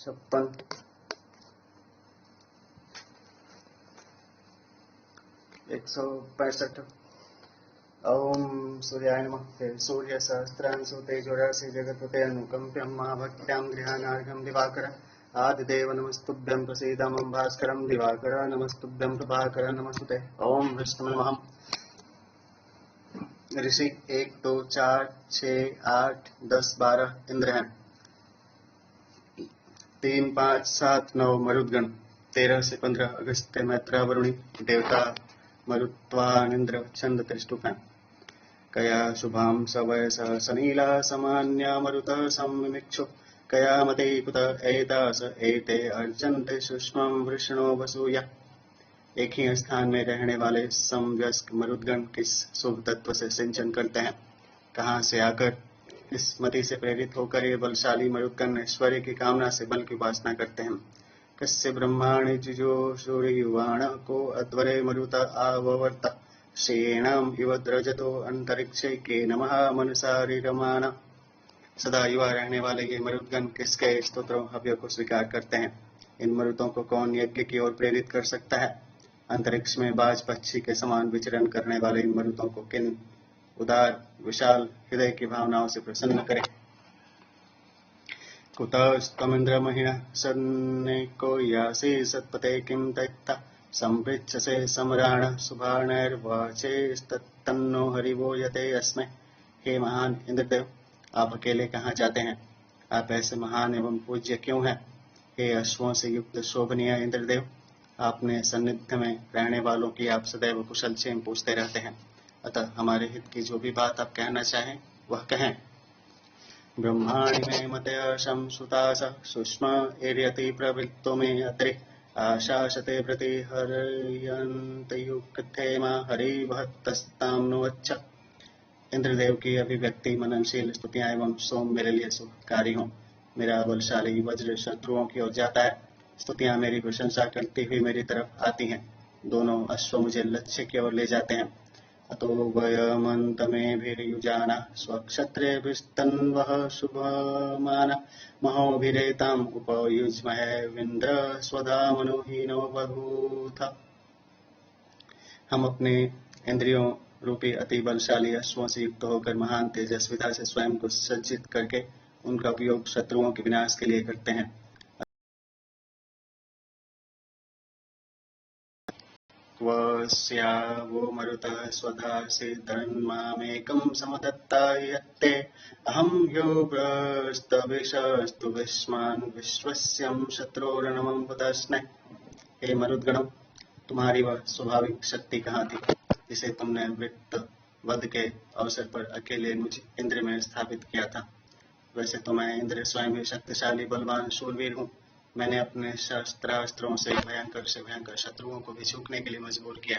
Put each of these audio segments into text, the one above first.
56 165 ओम सूर्याय नमः। सूर्य सहस्रांशु तेजोराशि जगत्पते अनुकंप्यं महाभक्त्यां गृहाणार्घं दिवाकर आदिदेव नमस्तुभ्यं प्रसीद मम भास्करं दिवाकर नमस्तुभ्यं प्रभाकर नमस्ते। ओम विष्णु नमः। ऋषि 1 2 4 6 8 10 12 इंद्र हैं। 3 5 7 9 मरुद्गण। 13 से 15 अगस्त्य मैत्र वरुणी देवता मरुत्वानिंद्र छंद त्रिष्टुप हैं। कया शुभां सवयस सनीला समान्या मरुत सम्मिक्षु कया मते कुत एतास एते अर्चन्ते सूक्ष्मं वृषणो वसूया। एक ही स्थान में रहने वाले समवयस्क मरुदगण किस शुभ तत्व से सिंचन करते हैं? कहाँ से आकर इस मति से प्रेरित होकर ये बलशाली मरुदगण ऐश्वर्य की कामना से बल की उपासना करते हैं? कस्य ब्रह्माणि जुजोषुर्युवाण को अध्वरे मरुत आववर्त श्रेणाम इव द्रजतो अंतरिक्षे के नमः मनसारिरमान। सदा युवा रहने वाले ये मरुदगण किसके स्तोत्रों हव्य को स्वीकार करते हैं? इन मरुतों को कौन यज्ञ की ओर प्रेरित कर सकता है? अंतरिक्ष में बाज पक्षी के समान विचरण करने वाले इन मरुतों को किन उदार विशाल हृदय की भावनाओं से प्रसन्न करे? कुतस्तमिन्द्र महिनः सन्निको यासि सत्पते किं तैत्ता संपृच्छसे सम्राण सुभाणैर्वाचेस्तन्नो हरिवो यते अस्मै। हे महान इंद्रदेव, आप अकेले कहाँ जाते हैं? आप ऐसे महान एवं पूज्य क्यों हैं? हे अश्वों से युक्त शोभनीय इंद्रदेव, आपने सन्निध्य में रहने वालों की आप सदैव कुशल क्षेम पूछते रहते हैं। अतः हमारे हित की जो भी बात आप कहना चाहें वह कहें। ब्रह्माणि मे मतयशं सुतास सूक्ष्म एर्यति प्रवृत्तो मे अत्रे आशासते प्रतिहरयन्तयुक्थेमा हरिभक्तस्तां नो अच्छ। इंद्रदेव की अभिव्यक्ति मननशील स्तुतियां एवं सोम मेरे लिए शुभकारी हों। मेरा बलशाली वज्र शत्रुओं की ओर जाता है। स्तुतियां मेरी प्रशंसा करती हुई मेरी तरफ आती हैं। दोनों अश्व मुझे लक्ष्य की ओर ले जाते हैं। अतो वयमन्तमेभिर्युजाना स्वक्षत्रेभिस्तन्वः शुभमाना महोभिरेताम् उपयुज्महे विन्द्र स्वधामनुहीनो बभूथ। हम अपने इंद्रियों रूपी अति बलशाली अश्वों से युक्त होकर महान तेजस्विता से स्वयं को सज्जित करके उनका उपयोग शत्रुओं के विनाश के लिए करते हैं। वो मरुतः स्वधासि धन्मामेकं समदत्ता यत्ते अहं यो ब्रस्तविषस्तु विस्मान् विश्वस्यं शत्रोर्नमं पुतस्नै। हे मरुद्गणों, तुम्हारी वह स्वाभाविक शक्ति कहाँ थी जिसे तुमने वृत्त वध के अवसर पर अकेले मुझ इंद्र में स्थापित किया था? वैसे तो मैं इंद्र स्वयं ही शक्तिशाली बलवान शूरवीर हूँ। मैंने अपने शस्त्रास्त्रों से भयंकर शत्रुओं को भी झुकने के लिए मजबूर किया।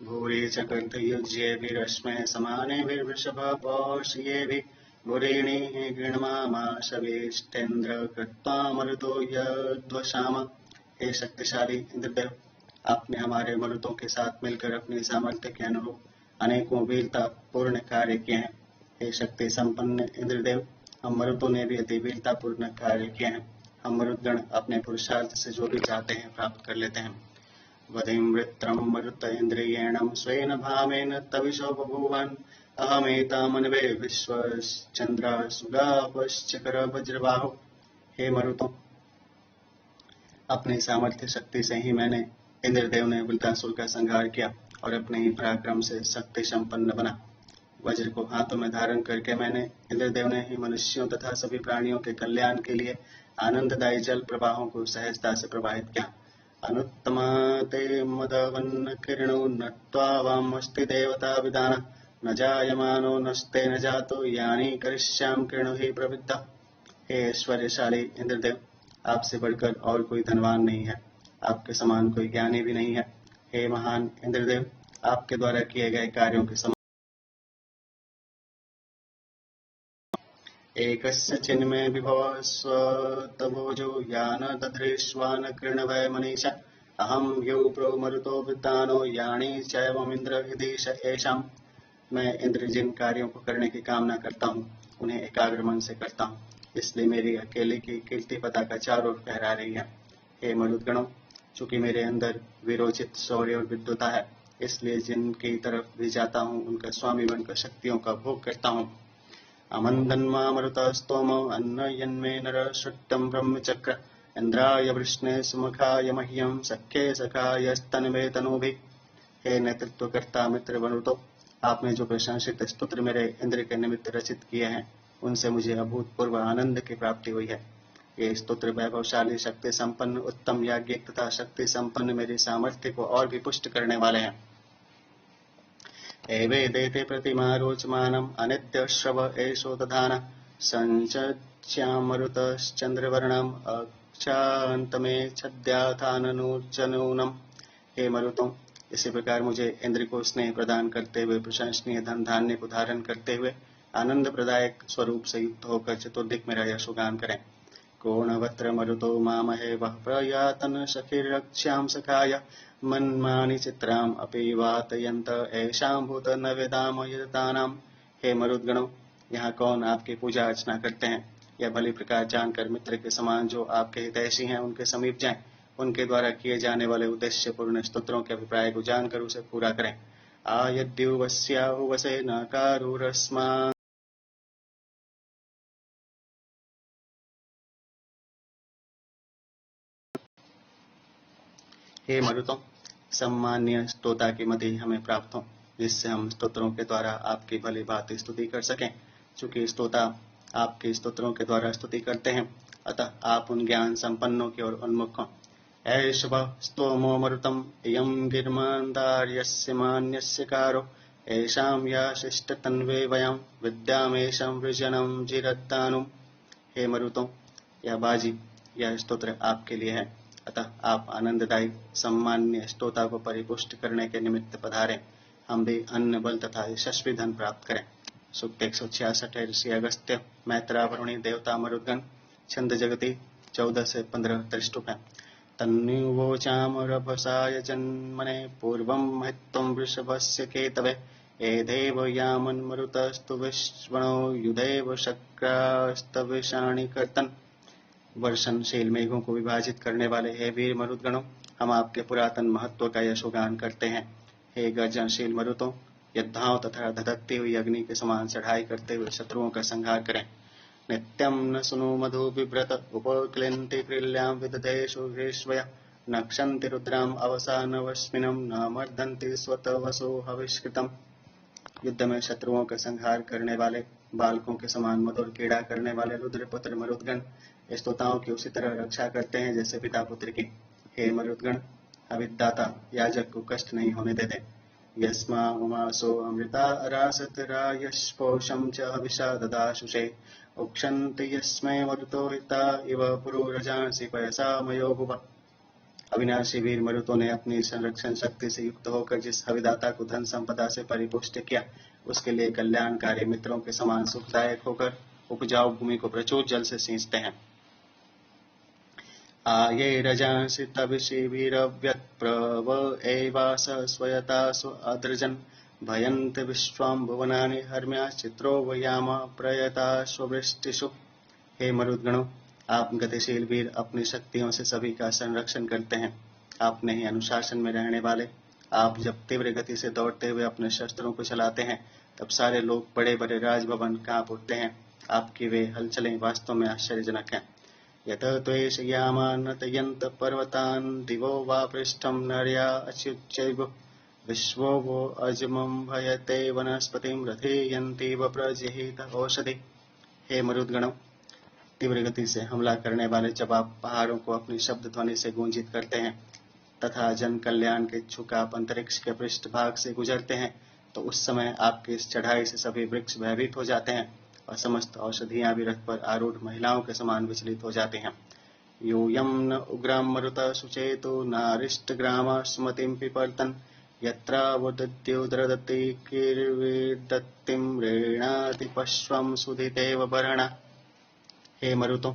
भूरि चकृतयुज्येभिरश्मे समानेभिर्वृषभपौष्येभिः भूरिणीः गृह्णामाशवेष्टेन्द्र कृत्वा मरुतो यद्वशाम। हे शक्तिशाली इंद्रदेव, आपने हमारे मरुतों के साथ मिलकर अपनी सामर्थ्य के अनुरूप अनेकों वीरता पूर्ण कार्य किए हैं। हे शक्ति संपन्न इंद्रदेव, हम मरुतों ने भी अति वीरता पूर्ण कार्य किए हैं। हम मरुदगण अपने पुरुषार्थ से जो भी चाहते हैं प्राप्त कर लेते हैं। वधिं वृत्रं मरुत इंद्रियेणं स्वेन भावेन तविशो बभूवन् अहमेतामन्वे विश्वश्चन्द्रासुगापश्चकर वज्रबाहु। हे मरुतों, अपनी सामर्थ्य शक्ति से ही मैंने इंद्रदेव ने वृत्रासुर का संहार किया और अपने ही पराक्रम से शक्ति संपन्न बना। वज्र को हाथों में धारण करके मैंने इंद्रदेव ने ही मनुष्यों तथा सभी प्राणियों के कल्याण के लिए आनंददायी जल प्रवाहों को सहजता से प्रवाहित किया। अनुत्तमा ते मदवन्न किरणो नत्वा वामस्ति देवता विदान न जायमानो नस्ते न जातो यानी करिष्याम किरणो ही प्रवृत्ता। हे ऐश्वर्यशाली इंद्रदेव, आपसे बढ़कर और कोई धनवान नहीं है, आपके समान कोई ज्ञानी भी नहीं है। हे महान इंद्रदेव, आपके द्वारा किए गए कार्यों के समान एकस्य चिन्मे विभव स्वतभोजो यान दधृष्वान कृणवय मनीषा अहम यो प्रो मरुतो विद्वानो यानी चैवमिंद्र हिदीश ऐशाम। मैं इंद्र जिन कार्यों को करने की कामना करता हूँ उन्हें एकाग्र मन से करता हूँ। इसलिए मेरी अकेले की कीर्ति पताका चारों ओर फहरा रही है। हे मरुदगणों, चूंकि मेरे अंदर वीरोचित शौर्य और विद्वता है, इसलिए जिनकी तरफ भी जाता हूँ उनका स्वामी बनकर शक्तियों का भोग करता हूँ। अमन्दन्मा मरुतस्तोम अन्न यन्मे नर श्रुतम ब्रह्मचक्र इंद्राय वृष्णे सुमुखाय मह्यम सख्ये सखाय स्तनवे तनूभि। हे नेतृत्वकर्ता मित्र मरुतो, आपने जो प्रशंसित स्तोत्र मेरे इंद्र के निमित्त रचित किए हैं, उनसे मुझे अभूतपूर्व आनंद की प्राप्ति हुई है। ये स्तोत्र वैभवशाली, शक्ति संपन्न, उत्तम याज्ञिक तथा शक्ति संपन्न मेरी सामर्थ्य को और भी पुष्ट करने वाले हैं। एवेदेते प्रतिमा रोचमानम अनित्य श्रव एषो दधान संचच्यामरुतश्चंद्रवर्णम अक्षांतमे छद्याथाननूर्जनूनम। हे मरुतों, इसी प्रकार मुझे इंद्र को स्नेह प्रदान करते हुए, प्रशंसनीय धन धान्य को धारण करते हुए, आनंद प्रदायक स्वरूप से युक्त होकर चतुर्दिक मेरा यशोगान करें। कोणवत्र मरुतो मामहे वह प्रयातन सखिरक्ष्याम सखाय मन्मानि चित्राम अपि वातयन्त ऐशां भूत न वेदाम यतानाम। हे मरुदगणों, यहाँ कौन आपकी पूजा अर्चना करते हैं, यह भली प्रकार जानकर मित्र के समान जो आपके हितैषी हैं उनके समीप जाएं, उनके द्वारा किए जाने वाले उद्देश्य पूर्ण स्तोत्रों के अभिप्राय को जानकर उसे पूरा करें। आयद्युवस्याहुवसे नकारुरस्मा। हे मरुतों, सम्मान्य स्तोता की मति हमें प्राप्त हो, जिससे हम स्तोत्रों के द्वारा आपकी भली भांति स्तुति कर सकें। चूंकि स्तोता आपके स्तोत्रों के द्वारा स्तुति करते हैं, अतः आप उन ज्ञान संपन्नों की ओर उन्मुख हों। ऐशव स्तोमो मरुतम इयं गिर्मान्दार्यस्य मान्यस्य कारो ऐशां या शिष्टतन्वे वयं विद्यामेशं वृजनं जिरत्तानुम। हे मरुतों, यह बाजी, यह स्तोत्र आपके लिए है, अतः आप आनंददायी सम्मान्य स्तोता को परिपुष्ट करने के निमित्त पधारें। हम भी अन्न बल तथा यशस्वी धन प्राप्त करें। सूक्त 166 ऋषि अगस्त्य मैत्रावरुणी देवता मरुद्गण छंद जगति 14 से 15 त्रिष्टुप है। तन्निवोचाम रभसाय जन्मने पूर्वं महित्वं वृषभस्य केतवे एधेव यामन् मरुतस्तु विश्वणो युधेव शक्रास्तविषाणि कर्तन। वर्षणशील मेघों को विभाजित करने वाले हे वीर मरुदगणों, हम आपके पुरातन महत्व का यशोगान करते हैं। हे गर्जनशील मरुतों, योद्धाओं तथा धधकती हुई अग्नि के समान चढ़ाई करते हुए शत्रुओं का संहार करें। नित्यं न सुनु मधु बिभ्रत उपक्लिन्ति क्रील्यां विदधेषु ग्रीष्मया नक्षन्ति रुद्राम अवसानवस्मिनं न मर्दन्ति स्वतवसो हविष्कृतम्। युद्ध में शत्रुओं का संहार करने वाले बालकों के समान मधुर क्रीड़ा करने वाले रुद्रपुत्र मरुदगण स्तोताओं की उसी तरह रक्षा करते हैं जैसे पिता पुत्र की। हे मरुदगण, अविदाता याजक को कष्ट नहीं होने देते। यस्मा उमासो अमृता अरासत रायस्पोषं च हविषा ददाशुषे उक्षन्ति यस्मै मरुतो हिता इव पुरुरजांसि पयसा मयो भुव। अविनाशी वीर मरुतों ने अपनी संरक्षण शक्ति से युक्त होकर जिस हविदाता को धन संपदा से परिपुष्ट किया, उसके लिए कल्याणकारी मित्रों के समान सुखदायक होकर उपजाऊ भूमि को प्रचुर जल से सींचते हैं। आये रजांसि तविषि वीरव्यत्प्रव एवास स्वयतासु अद्रजन् भयन्ति विश्वां भुवनानि हर्म्याश्चित्रो वयाम प्रयताश्ववृष्टिषु। हे मरुदगणों, आप गतिशील वीर अपनी शक्तियों से सभी का संरक्षण करते हैं। आपने ही अनुशासन में रहने वाले, आप जब तीव्र गति से दौड़ते हुए अपने शस्त्रों को चलाते हैं, तब सारे लोग बड़े बड़े राजभवन कांप उठते हैं। आपकी वे हलचलें वास्तव में आश्चर्यजनक हैं। यत त्वेषयामा नतयन्त पर्वतान् दिवो वा पृष्ठं नर्या अच्युच्चैव विश्वो वो अजमं भयते वनस्पतिं रथेयन्तीव प्रजहित औषधि। हे मरुदगणों, तीव्र गति से हमला करने वाले जब आप पहाड़ों को अपनी शब्द ध्वनि से गूंजित करते हैं तथा जन कल्याण के इच्छुक आप अंतरिक्ष के पृष्ठभाग से गुजरते हैं, तो उस समय आपकी इस चढ़ाई से सभी वृक्ष भयभीत हो जाते हैं और समस्त औषधियां भी रथ पर आरूढ़ महिलाओं के समान विचलित हो जाती हैं। यूयं न उग्राम मरुत सुचेतो नारिष्टग्रामा सुमतिं पिपर्तन यत्रावदद्युद्रदति कीर्विदत्तिं रेणाति पश्वं सुधितेव भरणा। हे मरुतों,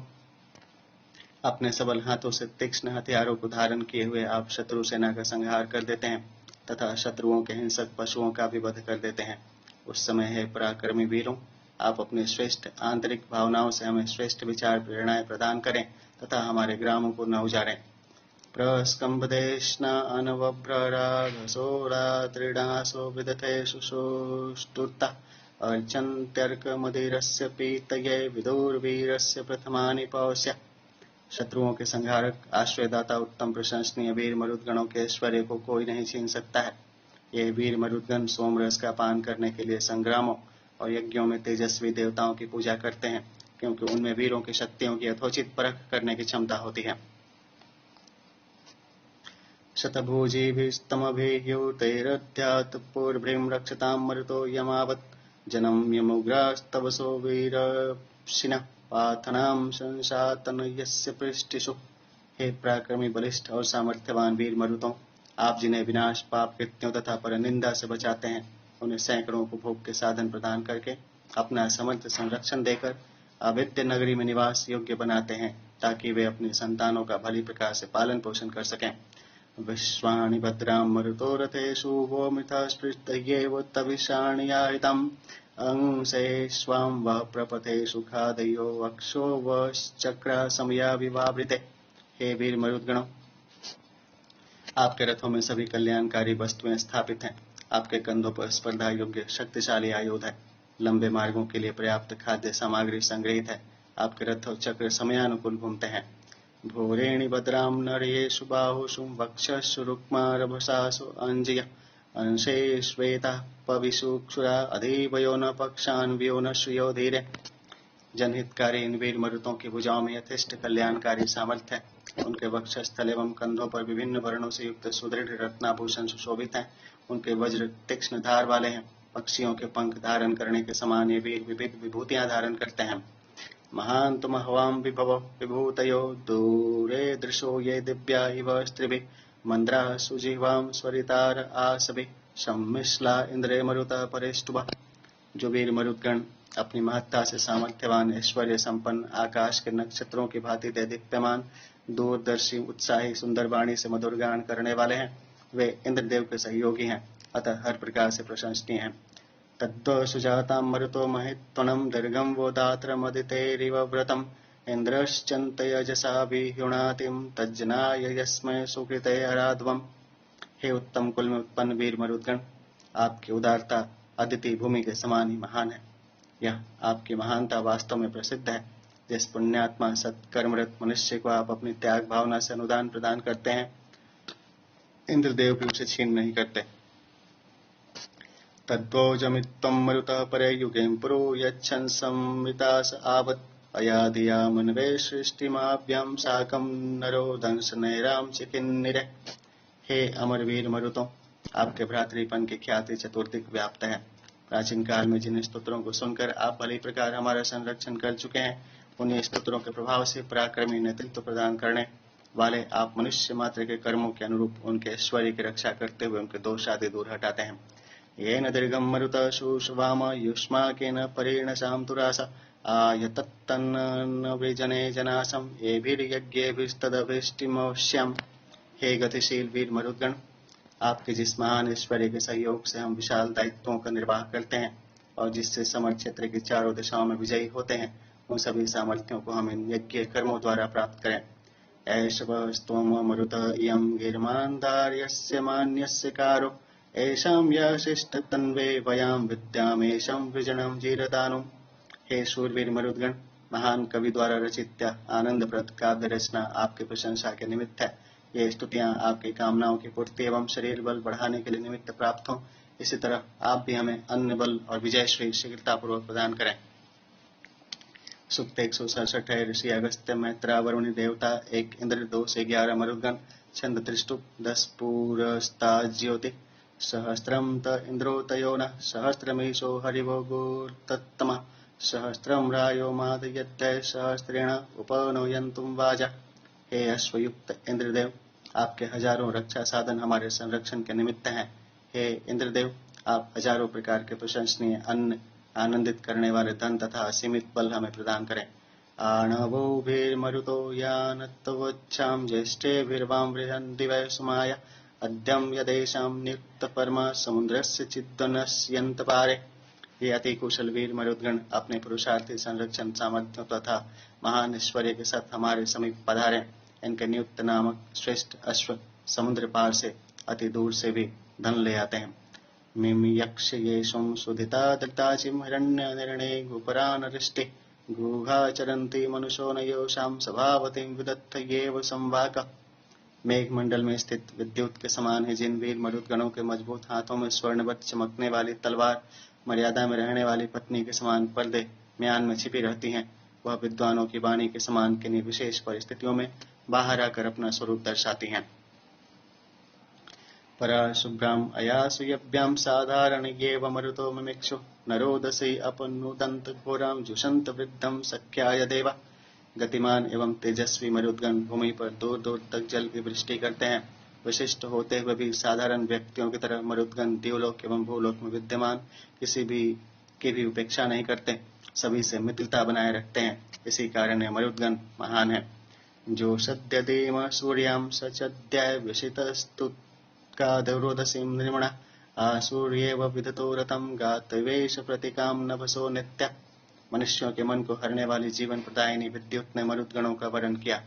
अपने सबल हाथों से तीक्ष्ण हथियारों को धारण किए हुए आप शत्रु सेना का संहार कर देते हैं तथा शत्रुओं के हिंसक पशुओं का भी वध कर देते हैं। उस समय हे पराक्रमी वीरों, आप अपनी श्रेष्ठ आंतरिक भावनाओं से हमें श्रेष्ठ विचार प्रेरणाएं प्रदान करें तथा हमारे ग्रामों को न उजाड़ें। प्रस्कम्भदेष्ण अनवभ्रराघसोरादृढासो विदथेषु सुष्टुता अर्चन्त्यर्कमदिरस्य पीतये विदुर्वीरस्य प्रथमानि पौष्य। शत्रुओं के संहारक, आश्रयदाता, उत्तम प्रशंसनीय वीर मरुदगणों के ऐश्वर्य को कोई नहीं छीन सकता है। ये वीर मरुदगण सोमरस का पान करने के लिए संग्रामों और यज्ञों में तेजस्वी देवताओं की पूजा करते हैं, क्योंकि उनमें वीरों की शक्तियों की यथोचित परख करने की क्षमता होती है। शतभुजिभिस्तमभियुतैरध्यात् पूर्वभृं रक्षतां मरुतो यमावत् जनम यमुग्रास्तवसो वीरशिनः पाथनां संसातनयस्य पृष्ठिषु। हे पराक्रमी, बलिष्ठ और सामर्थ्यवान वीर मरुतों, आप जिन्हें विनाश, पाप कृत्यों तथा परनिंदा से बचाते हैं, उन्हें सैकड़ों उपभोग के साधन प्रदान करके अपना समर्थ संरक्षण देकर अविद्य नगरी में निवास योग्य बनाते हैं, ताकि वे अपनी संतानों का भली प्रकार से पालन पोषण कर सकें। विश्वाणि भद्रां मरुतो रथेषु वो मिथा स्पृष्टयेव तविषाणियाहितम् अंसे स्वां वः प्रपथेषु खादयो वक्षो वश्चक्रा समया विवावृते। हे वीर मरुदगणों, आपके रथों में सभी कल्याणकारी वस्तुएं स्थापित हैं। आपके कंधों पर स्पर्धा योग्य शक्तिशाली आयुध है। लंबे मार्गों के लिए पर्याप्त खाद्य सामग्री संग्रहित है। आपके रथ और चक्र समयानुकूल घूमते हैं। भूरेणि भद्रां नर्येषु बाहुषु वक्षस्सु रुक्मारभसासु अंजय अंशे श्वेता पविशुक्षुरा अधिवयो न पक्षान् व्यो न श्रियो धीरे। जनहितकारी इन वीर मरुतों की भुजाओं में यथेष्ट कल्याणकारी सामर्थ्य है। उनके वक्षस्थल एवं कंधों पर विभिन्न वर्णों से युक्त सुदृढ़ रत्नाभूषण सुशोभित हैं। उनके वज्र तीक्ष्ण धार वाले हैं। पक्षियों के पंख धारण करने के समान ये वीर विविध विभूतियां धारण करते हैं। महान्तु महवां विभव विभूतयो दूरे दृशो ये दिव्या इव स्त्रिभिः मंद्रा सुजिह्वां स्वरितार आसभिः सम्मिश्ला इंद्रे मरुता परेष्टुभः। जो वीर मरुदगण अपनी महत्ता से सामर्थ्यवान, ऐश्वर्य संपन्न, आकाश के नक्षत्रों की भांति दीप्यमान, दूरदर्शी, उत्साही, सुंदर वाणी से मधुर गान करने वाले हैं, वे इंद्रदेव के सहयोगी हैं, अतः हर प्रकार से प्रशंसनीय हैं। तद्व सुजातां मरुतो महित्वनं दीर्घं वो दात्रमदितेरिव व्रतम् इंद्रश्चन्तयजसा विह्युणातिं तज्जनाय यस्मै सुकृते अराध्वम्। हे उत्तम कुल में उत्पन्न वीर मरुदगण, आपकी उदारता अदिति भूमि के समान ही महान है। यह आपकी महानता वास्तव में प्रसिद्ध है। जिस पुण्यात्मा सत्कर्मरत मनुष्य को आप अपनी त्याग भावना से अनुदान प्रदान करते हैं, इंद्रदेव भी उसे छीन नहीं करते। तद्वोजमित्वं मरुतः परे युगें पुरो यच्छन् संवितास आवत् अयाधिया मनवे सृष्टिमाभ्यां साकं नरो दंशनैरां चिकिन्निरे। हे अमरवीर मरुतों, आपके भ्रातृपन की ख्याति चतुर्दिक व्याप्त है। प्राचीन काल में जिन स्तोत्रों को सुनकर आप भली प्रकार हमारा संरक्षण कर चुके हैं, उन्हीं स्तोत्रों के प्रभाव से पराक्रमी नेतृत्व प्रदान करने वाले आप मनुष्य मात्र के कर्मों के अनुरूप उनके ऐश्वर्य की रक्षा करते हुए उनके दोष आदि दूर हटाते हैं। येन दीर्घं मरुतः शुष्वाम युष्माकेन परीणशां तुरासा आयतत्तन्न वृजने जनासं येभिर्यज्ञेभिस्तदभिष्टिमोष्यम्। हे गतिशील वीर मरुदगण, आपके जिस महान ऐश्वर्य के सहयोग से हम विशाल दायित्वों का निर्वाह करते हैं और जिससे समर क्षेत्र की चारों दिशाओं में विजयी होते हैं, उन सभी सामर्थ्यों को हम इन यज्ञ कर्मों द्वारा प्राप्त करें। ऐशवस्त्वम मरुत इयं गिर्मान्दार्यस्य मान्यस्य कारो ऐशां याशिष्ट तन्वे वयां विद्यामेशं वृजनं जीरदानुम्। हे शूरवीर मरुदगण, महान कवि द्वारा रचित आनंदप्रद काव्य रचना आपकी प्रशंसा के निमित्त है। ये स्तुतियां आपकी कामनाओं की पूर्ति एवं शरीर बल बढ़ाने के लिए निमित्त प्राप्त हों, इसी तरह आप भी हमें अन्न बल और विजय श्री शीघ्रतापूर्वक प्रदान करें। सूक्त 167 है। ऋषि अगस्त्य, मैत्रा, वरुणी देवता, 1 इंद्र, 2 से 11 मरुदगण, छंद त्रिष्टुप, 10 पूरस्ताज्योति, सहस्त्रम त इंद्रो तयो न, सहस्त्रमीशो हरिवो गोर्तत्तमः, सहस्त्रम रायो मादयत्य, सहस्त्रेण उपनोयन्तुम वाजा। हे अश्वयुक्त इंद्रदेव, आपके हजारों रक्षा साधन हमारे संरक्षण के निमित्त हैं। हे इंद्रदेव, आप हजारों प्रकार के प्रशंसनीय अन्न, आनंदित करने वाले धन तथा असीमित बल हमें प्रदान करें। आणवो भीर्मरुतो यानत्वच्छां ज्येष्ठेभिर्वां बृहन् दिवै सुमाय अद्यं यदेषां नियुक्त परमा समुद्रस्य चिद्वनस्यन्त पारे। ये अति कुशल वीर मरुदगण अपने पुरुषार्थी संरक्षण सामर्थ्यों तथा महान ऐश्वर्य के साथ हमारे समीप पधारे। इनके नियुक्त नामक श्रेष्ठ अश्व समुद्र पार से अति दूर से भी धन ले आते हैं। मिम यक्ष येषुं सुधिता दत्ताचिम हिरण्य निर्णे गुपरानरिष्टे गुहा चरन्ति मनुष्यो न योषां स्वभावतिं विदत्त येव संवाक। मेघमंडल में स्थित विद्युत के समान है जिन वीर मरुदगणों के मजबूत हाथों में स्वर्णवत चमकने वाली तलवार मर्यादा में रहने वाली पत्नी के समान पर्दे म्यान में छिपी रहती हैं, वह विद्वानों की वाणी के समान किन्हीं विशेष परिस्थितियों में बाहर आकर अपना स्वरूप दर्शाती हैं। परा शुभ्राम अयासु यभ्याम साधारण येव मरुतो मिमिक्षु नरोदसी अपनुदंत घोराम जुषंत वृद्धम सख्याय देवा। गतिमान एवं तेजस्वी मरुदगण भूमि पर दूर दूर तक जल की वृष्टि करते हैं। विशिष्ट होते हुए भी साधारण व्यक्तियों की तरह मरुदगण देवलोक एवं भूलोक में विद्यमान किसी भी की भी उपेक्षा नहीं करते, सभी से मित्रता बनाए रखते हैं। इसी कारण यह मरुदगण महान है। जो सद्यदेम सूर्याम सचद्याय विशितस्तु का दौरोदसीम निर्मणा आसूर्येव विदतो रतम गातवेश प्रतिकाम नभसो नित्या। मनुष्यों के मन को हरने वाली जीवन प्रदायिनी विद्युत ने मरुदगणों का वर्णन किया।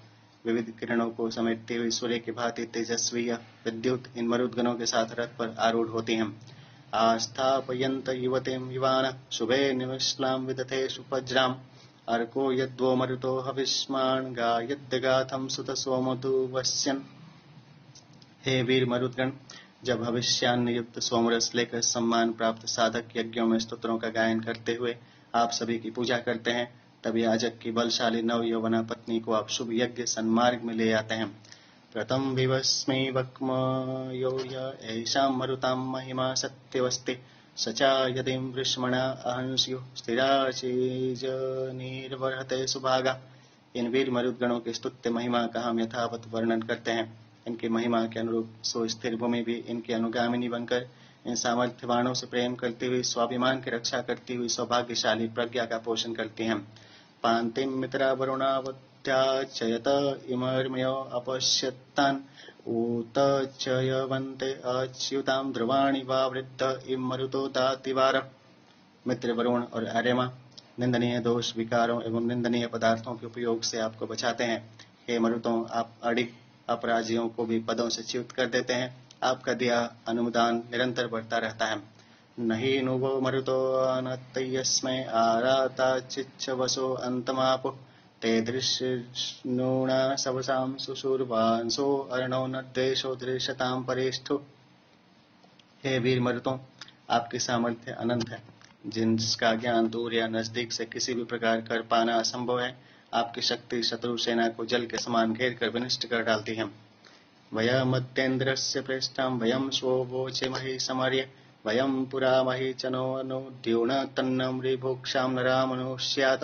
विविध किरणों को समेटती हुई सूर्य की भांति तेजस्वी विद्युत इन मरुदगणों के साथ रथ पर आरूढ़ होती हैं। आस्थापयन्त युवतीं युवान शुभे निविश्लाम विदथेषु वज्राम अर्को यद्वो मरुतो हविष्मान् गायद्गाथम सुत सोमधुवस्यन्। हे वीर मरुदगण, जब भविष्यान्न युक्त सोमरस लेकर सम्मान प्राप्त साधक यज्ञों में स्तोत्रों का गायन करते हुए आप सभी की पूजा करते हैं, तब याजक की बलशाली नव यौवना पत्नी को आप शुभ यज्ञ सन्मार्ग में ले आते हैं। प्रथम विवस्मि वक्म यो ऐशां मरुतां महिमा सत्यवस्ति सचा यदि वृष्मणा अहंस्यु स्थिराचीज निर्वर्हते सुभागा। इन वीर मरुदगणों की स्तुत्य महिमा का हम यथावत वर्णन करते हैं। इनकी महिमा के अनुरूप सो स्थिर भूमि भी इनकी अनुगामिनी बनकर इन सामर्थ्यवानों से प्रेम करती हुई स्वाभिमान की रक्षा करती हुई सौभाग्यशाली प्रज्ञा का पोषण करती हैं। पांतिम मित्रा वरुणावत्याचयत इमर्मयो अपश्यतान ऊत चयवन्ते अच्युताम ध्रुवाणि वा वृद्ध इम मरुतो दातिवार। मित्र वरुण और आर्यमा निंदनीय दोष विकारों एवं निंदनीय पदार्थों के उपयोग से आपको बचाते हैं। हे मरुतों, आप अडिग अपराजियों को भी पदों से च्युत कर देते हैं। आपका दिया अनुदान निरंतर बढ़ता रहता है। नहीं नुवो मरुतो अनतयस्मै आराता चिच्छवसो अंतमापो ते दृश्यनूना सवसाम सुशूरवांसो अर्णो न द्वेषो दृश्यताम परेष्ठु। हे वीर मरुतों, आपकी सामर्थ्य अनंत है, जिसका ज्ञान दूर या नजदीक से किसी भी प्रकार कर पाना असंभव है। आपकी शक्ति शत्रु सेना को जल के समान घेर कर विनष्ट कर डालती है। वयमद्येन्द्रस्य प्रेष्ठां वयं स्वोवोचे महि समर्य वयं पुरामहि चनो अनुद्यूण तन्नं रिभुक्षां नरामनुष्यात्।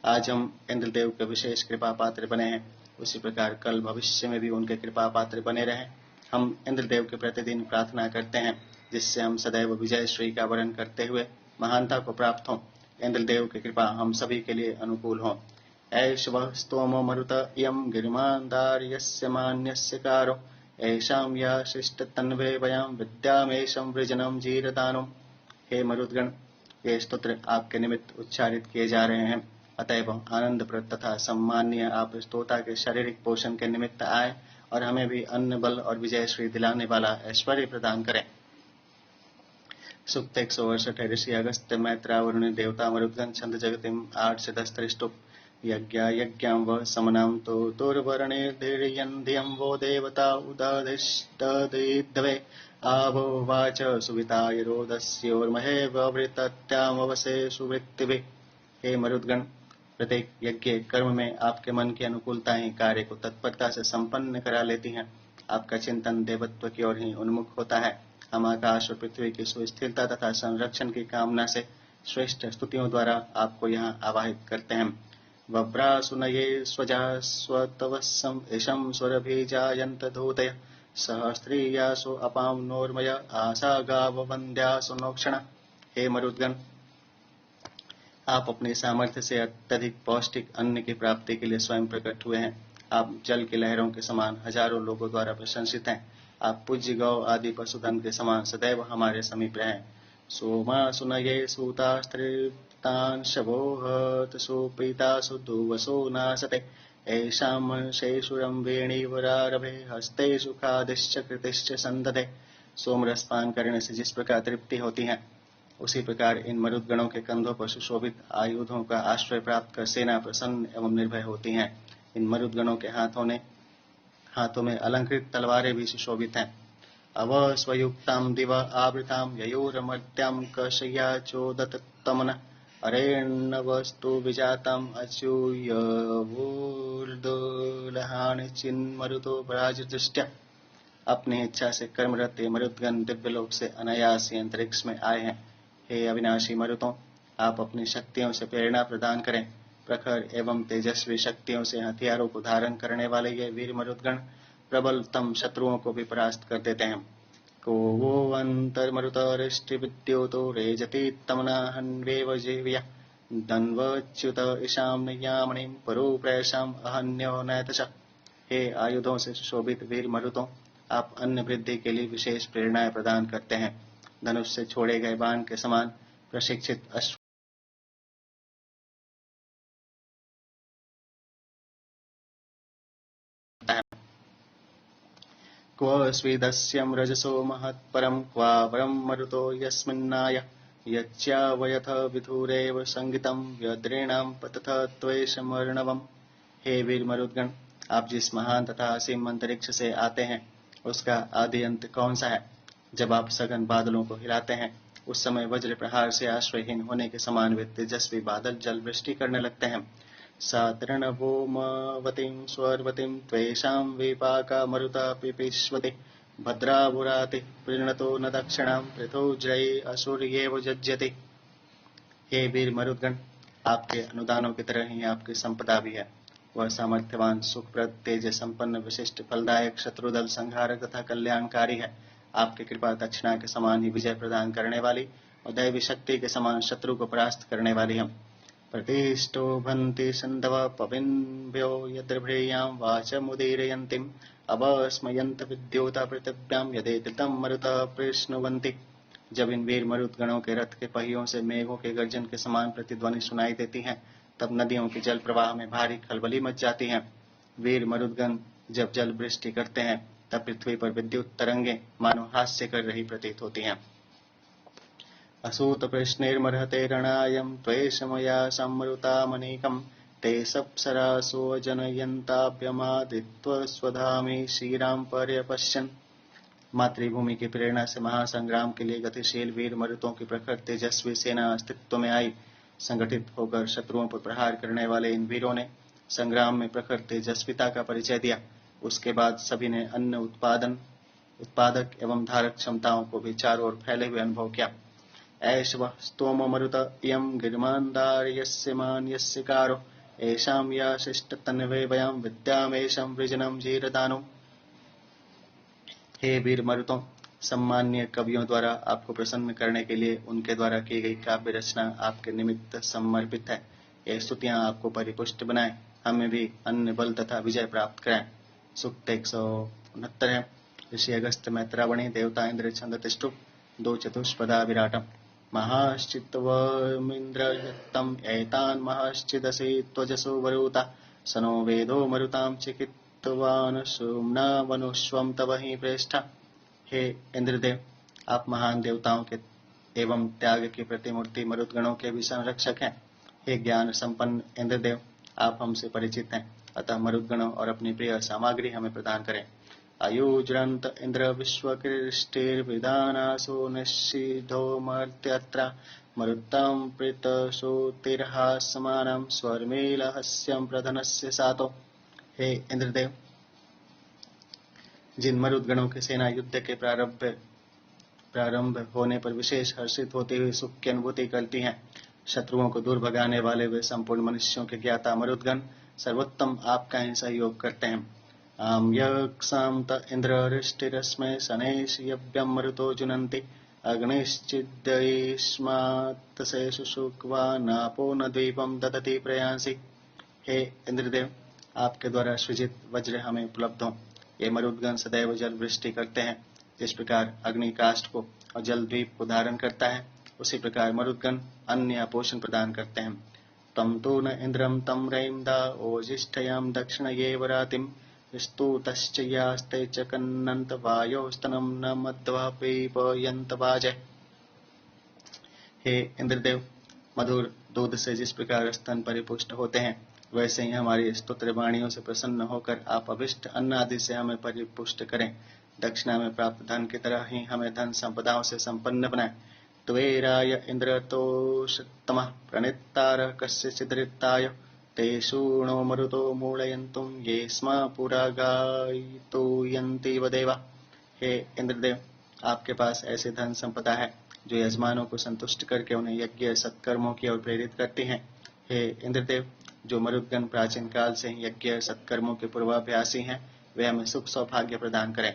आज हम इंद्रदेव के विशेष कृपा पात्र बने हैं, उसी प्रकार कल भविष्य में भी उनके कृपा पात्र बने रहें। हम इंद्रदेव के प्रतिदिन प्रार्थना करते हैं, जिससे हम सदैव विजय श्री का वर्ण करते हुए महानता को प्राप्त हों। इंद्रदेव की कृपा हम सभी के लिए अनुकूल हो। ऐश्व स्तोमो मरुत इयं गिरिमान्दार्यस्य मान्यस्य कारो ऐशां या शिष्ट तन्वे वयं विद्यामेशं वृजनं जीरदानुम्। हे मरुदगण, ये स्तोत्र आपके निमित्त उच्चारित किए जा रहे हैं, अतएव आनंदप्रद तथा सम्मानीय आप स्तोता के शारीरिक पोषण के निमित्त आए और हमें भी अन्न बल और विजय श्री दिलाने वाला ऐश्वर्य प्रदान करें। सुक्त 168 ऋषि अगस्त्य मैत्रावरुण देवता मरुदगण छंद जगतिम 8 से 10 त्रिष्टुप। यज्ञां व समनां तो दुर्वर्णेर्धीर्यन्धियं वो देवता उदधिष्ठदिद्वे आवो वाच सुविताय रोदस्योर्महे ववृतत्यामवसे सुवृत्तिभिः। हे मरुदगण, प्रत्येक यज्ञ कर्म में आपके मन की अनुकूलता ही कार्य को तत्परता से संपन्न करा लेती है। आपका चिंतन देवत्व की ओर ही उन्मुख होता है। हम आकाश और पृथ्वी की सुस्थिरता तथा संरक्षण की कामना से श्रेष्ठ स्तुतियों द्वारा आपको यहाँ आवाहित करते हैं। वव्रासुनये स्वजा स्वतवस्सं इशं स्वरभिजायन्त धूतय सहस्त्रियासु अपां नोर्मय आशा गाव वन्द्यासु नोक्षण। हे मरुदगण, आप अपनी सामर्थ्य से अत्यधिक पौष्टिक अन्न की प्राप्ति के लिए स्वयं प्रकट हुए हैं। आप जल की लहरों के समान हजारों लोगों द्वारा प्रशंसित हैं। आप पूज्य गौ आदि पशुधन के समान सदैव हमारे समीप रहें। सोमासु नये सूतास्त्रितान् शवोहत सुपीतासु दुवसो नासते ऐषां शेषुरं वेणीवरारभे हस्तेषु खादिश्च कृतिश्च संदधे। सोमरसपान करने से जिस प्रकार तृप्ति होती है, उसी प्रकार इन मरुदगणों के कंधों पर सुशोभित आयुधों का आश्रय प्राप्त कर सेना प्रसन्न एवं निर्भय होती है। इन मरुदगणों के हाथों में अलंकृत तलवारें भी सुशोभित हैं। अवस्वयुक्तां दिव आवृतां ययोरमर्त्यां कशय्या चोदतमन अरेण्यवस्तु विजाताम् अच्यूयवोर्दुलहानि चिन्मरुतो पराजदृष्ट्या। अपनी इच्छा से कर्मरत ये मरुदगण दिव्यलोक से अनायास ही अंतरिक्ष में आए हैं। हे अविनाशी मरुतों, आप अपनी शक्तियों से प्रेरणा प्रदान करें। प्रखर एवं तेजस्वी शक्तियों से हथियारों को धारण करने वाले ये वीर मरुदगण प्रबलतम शत्रुओं को भी परास्त कर देते हैं। को वो अंतर्मरुतरिष्टिविद्योतो रेजति तमना हन्वेव जीव्या धन्वच्युत ईशाम नयामणिं परो प्रैशाम अहन्यो नैतश। हे आयुधों से सुशोभित वीर मरुतों, आप अन्य वृद्धि के लिए विशेष प्रेरणाएं प्रदान करते हैं। धनुष से छोड़े गए बाण के समान प्रशिक्षित अश्व क्व स्वीदस्यं रजसो महत्परं क्वावरं मरुतो यस्मिन्नाय यच्चावयथ विधुरेव संगितं व्यद्रेणां पतथ त्वेषमर्णवम्। हे वीर मरुदगण, आप जिस महान तथा असीम अंतरिक्ष से आते हैं, उसका आदि अंत कौन सा है? जब आप सघन बादलों को हिलाते हैं, उस समय वज्र प्रहार से आश्रयहीन होने के समान वे तेजस्वी बादल जल वृष्टि करने लगते हैं। सातरणभूमवतीं स्वर्वतीं त्वेषां विपाका मरुता पिपीष्वति भद्रावुराति प्रीणतो न दक्षिणां पृथोज्रयी असुर्येव जज्यति। हे वीर मरुदगण, आपके अनुदानों की तरह ही आपकी संपदा भी है। वह सामर्थ्यवान, सुखप्रद, तेज संपन्न, विशिष्ट, फलदायक, शत्रुदल संहारक तथा कल्याणकारी है। आपकी कृपा दक्षिणा के समान ही विजय प्रदान करने वाली और दैवी शक्ति के समान शत्रु को परास्त करने वाली है। प्रतिष्ठो भन्ति संधव पविन्भ्यो यद्रभ्रेयां वाचमुदीरयन्तीम् अवस्मयन्त विद्योता पृथिव्यां यदेततं मरुतः प्रश्नुवन्ति। जब इन वीर मरुदगणों के रथ के पहियों से मेघों के गर्जन के समान प्रतिध्वनि सुनाई देती है, तब नदियों के जल प्रवाह में भारी खलबली मच जाती है। वीर मरुदगण जब जल वृष्टि करते हैं, तब पृथ्वी पर विद्युत तरंगे मानो हास्य कर रही प्रतीत होती हैं। असूत प्रश्नेर्मर्हते रणायं त्वेषमया संमरुतामनेकं ते सप्सरासो जनयन्ताभ्यमादित्व स्वधामी श्रीराम पर्यपश्यन्। मातृभूमि की प्रेरणा से महासंग्राम के लिए गतिशील वीर मरुतों की प्रखर तेजस्वी सेना अस्तित्व में आई। संगठित होकर शत्रुओं पर प्रहार करने वाले इन वीरों ने संग्राम में प्रखर तेजस्विता का परिचय दिया। उसके बाद सभी ने अन्य उत्पादक एवं धारक क्षमताओं को भी चारों ओर फैले हुए अनुभव किया। ऐश्व स्तोम मरुत इयं गिरिमान्दार यस्य मान यस्य कारो ऐशां या शिष्ट तन्वे वयं विद्यामेशं वृजनं जीरदानो। हे वीर मरुतों, सम्मान्य कवियों द्वारा आपको प्रसन्न करने के लिए उनके द्वारा की गई काव्य रचना आपके निमित्त समर्पित है। ये स्तुतियां आपको परिपुष्ट बनाएं, हमें भी अन्य बल तथा विजय प्राप्त कराएं। सूक्त 169 है। ऋषि अगस्त्य मैत्रावणी देवता इंद्र छंद तिष्ठु दो चतुष्पदा विराटम महाश्चित्तवमिन्द्र यत्तम एतान महाश्चिदसि त्वजसो वरुता सनो वेदो मरुतां चिकित्वान सुम्ना वनुष्वम तव ही प्रेष्ठा। हे इंद्रदेव, आप महान देवताओं के एवं त्याग की प्रतिमूर्ति मरुदगणों के भी संरक्षक हैं। हे ज्ञान संपन्न इंद्रदेव, आप हमसे परिचित हैं, अतः मरुदगणों और अपनी प्रिय सामग्री हमें प्रदान करें। आयुज्रंत इंद्र विश्वकृष्टिर्विधानासो निश्चिधो मर्त्यत्र मरुत्तं प्रीतसोतिर्हासमानं स्वर्मेलहस्यं प्रधनस्य सातो। हे इंद्रदेव, जिन मरुदगणों की सेना युद्ध के प्रारंभ होने पर विशेष हर्षित होती हुई सुख की अनुभूति करती हैं, शत्रुओं को दूर भगाने वाले वे संपूर्ण मनुष्यों के ज्ञाता मरुदगण सर्वोत्तम आपका ही सहयोग करते हैं। आम यक्षाम त इंद्ररिष्टिरस्मै शनैः यव्यं मरुतो जुनन्ति अग्निश्चिद्यैष्मात्तसे शुशुक्वा नापो न द्वीपं ददति प्रयांसि। हे इंद्रदेव, आपके द्वारा सृजित वज्र हमें उपलब्ध हो। ये मरुदगण सदैव जल वृष्टि करते हैं। जिस प्रकार अग्नि काष्ठ को और जल द्वीप को धारण करता है, उसी प्रकार मरुद्गण अन्न या पोषण प्रदान करते हैं। तम तो न इंद्रम तम रईम दा ओजिष्ठयाम दक्षिण ये वरातिम स्तुतश्च यास्ते च कन्नंत वायोस्तनम न मध्वा पीपयंत वाजय। हे इंद्रदेव, मधुर दूध से जिस प्रकार स्तन परिपुष्ट होते हैं, वैसे ही हमारी स्तोत्र वाणियों से प्रसन्न होकर आप अभिष्ट अन्न आदि से हमें परिपुष्ट करें। दक्षिणा में प्राप्त धन की तरह ही हमें धन संपदाओं से संपन्न बनाए। त्वेराय इंद्रतोषतमः प्रणितार कस्यचिदृताय ते शूणो मरुतो मूलयन्तुम ये स्म पुरा गायितो यन्ति वदेवा। हे इंद्रदेव, आपके पास ऐसे धन संपदा है जो यजमानों को संतुष्ट करके उन्हें यज्ञ सत्कर्मों की ओर प्रेरित करती हैं। हे इंद्रदेव, जो मरुद्गण प्राचीन काल से ही यज्ञ सत्कर्मों के पूर्वाभ्यासी हैं, वे हमें सुख सौभाग्य प्रदान करें।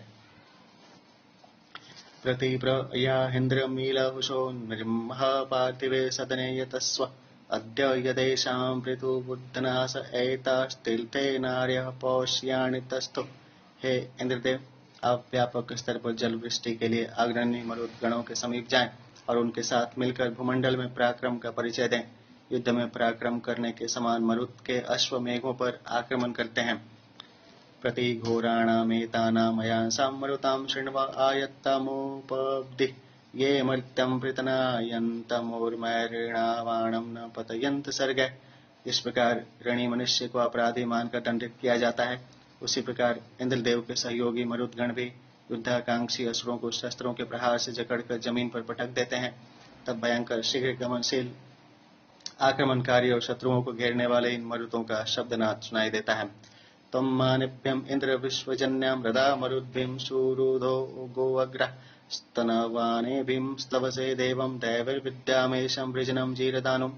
प्रतिप्रयाहिन्द्रमीलहुषो नृम्ह पार्थिवे सदने यतस्व अद्य यदेषां पृथुबुद्धनास एतास्तीर्थे नार्यः पौष्याणि तस्थो। हे इंद्रदेव, आप व्यापक स्तर पर जल वृष्टि के लिए अग्रणी मरुद्गणों के समीप जाएं और उनके साथ मिलकर भूमंडल में पराक्रम का परिचय दें। युद्ध में पराक्रम करने के समान मरुत के अश्वमेघों पर आक्रमण करते हैं। प्रतिघोराणामेतानामयांसां मरुतां शृण्व आयत्तमुपब्धि ये मर्त्यं पृतनायन्तमोर्मैर्णावाणं न पतयन्त सर्गे। इस प्रकार ऋणी मनुष्य को अपराधी मानकर दंडित किया जाता है, उसी प्रकार इंद्रदेव के सहयोगी मरुद्गण भी युद्धाकांक्षी असुरों को शस्त्रों के प्रहार से जकड़कर जमीन पर पटक देते हैं। तब भयंकर शीघ्र गमनशील आक्रमणकारी और शत्रुओं को घेरने वाले इन मरुतों का शब्दनाद सुनाई देता है। तम मानिभ्यम इंद्र विश्वजन्याम रदा मरुद्भिम सुरुधो गोअग्रः स्तनवानेभिम स्तवसे देवम दैवविद्यामेशं वृजनम जीरदानुम।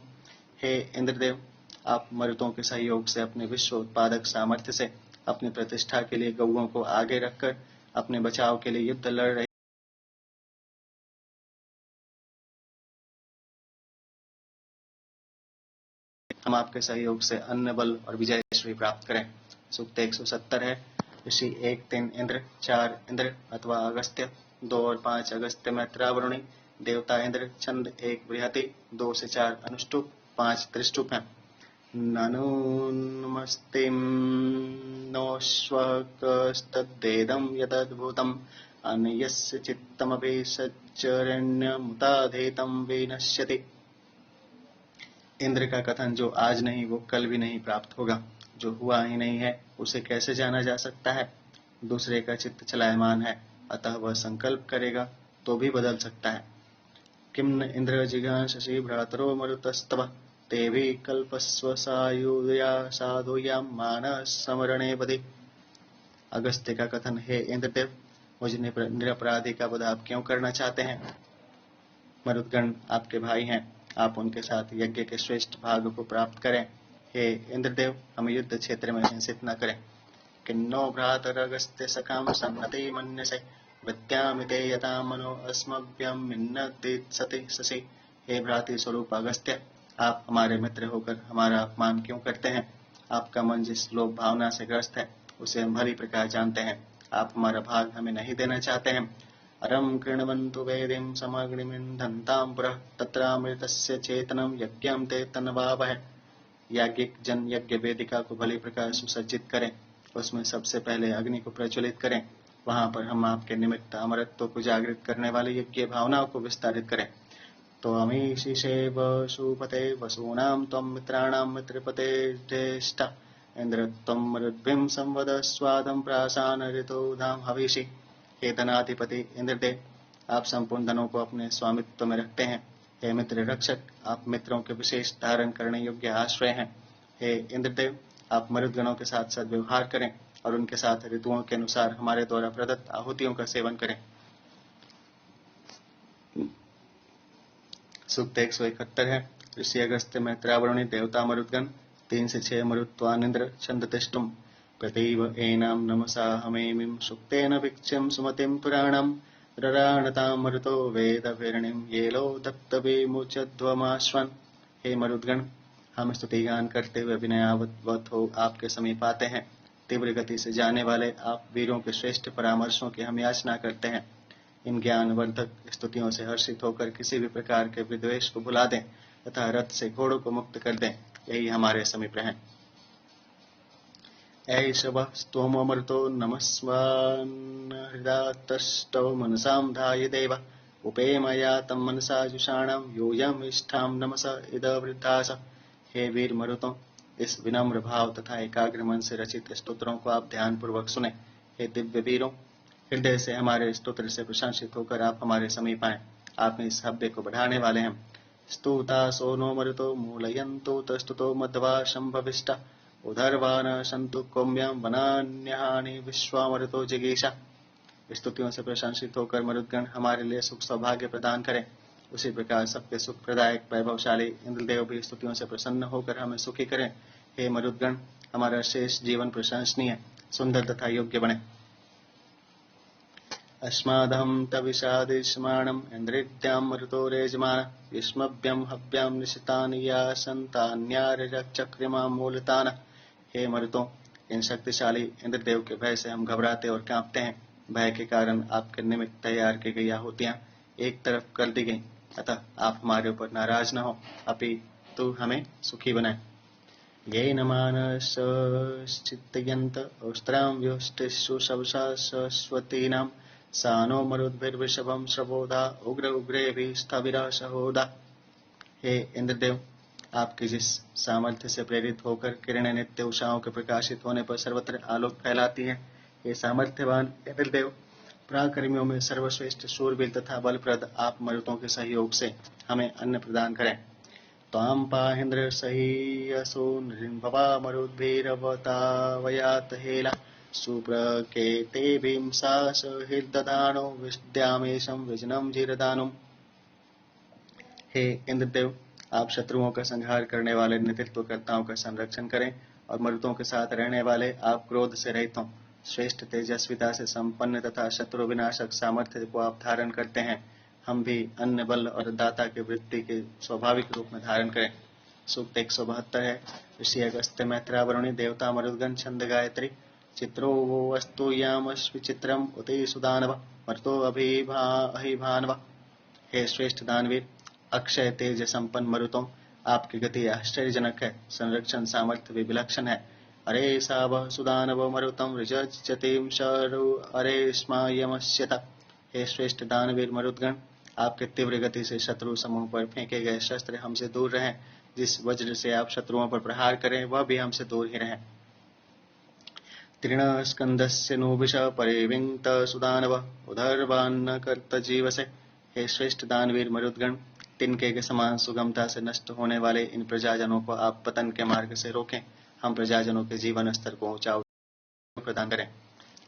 हे इंद्रदेव, आप मरुतों के सहयोग से अपने विश्व उत्पादक सामर्थ्य से अपनी प्रतिष्ठा के लिए गौओं को आगे रखकर अपने बचाव के लिए युद्ध लड़ रहे हम आपके सहयोग से अन्न बल और विजय श्री प्राप्त करें। सूक्त 170 है। ऋषि 1 3 इंद्र, 4 इंद्र अथवा अगस्त्य, 2 और 5 अगस्त्य मैत्रावरुणी, देवता इंद्र, छंद 1 बृहति, 2 से 4 अनुष्टुप, 5 त्रिष्टुप है। ननुन्मस्तिं नोष्वकस्तद्वेदं यदद्भुतम् अन्यस्य चित्तमपि सच्चरण्यमुताधेतं विनश्यति। इंद्र का कथन जो आज नहीं वो कल भी नहीं प्राप्त होगा, जो हुआ ही नहीं है उसे कैसे जाना जा सकता है। दूसरे का चित्त चलायमान है, अतः वह संकल्प करेगा तो भी बदल सकता है। किम न इंद्र जिघांससि भ्रातरो मरुतस्तव ते भी कल्पस्व सायुया साधुया मानस समरणे बधि। अगस्त्य का कथन, हे इंद्रदेव, मुझ निरपराधी का वध आप क्यों करना चाहते हैं। मरुदगण आपके भाई हैं, आप उनके साथ यज्ञ के श्रेष्ठ भाग को प्राप्त करें। हे इंद्रदेव, हमें युद्ध क्षेत्र में हिंसित न करें। किन्नो भ्रातरगस्त्य सखाम सन्नति मन्यसे विद्यामिते यथा मनो अस्मभ्यम मिन्नदित्सति शशि। हे भ्रातृ स्वरूप अगस्त्य, आप हमारे मित्र होकर हमारा अपमान क्यों करते हैं। आपका मन जिस लोभ भावना से ग्रस्त है उसे हम भली प्रकार जानते हैं। आप हमारा भाग हमें नहीं देना चाहते हैं। अरम कृण्वन्तु वेदिं समग्निमिन्धन्तां पुरः तत्रामृतस्य चेतनं यज्ञं ते तन्वावहै। याज्ञिक जन यज्ञ वेदिका को भली प्रकार सुसज्जित करें, उसमें सबसे पहले अग्नि को प्रज्वलित करें। वहां पर हम आपके निमित्त अमरत्व को जागृत करने वाली यज्ञ भावनाओं को विस्तारित करें। तो अमीशिषे वसुपते वसूनां त्वं मित्राणां मित्रपते ज्येष्ठ इंद्र त्वं मरुद्भिं संवद स्वादं प्रासान ऋतो धाम हविषि। हे धनाधिपति इंद्रदेव, आप संपूर्ण धनों को अपने स्वामित्व में रखते हैं। हे मित्र रक्षक, आप मित्रों के विशेष धारण करने योग्य आश्रय हैं। हे इंद्रदेव, आप मरुदगणों के साथ सद्व्यवहार करें और उनके साथ ऋतुओं के अनुसार हमारे द्वारा प्रदत्त आहुतियों का सेवन करें। सूक्त 171 है। ऋषि अगस्त्य मैत्रावरुणी, देवता मरुदगण, 3 से 6 मरुत्वानिंद्र, छंद तिष्टुम। प्रतीव एनाम नमसा हमेमिं सुक्तेन भिक्षं सुमतिं पुराणं रराणतां मरुतो वेद विरणिं येलो दत्तविमुचध्वमाश्वन। हे मरुदगण, हम स्तुतिगान करते हुए विनयावत हो आपके समीप आते हैं। तीव्र गति से जाने वाले आप वीरों के श्रेष्ठ परामर्शों की हम याचना करते हैं। इन ज्ञानवर्धक स्तुतियों से हर्षित होकर किसी भी प्रकार के विद्वेष को भुला दें तथा रथ से घोड़ों को मुक्त कर दें, यही हमारे समीप है। ऐष वः स्तोममृतो नमस्वान् हृदातष्टौ मनसां धाय देव उपेमया तम मनसा जुषाणं यूयम् इष्ठां नमस इदवृद्धास। हे वीर मरुतों, इस विनम्र भाव तथा एकाग्र मन से रचित स्तोत्रों को आप ध्यान पूर्वक सुने। हे दिव्य वीरों, हृदय से हमारे स्तोत्र से प्रशंसित होकर आप हमारे समीप आए। आप इस हव्य को बढ़ाने वाले हैं। स्तुता सोनो मरुतो मूलयन्तु तस्तुतो मध्वा शंभविष्टा उदर्वान संतु कौम्यं वनान्यहानि विश्वामरुतो जिगीषा। स्तुतियों से प्रशंसित होकर मरुदगण हमारे लिए सुख सौभाग्य प्रदान करें। उसी प्रकार सबके सुख प्रदायक वैभवशाली इंद्रदेव भी स्तुतियों से प्रसन्न होकर हमें सुखी करें। हे मरुदगण, हमारा शेष जीवन प्रशंसनीय, सुंदर तथा योग्य बने। अस्मादहं तविषादिष्माणं इंद्रिद्यां मरुतो रेजमान युष्मभ्यं हव्यां निशितानि या संतान्यारचक्रिमां मूलतान। हे मरुतों, इन शक्तिशाली इंद्रदेव के भय से हम घबराते और कांपते हैं। भय के कारण आपके निमित्त तैयार की गई आहुतियां एक तरफ कर दी गई, अतः आप हमारे ऊपर नाराज न हो, अपितु हमें सुखी बनाए। ये न मानसश्चित्तयन्त औस्त्रां व्युष्टिषु शवसा सरस्वतीनां सानो मरुद्भिर्वृषभं श्रवोधा उग्र उग्रेभिः स्थविरा सहोदा। हे इंद्रदेव, आपकी जिस सामर्थ्य से प्रेरित होकर किरणें नित्य उषाओं के प्रकाशित होने पर सर्वत्र आलोक फैलाती हैं, हे सामर्थ्यवान इंद्रदेव, पराक्रमियों में सर्वश्रेष्ठ शूरवीर तथा बलप्रद आप मरुतों के सहयोग से हमें अन्न प्रदान करें। त्वां पाहीन्द्र सहीयसो नृन्भवा मरुद्भिरवतावयात हेला सुप्रकेते भीमसा सहिर्दधानो विद्यामेशं विजनं जीरदानुम्। हे इंद्रदेव, आप शत्रुओं का संहार करने वाले नेतृत्वकर्ताओं का संरक्षण करें और मरुतों के साथ रहने वाले आप क्रोध से रहित हों। श्रेष्ठ तेजस्विता से संपन्न तथा शत्रु विनाशक सामर्थ्य को आप धारण करते हैं। हम भी अन्य बल और दाता की वृत्ति के स्वाभाविक रूप में धारण करें। सूक्त 172 है। ऋषि अगस्त्य मैत्रावरुणि देवता मरुद्गण छंद गायत्री। चित्रो वो वस्तु यामश्विचित्रम उते सुदानव मर्तो अभिभानव। हे श्रेष्ठ दानवीर, अक्षय तेज संपन्न मरुतों, आपकी गति आश्चर्यजनक है, संरक्षण सामर्थ्य भी विलक्षण है। अरे साव सुदानव मरुतम ऋजत्यतिम शरु अरे स्मायमस्यत। हे श्रेष्ठ दानवीर मरुदगण, आपके तीव्र गति से शत्रु समूह पर फेंके गए शस्त्र हमसे दूर रहें। जिस वज्र से आप शत्रुओं पर प्रहार करें वह भी हमसे दूर ही रहें। तृण स्कंदस्य नोभिष परिविंत सुदानव उदर्वान्न कर्त जीवसे। हे श्रेष्ठ दानवीर मरुदगण, तिनके के समान सुगमता से नष्ट होने वाले इन प्रजाजनों को आप पतन के मार्ग से रोकें। हम प्रजाजनों के जीवन स्तर को ऊंचा प्रदान करें।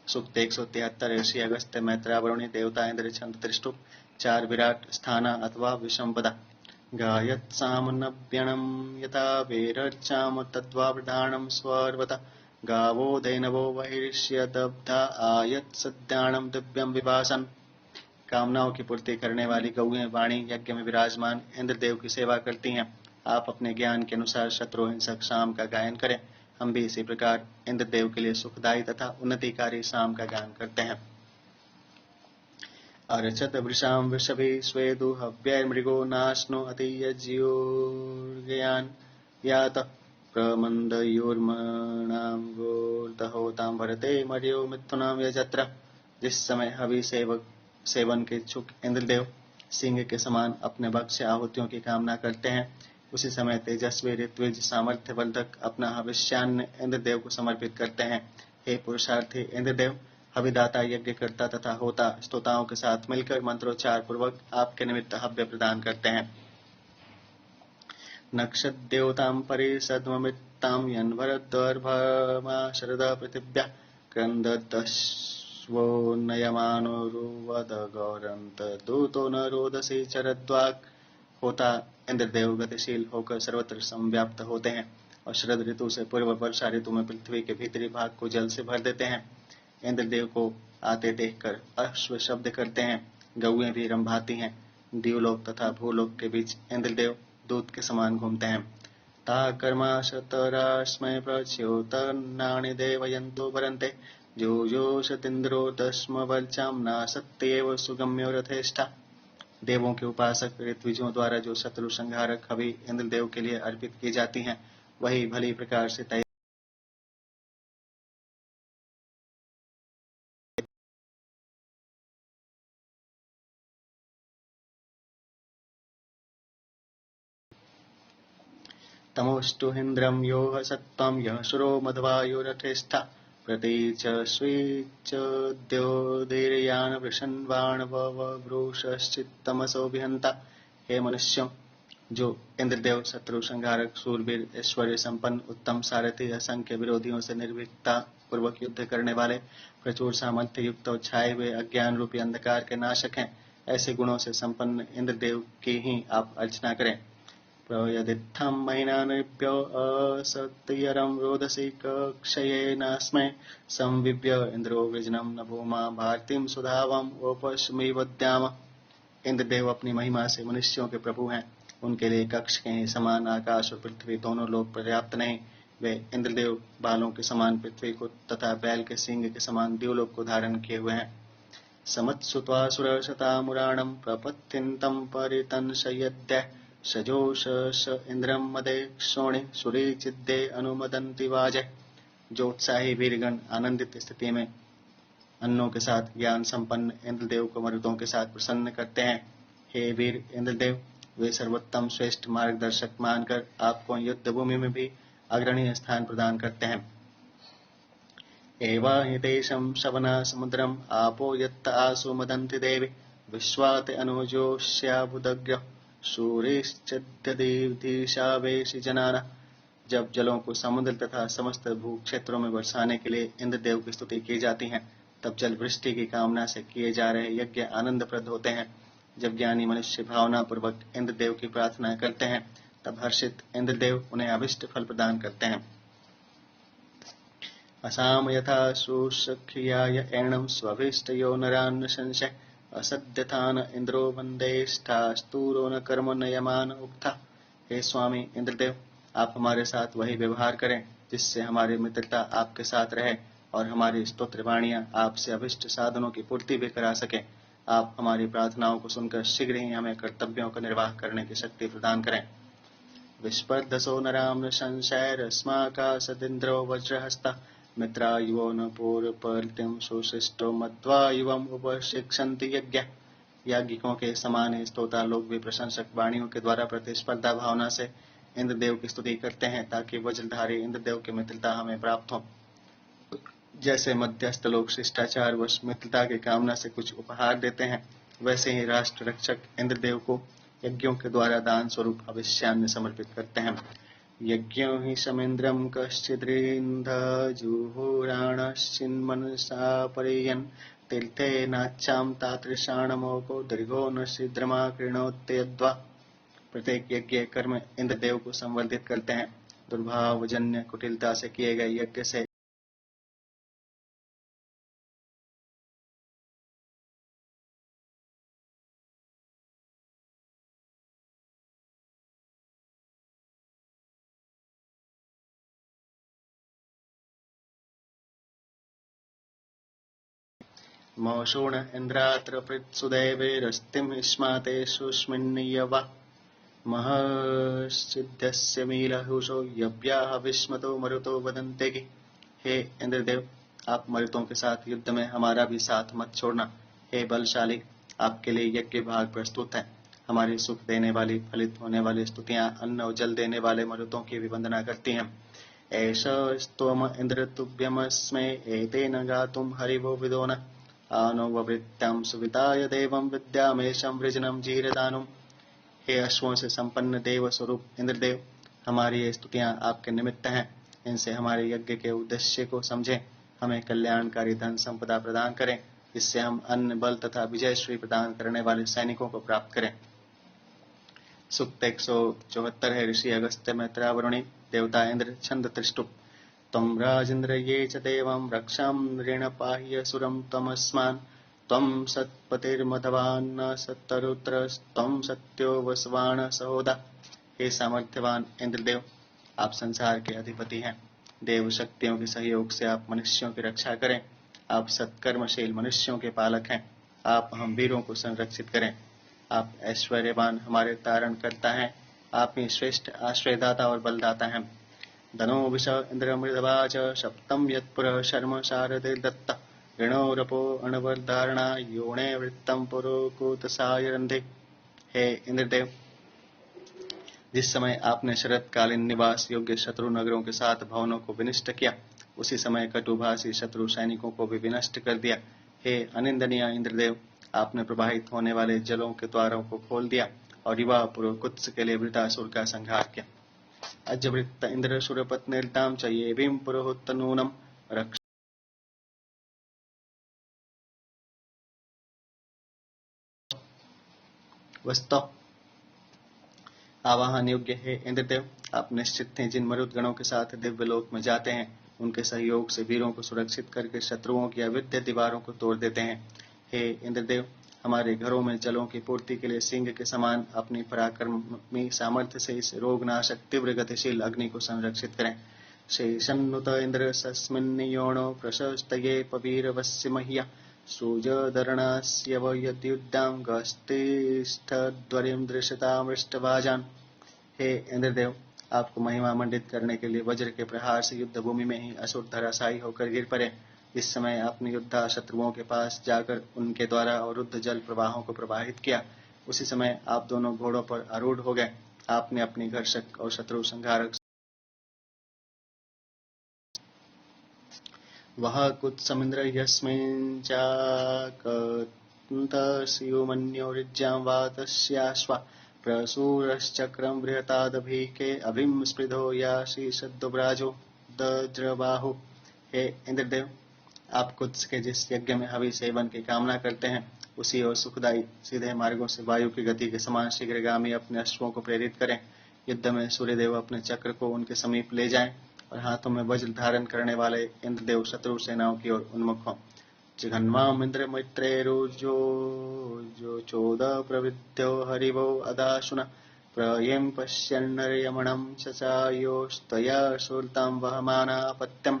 सूक्त 173 ऋषि अगस्त्य मैत्रावरुणि देवता इंद्र छंद त्रिष्टुप। 4 विराट स्थाना अथवा विषमपदा। गायत् सामनव्यणं यथा वेरर्चाम तद्वावधानं स्वर्वत गावो दैनवो वहिष्य दब्धा आयत सद्याणं दिव्यं विभासन। कामनाओं की पूर्ति करने वाली गौएं वाणी यज्ञ में विराजमान इंद्रदेव की सेवा करती हैं। आप अपने ज्ञान के अनुसार शत्रु हिंसक शाम का गायन करें। हम भी इसी प्रकार इंद्रदेव के लिए सुखदायी तथा उन्नतिकारी शाम का गान करते हैं। अर्चत वृषाम वृषभि स्वेदु हव्य मृगो नाश्नो अतियज्योर्गयान यात प्रमंदयोर्मणां गोर्दहोतां भरते मर्यो मिथुनां यजत्र। जिस समय हवि सेवन के इच्छुक इंद्रदेव सिंह के समान अपने भक्ष्य आहुतियों की कामना करते हैं, उसी समय तेजस्वी ऋत्विज सामर्थ्य वर्धक अपना हविष्यान्न इंद्रदेव को समर्पित करते हैं। हे पुरुषार्थी इंद्रदेव, हविदाता यज्ञकर्ता तथा होता स्तोताओं के साथ मिलकर मंत्रोच्चार पूर्वक आपके निमित्त हव्य प्रदान करते हैं। नक्षद्योतां परिसद्ममित्तां यन्वरद्वर्भमा शरद पृथिव्या क्रन्ददश्वो नयमानुरुवद गौरन्त दूतो न रोदसी चरद्वाक्। होता इंद्रदेव गतिशील होकर सर्वत्र संव्याप्त होते हैं और शरद ऋतु से पूर्व वर्षा ऋतु में पृथ्वी के भीतरी भाग को जल से भर देते हैं। इंद्रदेव को आते देखकर अश्व शब्द करते हैं, गौएं भी रंभाती हैं। दीवलोक तथा भूलोक के बीच इंद्रदेव दूत के समान घूमते हैं। ता कर्मा शतरास्मय प्रच्योतनानि देवयन्तो वरन्ते जोजोषतीन्द्रो दस्मवल्चाम्ना सत्येव सुगम्यो रथेष्ठा। देवों के उपासक ऋत्विजों द्वारा जो शत्रु संहारक हवि इंद्रदेव के लिए अर्पित की जाती हैं, वही भली प्रकार से तय तमोष्टुहिन्द्रं योः सत्त्वं यः सुरो मध्वायो रथेष्ठा। प्रतीच स्वीच द्योदीर्यान वृषन्वाण ववृषश्चित्तमसो विहंता। हे मनुष्यों, जो इंद्रदेव शत्रु संहारक शूरवीर ऐश्वर्य संपन्न उत्तम सारथी असंख्य विरोधियों से निर्भीकता पूर्वक युद्ध करने वाले प्रचुर सामर्थ्य युक्त और छाए हुए अज्ञान रूपी अंधकार के नाशक हैं, ऐसे गुणों से संपन्न इंद्रदेव की ही आप अर्चना करें। प्रयदित्थं महिनानेभ्यो असत्यरं रोदसी कक्षयेनास्मै संविव्य इंद्रो वृजनं न भूमा भारतीं सुधावम् उपशमीवद्याम। इंद्रदेव अपनी महिमा से मनुष्यों के प्रभु हैं, उनके लिए कक्ष के ही समान आकाश और पृथ्वी दोनों लोग पर्याप्त नहीं। वे इंद्रदेव बालों के समान पृथ्वी को तथा बैल के सिंग के समान द्युलोक को धारण किए हुए हैं। समत्सुत्वासुरशतामुराणं प्रपत्यन्तं परितंशयद्य सजोष इंद्रम मदे क्षोणे सुरीचिद्दे अनुमदन्ति वाजय। जो उत्साही वीरगण आनंदित स्थिति में अन्नों के साथ ज्ञान संपन्न इंद्रदेव को मरुतों के साथ प्रसन्न करते हैं। हे वीर इंद्रदेव, वे सर्वोत्तम श्रेष्ठ मार्गदर्शक मानकर आपको युद्ध भूमि में भी अग्रणीय स्थान प्रदान करते हैं। एवा हि देशं शवना समुद्रम आपो यत्त आसु मदन्ति देवी विश्वात अनुजोष्याभुदग्र सूर्यश्चद्यदीशावेशि जनाना। जब जलों को समुद्र तथा समस्त भू क्षेत्रों में बरसाने के लिए इंद्रदेव की स्तुति की जाती है, तब जल वृष्टि की कामना से किए जा रहे यज्ञ आनंदप्रद होते हैं। जब ज्ञानी मनुष्य भावना पूर्वक इंद्रदेव की प्रार्थना करते हैं, तब हर्षित इंद्रदेव उन्हें अभिष्ट फल प्रदान करते हैं। असाम यथा सुसख्याय एणं स्वभिष्टयो नरान् संशय असद्यथान इंद्रो वंदेष्ठास्तूरो न कर्म नयमान उक्था। हे स्वामी इंद्रदेव, आप हमारे साथ वही व्यवहार करें जिससे हमारी मित्रता आपके साथ रहे और हमारी स्तोत्र वाणियां आपसे अभिष्ट साधनों की पूर्ति भी करा सके। आप हमारी प्रार्थनाओं को सुनकर शीघ्र ही हमें कर्तव्यों का निर्वाह करने की शक्ति प्रदान करें। विस्पर्धसो नराम संशयरस्माकाशदिन्द्रो वज्रहस्ता मित्रायुवो न पूर्वपर्तिं सुशिष्टो मध्वायुवम् उपशिक्षन्ति यज्ञ। याज्ञिकों के समान स्तोता लोग भी प्रशंसक वाणियों के द्वारा प्रतिस्पर्धा भावना से इंद्रदेव की स्तुति करते हैं, ताकि वज्रधारी इंद्रदेव की मित्रता हमें प्राप्त हो। जैसे मध्यस्थ लोग शिष्टाचार वश मित्रता की कामना से कुछ उपहार देते हैं, वैसे ही राष्ट्र रक्षक इंद्रदेव को यज्ञों के द्वारा दान स्वरूप अभिष्यान्न समर्पित करते हैं। यज्ञो हि समेन्द्रं कश्चिद्रिन्धजुहुराणश्चिन्मनसा परियन् तीर्थेनाच्चां तादृशाणमोको दीर्घो न शीघ्रमा कृणोत्यद्वा। प्रत्येक यज्ञ कर्म इंद्रदेव को संवर्धित करते हैं। दुर्भावजन्य कुटिलता से किए गए यज्ञ से मौषूण इंद्रात्र पृत्सुदेवैरस्तिम् इष्माते सुष्मिन्नियवा महर्षिद्यस्य मीलहुषो यव्याह विस्मतो मरुतो वदन्ते कि। हे इंद्रदेव, आप मरुतों के साथ युद्ध में हमारा भी साथ मत छोड़ना। हे बलशाली, आपके लिए यज्ञ भाग प्रस्तुत है। हमारी सुख देने वाली फलित होने वाली स्तुतियां अन्न और जल देने वाले मरुतों की भी वंदना करती हैं। एष स्तोम इंद्र तुभ्यमस्मै एतेन गातुम हरिवो विदो न आनो ववृत्यां सुविताय देवं विद्यामेशं वृजनं जीरदानुम्। हे अश्वों से संपन्न देव स्वरूप इंद्रदेव, हमारी ये स्तुतियां आपके निमित्त हैं। इनसे हमारे यज्ञ के उद्देश्य को समझें, हमें कल्याणकारी धन संपदा प्रदान करें, जिससे हम अन्न बल तथा विजय श्री प्रदान करने वाले सैनिकों को प्राप्त करें। सूक्त 174 है। ऋषि अगस्त्य मैत्रावरुणि देवता इंद्र छंद त्रिष्टुप। त्वं राजेन्द्र ये च देवं रक्षां नृण पाह्य सुरं तमस्मान् त्वं सत्पतिर्मधवान्न सत्तरुद्रस्त्वं सत्यो वसवान सहोदा। हे सामर्थ्यवान इंद्रदेव, आप संसार के अधिपति हैं। देव शक्तियों के सहयोग से आप मनुष्यों की रक्षा करें। आप सत्कर्मशील मनुष्यों के पालक हैं। आप हम वीरों को संरक्षित करें। आप ऐश्वर्यवान हमारे तारण करता हैं। आप ही श्रेष्ठ आश्रयदाता और बलदाता हैं। धनो विष इंद्र मृधवा च सप्तम यत्पुर शर्म शारदे दत्त ऋणो रपो अणवरधारणा योणे वृत्तम पुरोकूत सायरंधे। हे इंद्रदेव, जिस समय आपने शरतकालीन निवास योग्य शत्रु नगरों के साथ भवनों को विनष्ट किया, उसी समय कटुभाषी शत्रु सैनिकों को भी विनष्ट कर दिया। हे अनिंदनीय इंद्रदेव, आपने प्रवाहित होने वाले जलों के द्वारों को खोल दिया और युवा पुरोकुत्स के लिए वृतासुर का संहार किया। अजवृत्त इंद्र सुरपत्निर्ताम च ये भीम पुरोहुत्तनूनम रक्ष वस्तु। आवाहन योग्य है इंद्रदेव, आप निश्चित हैं जिन मरुद गणों के साथ दिव्य लोक में जाते हैं, उनके सहयोग से वीरों को सुरक्षित करके शत्रुओं की अविद्य दीवारों को तोड़ देते हैं। हे इंद्रदेव, हमारे घरों में जलों की पूर्ति के लिए सिंह के समान अपनी पराक्रमी सामर्थ्य से इस रोगनाशक तीव्र गतिशील अग्नि को संरक्षित करें। शेषन्नुत इंद्र सस्मिन्नियोणो प्रशस्तये पवीरवस्य मह्या सूर्यधरणास्यव यद्युद्धां गस्तिष्ठद्वरिं दृश्यतामृष्टभाजान्। हे इंद्रदेव, आपको महिमा मंडित करने के लिए वज्र के प्रहार से युद्ध भूमि में ही असुर धराशायी होकर गिर पड़े। इस समय आपने योद्धा शत्रुओं के पास जाकर उनके द्वारा अवरुद्ध जल प्रवाहों को प्रवाहित किया। उसी समय आप दोनों घोड़ों पर आरूढ़ हो गए। आपने अपनी घर्षक और शत्रु संहारक वह कुत्समिन्द्र यस्मिन् चाकन्तस्युमन्योरिज्यां वातस्याश्वा प्रसूरश्चक्रं बृहतादभीके अभिं स्पृधो यासि सद्दुब्राजो दज्रबाहु। हे इंद्रदेव, आप कुत्स के जिस यज्ञ में हवि सेवन की कामना करते हैं, उसी और सुखदायी सीधे मार्गों से वायु की गति के समान शीघ्रगामी अपने अश्वों को प्रेरित करें। युद्ध में सूर्यदेव अपने चक्र को उनके समीप ले जाएं और हाथों में वज्र धारण करने वाले इंद्रदेव शत्रु सेनाओं की ओर उन्मुख हों। जिघन्वाम इंद्र मैत्रेरुजो जो चोद प्रविद्यो हरिवो अदाशुना प्रयें पश्यन्नर्यमणं चचायोस्तया सुरतां वहमानापत्यम्।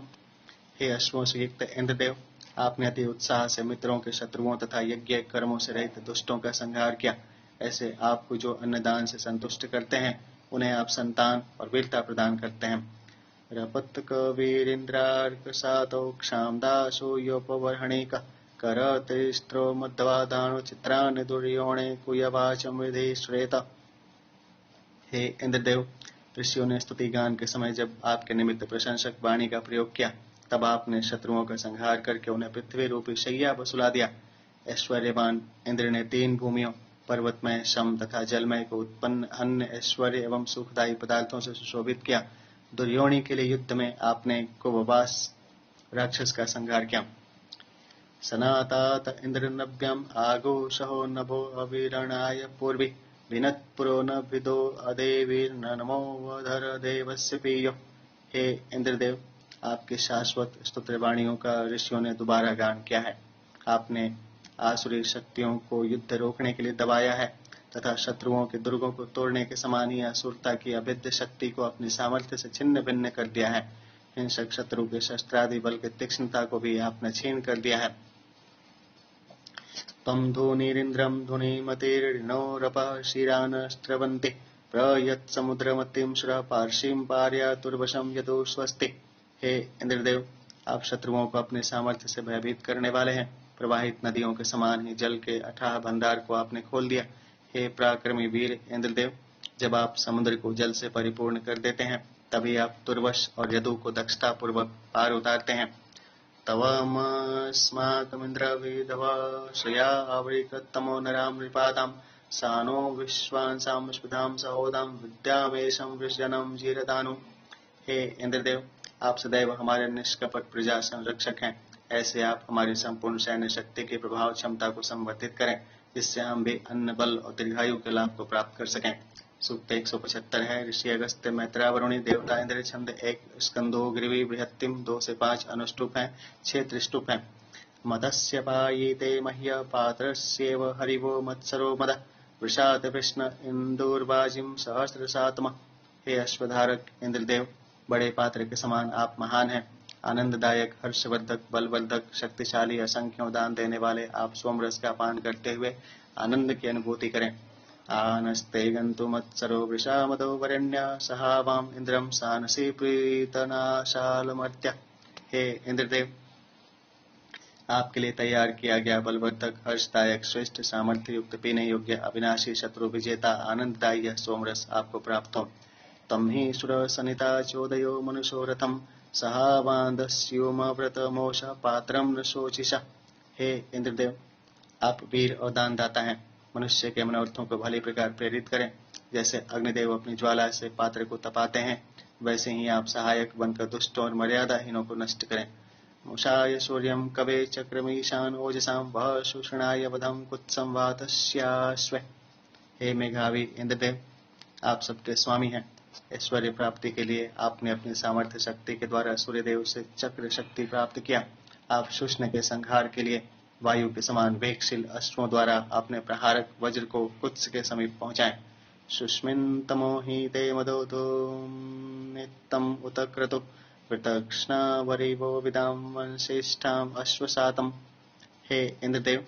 हे अश्वों से युक्त इंद्रदेव, आपने अति उत्साह से मित्रों के शत्रुओं तथा यज्ञ कर्मों से रहित दुष्टों का संहार किया। ऐसे आपको जो अन्नदान से संतुष्ट करते हैं, उन्हें आप संतान और वीरता प्रदान करते हैं। रपत्कवीरिन्द्रार्कसातो क्षामदासो योपवर्हणिक करतिस्त्रो मध्वादानो चित्रान् दुर्योणे कुयवाच मृधि श्रेत। हे इंद्रदेव, ऋषियों ने स्तुति गान के समय जब आपके निमित्त प्रशंसक वाणी का प्रयोग किया, तब आपने शत्रुओं का संहार करके उन्हें पृथ्वी रूपी शैया पर सुला दिया। ऐश्वर्यवान इंद्र ने 3 भूमियों, पर्वतमय, शम तथा जलमय को उत्पन्न अन्य ऐश्वर्य एवं सुखदायी पदार्थों से सुशोभित किया। दुर्योणी के लिए युद्ध में आपने कुबवास राक्षस का संहार किया। सनातात इंद्रनभ्यम आगोषहो नभो अविरणाय पूर्वी विनत्पुरो न विदो अदेवीर नमो वधर देवस्य पीयो। हे इंद्रदेव, आपकी शाश्वत स्तुत्र वाणियों का ऋषियों ने दोबारा गान किया है। आपने आसुरी शक्तियों को युद्ध रोकने के लिए दबाया है तथा शत्रुओं के दुर्गों को तोड़ने के समान ही असुरता की अभेद्य शक्ति को अपनी सामर्थ्य से छिन्न भिन्न कर दिया है। हिंसक शत्रु के शस्त्रादि बल की तीक्ष्णता को भी आपने छीन कर दिया है। तम धूनिरिन्द्रम धुनिमतिर्णोरपः शिरानस्त्रवन्ति प्रयत्समुद्रमतिं श्र पार्श्वीं पार्यातुर्वशं यदो स्वस्ति। हे इंद्रदेव, आप शत्रुओं को अपने सामर्थ्य से भयभीत करने वाले हैं। प्रवाहित नदियों के समान ही जल के अथाह भंडार को आपने खोल दिया। हे पराक्रमी वीर इंद्रदेव, जब आप समुद्र को जल से परिपूर्ण कर देते हैं, तभी आप तुर्वश और यदु को दक्षता पूर्वक पार उतारते हैं। तवमस्माकमिन्द्रविधव श्रिया आवृकतमो नरां नृपातां सानो विश्वांसां स्पृधां सहोदां विद्यामेशं वृषजनं जीरदानु। हे इंद्रदेव, आप सदैव हमारे निष्कपट प्रजा संरक्षक हैं। ऐसे आप हमारी संपूर्ण सैन्य शक्ति की प्रभाव क्षमता को संवर्धित करें, जिससे हम भी अन्न बल और दीर्घायु के लाभ को प्राप्त कर सकें। सूक्त 175 है। ऋषि अगस्त्य मैत्रावरुणी देवता इंद्र छंद 1 स्कंदो ग्रीवी बृहत्तिम 2 से 5 अनुष्टुप है, 6 त्रिष्टुप है। मदस्य पायीते मह्य पात्रस्येव हरिवो मत्सरो मद वृषात कृष्ण इंदुर्वाजिम सहस्रसातम। हे अश्वधारक इंद्रदेव, बड़े पात्र के समान आप महान हैं। आनंददायक, हर्षवर्धक, बलवर्धक, शक्तिशाली, असंख्य दान देने वाले आप सोमरस का पान करते हुए आनंद की अनुभूति करें। आनस्ते गन्तुमत्सरो वृषामदो वरेण्य सहावाम इंद्रम सानसी प्रीतनाशालमर्त्य। हे इंद्रदेव, आपके लिए तैयार किया गया बलवर्धक, हर्षदायक, श्रेष्ठ, सामर्थ्य युक्त, पीने योग्य, अविनाशी, शत्रु विजेता, आनंददायी यह सोमरस आपको प्राप्त हो। तम ही सुर सनिता चोदयो मनुषो रथम सहावान्दस्योमव्रत मोष पात्रम न शोचिषा। हे इंद्रदेव, आप वीर और दानदाता हैं। मनुष्य के मनोरथों को भली प्रकार प्रेरित करें। जैसे अग्निदेव अपनी ज्वाला से पात्र को तपाते हैं, वैसे ही आप सहायक बनकर दुष्टों और मर्यादाहीनों को नष्ट करें। मुषाय सूर्यं कवे चक्रमीशान ओजसां वह शोषणाय वधं कुत्संवातस्याश्व। हे मेघावी इंद्रदेव, आप सबके स्वामी हैं। ऐश्वर्य प्राप्ति के लिए आपने अपनी सामर्थ्य शक्ति के द्वारा सूर्यदेव से चक्र शक्ति प्राप्त किया। आप शुष्ण के संहार के लिए वायु के समान वेगशील अश्वों द्वारा अपने प्रहारक वज्र को कुत्स के समीप पहुंचाएं। शुष्मिन तमो ही ते मदो तो नित्यम उत क्रतु प्रतक्ष्णावरिवो विदाम वंशिष्ठाम अश्वसातम। हे इंद्रदेव,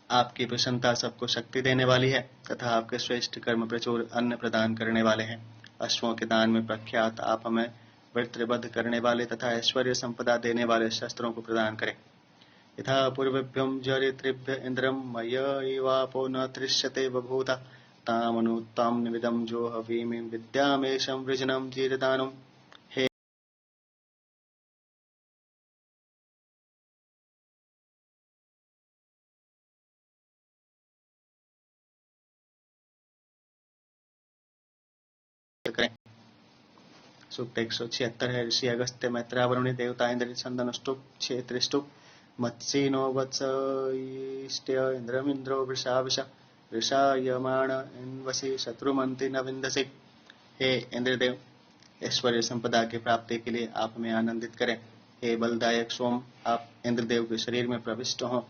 आपकी प्रसन्नता सबको शक्ति देने वाली है तथा आपके श्रेष्ठ कर्म प्रचुर अन्न प्रदान करने वाले हैं। अश्वों के दान में प्रख्यात आप हमें वृत्रबद्ध करने वाले तथा ऐश्वर्य संपदा देने वाले शस्त्रों को प्रदान करें। यथा पूर्वभ्यम जरितृभ्य इंद्रम मय्यैवापो न तृष्यते बभूता तामनु ताम निविदम जो हवीमि विद्यामेशं वृजनं जीरदानुम। हे करें। सूक्त 176 है। ऋषि अगस्त्य मैत्रावरुणि देवता इंद्र चंदनष्टुप क्षेत्रिष्टुप मत्सीनो वत्स इष्ट्य इंद्रमिंद्रो वृषाविष वृषायमाण इन्वसी शत्रुमंति न विंदसी। हे इंद्रदेव, ऐश्वर्य संपदा की प्राप्ति के लिए आप हमें आनंदित करें। हे बलदायक सोम, आप इंद्रदेव के शरीर में प्रविष्ट हों।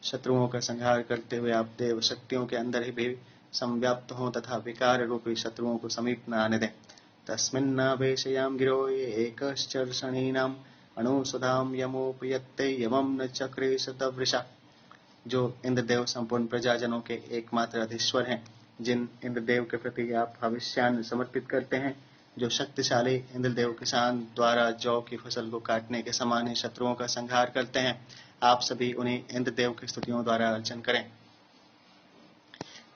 शत्रुओं का संहार करते हुए आप देव शक्तियों के अंदर ही भी संव्याप्त हों तथा विकार रूपी शत्रुओं को समीप न आने दें। तस्मिन्नावेशयाम गिरो एकश्चर्षणीनाम अणुसुधाम यमोपयत्ते यमं न चक्रे शतवृषा। जो इंद्रदेव संपूर्ण प्रजाजनों के एकमात्र अधीश्वर हैं, जिन इंद्रदेव के प्रति आप भविष्यान समर्पित करते हैं, जो शक्तिशाली इंद्रदेव किसान द्वारा जौ की फसल को काटने के समान ही शत्रुओं का संहार करते हैं, आप सभी उन्हीं इंद्रदेव की स्तुतियों द्वारा अर्चन करें।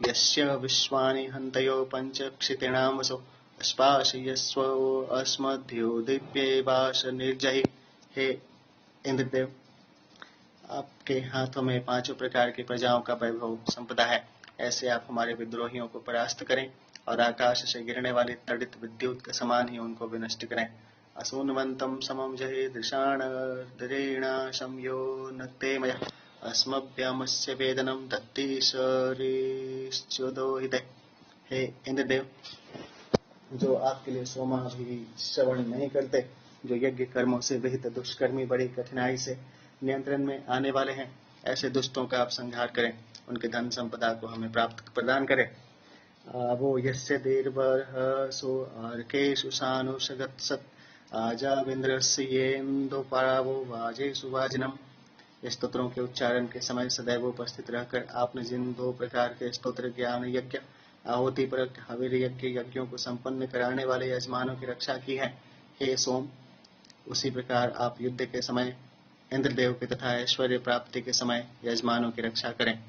यस्य विश्वानि हन्तयो पंचक्षितिणां वसो अस्पाशयस्व अस्मभ्यो दिव्येवाश निर्जहि। हे इंद्रदेव, आपके हाथों में पांचों प्रकार की प्रजाओं का वैभव संपदा है। ऐसे आप हमारे विद्रोहियों को परास्त करें और आकाश से गिरने वाली तड़ित विद्युत के समान ही उनको विनष्ट करें। असूनवंतम समम जहि दृषाणा यो नक्ते मया अस्मभ्यमस्य वेदनम दत्ति शरीश्चोदोहिते। हे इंद्रदेव, जो आपके लिए सोमा भी श्रवण नहीं करते, जो यज्ञ कर्मों से विहित दुष्कर्मी बड़ी कठिनाई से नियंत्रण में आने वाले हैं, ऐसे दुष्टों का आप संहार करें। उनके धन संपदा को हमें प्रदान करें। वो यस्य दीर्घ सो आर्केषु सानुषगत्सत् आजाविन्द्रस्येन्दु पारावो वाजे सुवाजिनम। इस स्तोत्रों के उच्चारण के समय सदैव उपस्थित रहकर आपने जिन दो प्रकार के स्तोत्र ज्ञान यज्ञ, आहुति परक हविर यज्ञ यज्ञों को संपन्न कराने वाले यजमानों की रक्षा की है, हे सोम, उसी प्रकार आप युद्ध के समय इंद्रदेव के तथा ऐश्वर्य प्राप्ति के समय यजमानों की रक्षा करें।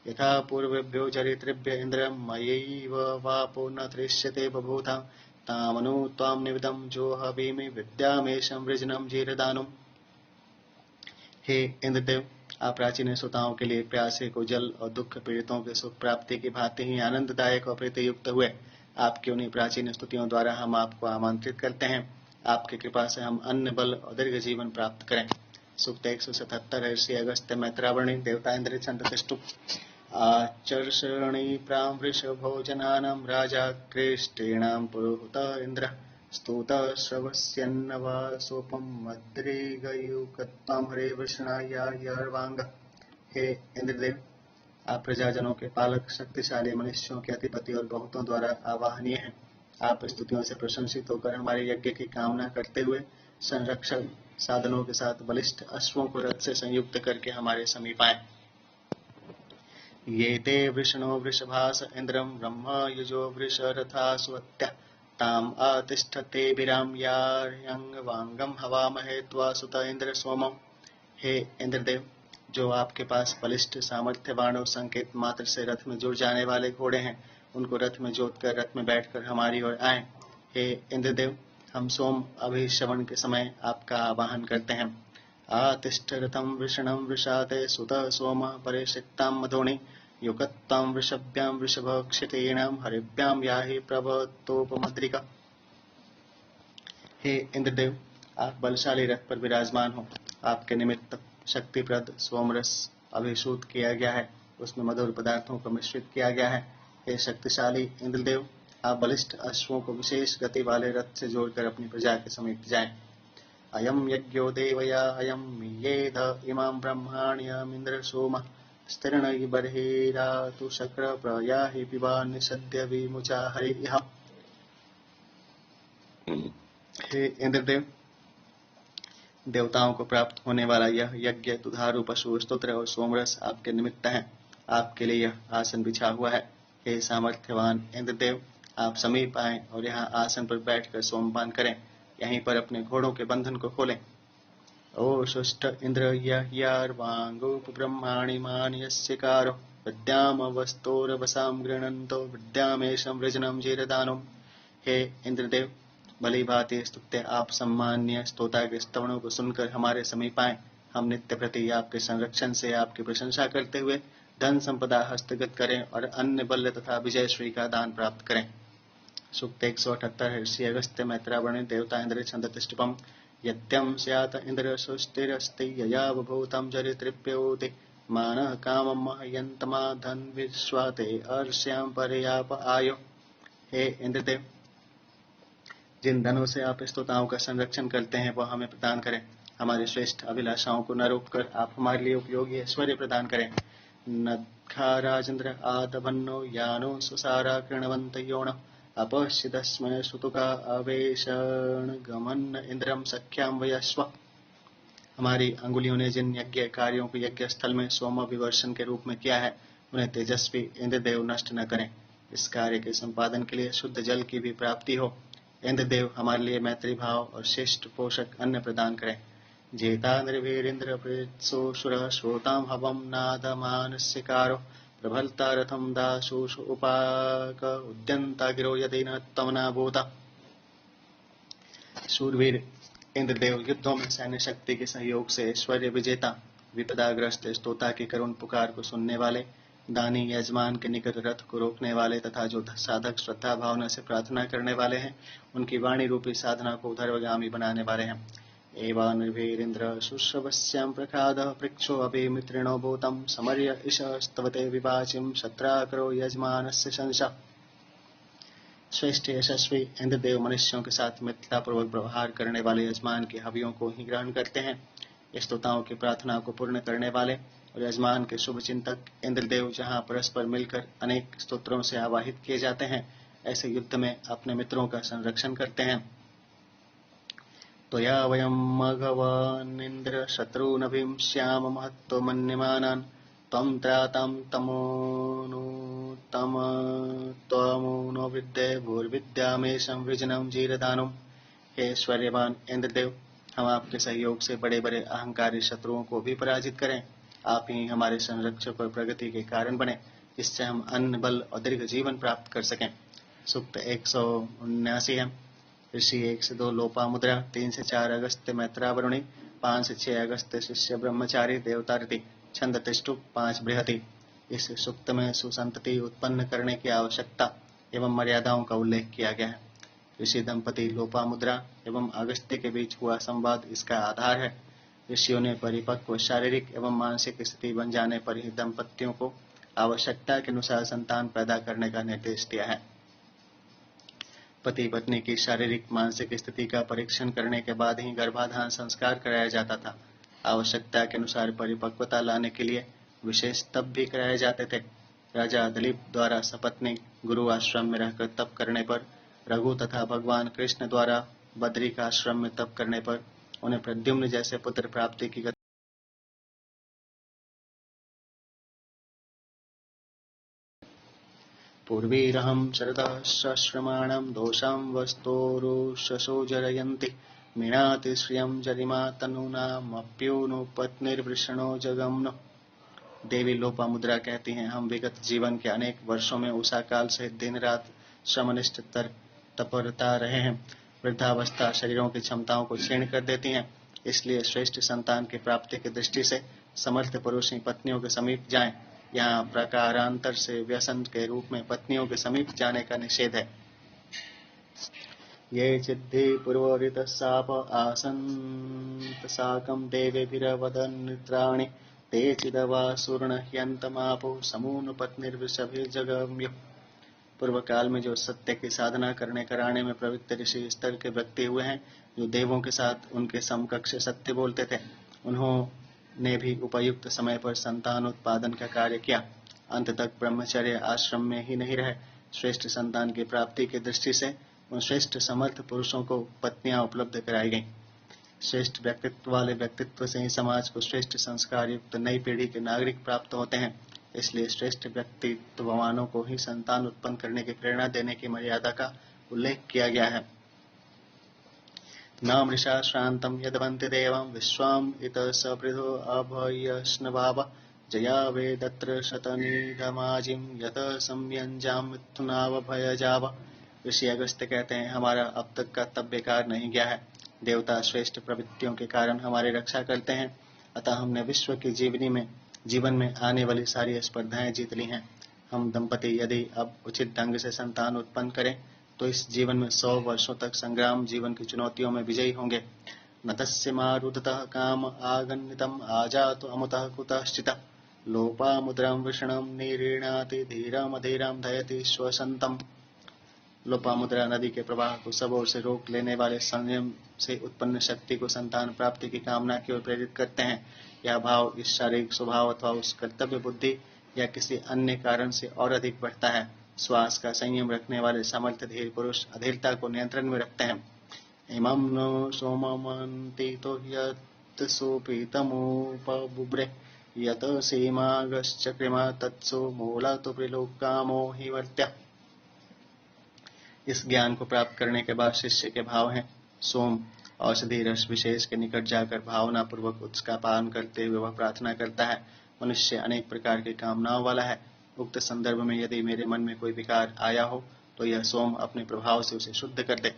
यथा पूर्वेभ्यो चरितृभ्य इंद्र मयैव वापो न तृष्यते बभूता तामनु त्वां निविदं जो हवीमि विद्यामेशं वृजनं जीरदानुम। हे इंद्रदेव, आप प्राचीन श्रोताओं के लिए प्यासे को जल और दुख पीड़ितों के सुख प्राप्ति की भांति ही आनंददायक और प्रीतियुक्त हुए। आपकी उन्हीं प्राचीन स्तुतियों द्वारा हम आपको आमंत्रित करते हैं। आपकी कृपा से हम अन्न बल और दीर्घ जीवन प्राप्त करें। सूक्त 177। ऋषि अगस्त्य मैत्रावरुणि देवता इंद्र चंद्रतिष्ठु आचर्षणी प्रां वृषभोजनानां राजा कृष्टीणां पुरोहुत इंद्र स्तुत श्रवस्यन्नवासोपम मद्रिगयुकत्वं हरे वृषणायार्वांग। हे इंद्रदेव, आप प्रजाजनों के पालक, शक्तिशाली मनुष्यों के अधिपति और बहुतों द्वारा आवाहनीय हैं। आप स्तुतियों से प्रशंसित होकर हमारे यज्ञ की कामना करते हुए संरक्षण साधनों के साथ बलिष्ठ अश्वों को रथ से संयुक्त करके हमारे समीप आए। ये ते वृषणो वृषभास इंद्रम ब्रह्म युजो वृषरथासुवत्या ताम आतिष्ठते विराम यार्यंग वांगम हवामहे त्वा सुत इंद्र सोमम। हे इंद्रदेव, जो आपके पास बलिष्ठ सामर्थ्यवान और संकेत मात्र से रथ में जुड़ जाने वाले घोड़े हैं, उनको रथ में जोतकर रथ में बैठकर हमारी ओर आए। हे इंद्रदेव, हम सोम अभिश्रवण के समय आपका आवाहन करते हैं। आतिष्ठ रथम वृषणम वृषाते सुत सोम परिषिक्ताम मधोनि युगत्ताम वृषभ्याम वृषभ क्षितीणाम हरिभ्याम याहि प्रभतोपमद्रिका। हे इंद्रदेव, आप बलशाली रथ पर विराजमान हो। आपके निमित्त शक्तिप्रद सोमरस अभिषूत किया गया है, उसमें मधुर पदार्थों को मिश्रित किया गया है। हे शक्तिशाली इंद्रदेव, आप बलिष्ठ अश्वों को विशेष गति वाले रथ से जोड़कर अपनी प्रजा के समीप जाएं। अयम यज्ञो देवया अयम मीयेध इमाम ब्रह्माण्यमिंद्र सोम स्थिरणै बर्हिरातु शक्र प्रयाहि पिबा निषद्य विमुचा हरिः। हे इंद्रदेव, देवताओं को प्राप्त होने वाला यह यज्ञ दुधारू पशु स्तोत्र और सोमरस आपके निमित्त है। आपके लिए यह आसन बिछा हुआ है। हे सामर्थ्यवान इंद्रदेव, आप समीप आएं और यहाँ आसन पर बैठकर सोमपान करें। यहीं पर अपने घोड़ों के बंधन को खोलें। ओ शुष्ट इंद्र यह्यार्वांगोप ब्रह्माणि मान्यस्यकारो विद्याम वस्तोरवसाम गृणन्तो विद्यामेशं वृजनम जीरदानम। हे इंद्रदेव, भली भांति स्तुत्य आप सम्मान्य स्तोता के स्तवनों को सुनकर हमारे समीप आए। हम नित्य प्रति आपके संरक्षण से आपकी प्रशंसा करते हुए धन संपदा हस्तगत करें और अन्य बल्य तथा विजय श्री का दान प्राप्त करें। सूक्त 178। ऋषि अगस्त्य मैत्रावर्ण देवता इंद्र छंदतिष्ठिपम यत्यम स्यात इंद्र सुष्टिरस्ति यया बभूतं जरितृप्योति मानः कामं महयन्तमा धन विश्वाते अर्ष्याम पर्याप आयो। हे इंद्रदेव, जिन धनों से आप स्तोताओं का संरक्षण करते हैं वह हमें प्रदान करें। हमारी श्रेष्ठ अभिलाषाओं को न रोककर आप हमारे लिए उपयोगी ऐश्वर्य प्रदान करें। नद्खा राजेंद्र आदभन्नो यानो सुसारा कृणवंत योण अपश्चिदस्मय सुतुका अवेशण गमन इंद्रम सख्याम वयस्व। हमारी अंगुलियों ने जिन यज्ञ कार्यों को यज्ञ स्थल में सोम विवर्षण के रूप में किया है, उन्हें तेजस्वी इंद्रदेव नष्ट न करें। इस कार्य के संपादन के लिए शुद्ध जल की भी प्राप्ति हो। इंद्रदेव हमारे लिए मैत्री भाव और श्रेष्ठ पोषक अन्न प्रदान करें। जेता निर्वीरेन्द्र प्रेत्सोषुर श्रोताम हवम नादमानस्यकारो प्रभलता रथम दाशोष उपाक उद्यंता गिरो यदि न तमना भूता। शूरवीर इंद्रदेव युद्धों में सैन्य शक्ति के सहयोग से ऐश्वर्य विजेता, विपदाग्रस्त स्तोता की करुण पुकार को सुनने वाले, दानी यजमान के निकट रथ को रोकने वाले तथा जो साधक श्रद्धा भावना से प्रार्थना करने वाले हैं, उनकी वाणी रूपी साधना को धर्मगामी बनाने वाले हैं। एवा निर्भीरेन्द्र शुश्रवस्यां प्रखादः पृक्षो अभिमित्रिणो भूतं समर्य ईशस्तवते विवाचिं शत्राकरो यजमानस्य शंसा। श्रेष्ठ यशस्वी इंद्रदेव मनुष्यों के साथ मित्रतापूर्वक व्यवहार करने वाले यजमान के हवियों को ही ग्रहण करते हैं। स्तोताओं की प्रार्थना को पूर्ण करने वाले और यजमान के शुभ चिंतक इंद्रदेव जहाँ परस्पर मिलकर अनेक स्तोत्रों से आवाहित किए जाते हैं, ऐसे युद्ध में अपने मित्रों का संरक्षण करते हैं। त्वया वयं मघवानिन्द्र शत्रूनभिंश्याम महत्त्वमन्यमानान् त्वं त्रातां त्वमो विद्ये भूर्विद्यामेशं वृजनं जीरदानम्। हे ऐश्वर्यवान इंद्रदेव, हम आपके सहयोग से बड़े बड़े अहंकारी शत्रुओं को भी पराजित करें। आप ही हमारे संरक्षक और प्रगति के कारण बने, जिससे हम अन्न बल और दीर्घ जीवन प्राप्त कर सकें। सूक्त 179 है। ऋषि 1 से 2 लोपामुद्रा, 3 से 4 अगस्त्य मैत्रावरुणी, 5 से 6 अगस्त्य शिष्य ब्रह्मचारी देवतारति, छंद तिष्ठुप, 5 बृहति। इस सूक्त में सुसंतति उत्पन्न करने की आवश्यकता एवं मर्यादाओं का उल्लेख किया गया है। ऋषि दंपति लोपामुद्रा एवं अगस्त्य के बीच हुआ संवाद इसका आधार है। ऋषियों ने परिपक्व शारीरिक एवं मानसिक स्थिति बन जाने पर ही दंपतियों को आवश्यकता के अनुसार संतान पैदा करने का निर्देश दिया है। पति पत्नी की शारीरिक मानसिक स्थिति का परीक्षण करने के बाद ही गर्भाधान संस्कार कराया जाता था। आवश्यकता के अनुसार परिपक्वता लाने के लिए विशेष तप भी कराए जाते थे। राजा दिलीप द्वारा सपत्नी गुरु आश्रम में रहकर तप करने पर रघु तथा भगवान कृष्ण द्वारा बद्री का आश्रम में तप करने पर उन्हें प्रद्युम्न जैसे पुत्र प्राप्ति की पूर्वीरहं शरदःश्रमाणं दोषां वस्तोरुषसो जरयन्ति मीणाति श्रियं जरिमा तनूनामप्युनुपत्निर्वृषणो जगम्नो। देवी लोपामुद्रा कहती हैं, हम विगत जीवन के अनेक वर्षों में उषा काल से दिन रात श्रमनिष्ठ तत्परता रहे हैं। वृद्धावस्था शरीरों की क्षमताओं को क्षीण कर देती हैं, इसलिए श्रेष्ठ संतान की प्राप्ति की दृष्टि से समर्थ पुरुष ही पत्नियों के समीप जाएं। यहाँ प्रकारांतर से व्यसन के रूप में पत्नियों के समीप जाने का निषेध है। ये चिद्धि पूर्वोरित साप आसन्त साकं देवेभिरवदन्नित्राणि ते चिदवासुर्ण ह्यन्तमापो समून पत्निर्वृषभिर्जगम्यो। पूर्व काल में जो सत्य की साधना करने कराने में प्रवृत्त ऋषि स्तर के व्यक्ति हुए हैं, जो देवों के साथ उनके समकक्ष सत्य बोलते थे, उन्होंने भी उपयुक्त समय पर संतान उत्पादन का कार्य किया। अंत तक ब्रह्मचर्य आश्रम में ही नहीं रहे। श्रेष्ठ संतान की प्राप्ति की दृष्टि से उन श्रेष्ठ समर्थ पुरुषों को पत्नियां उपलब्ध कराई गईं। श्रेष्ठ व्यक्तित्व वाले व्यक्तित्व से ही समाज को श्रेष्ठ संस्कार युक्त नई पीढ़ी के नागरिक प्राप्त होते हैं। इसलिए श्रेष्ठ व्यक्तित्ववानों को ही संतान उत्पन्न करने की प्रेरणा देने की मर्यादा का उल्लेख किया गया है। न मृषा श्रान्तं यद्वन्ति देवं विश्वाम इत सपृथो अभयस्नभाव जया वेदत्र शतनिधमाजिम यत संयंजाम मिथुनाव भयजाव। ऋषि अगस्त्य कहते हैं, हमारा अब तक का तप बेकार नहीं गया है। देवता श्रेष्ठ प्रवृत्तियों के कारण हमारी रक्षा करते हैं, अतः हमने विश्व की जीवन में आने वाली सारी स्पर्धाएं जीत ली हैं। हम दंपति यदि अब उचित ढंग से संतान उत्पन्न करें तो इस जीवन में 100 वर्षों तक संग्राम जीवन की चुनौतियों में विजयी होंगे। न तस्य मारुततः काम आगन्नितम् आजातु अमुतः कुतश्चितः लोपामुद्रां वृषणं निरीणाति धीरामधीरां धयति श्वसन्तम्। लोपामुद्रा नदी के प्रवाह को सब ओर से रोक लेने वाले संयम से उत्पन्न शक्ति को संतान प्राप्ति की कामना की ओर प्रेरित करते हैं। यह भाव इस शारीरिक स्वभाव अथवा उस कर्तव्य बुद्धि या किसी अन्य कारण से और अधिक बढ़ता है। श्वास का संयम रखने वाले समर्थ धीर पुरुष अधीरता को नियंत्रण में रखते हैं। इमं नो सोममन्तितो यत् सोपीतमुपबुभ्रे यत सीमागश्चक्रिमा तत्सो मूलतो प्रिलोकामो हि वर्त्य। इस ज्ञान को प्राप्त करने के बाद शिष्य के भाव हैं। सोम औषधि रस विशेष के निकट जाकर भावना पूर्वक उसका पान करते हुए वह प्रार्थना करता है। मनुष्य अनेक प्रकार की कामनाओं वाला है। उक्त संदर्भ में यदि मेरे मन में कोई विकार आया हो तो यह सोम अपने प्रभाव से उसे शुद्ध कर दे।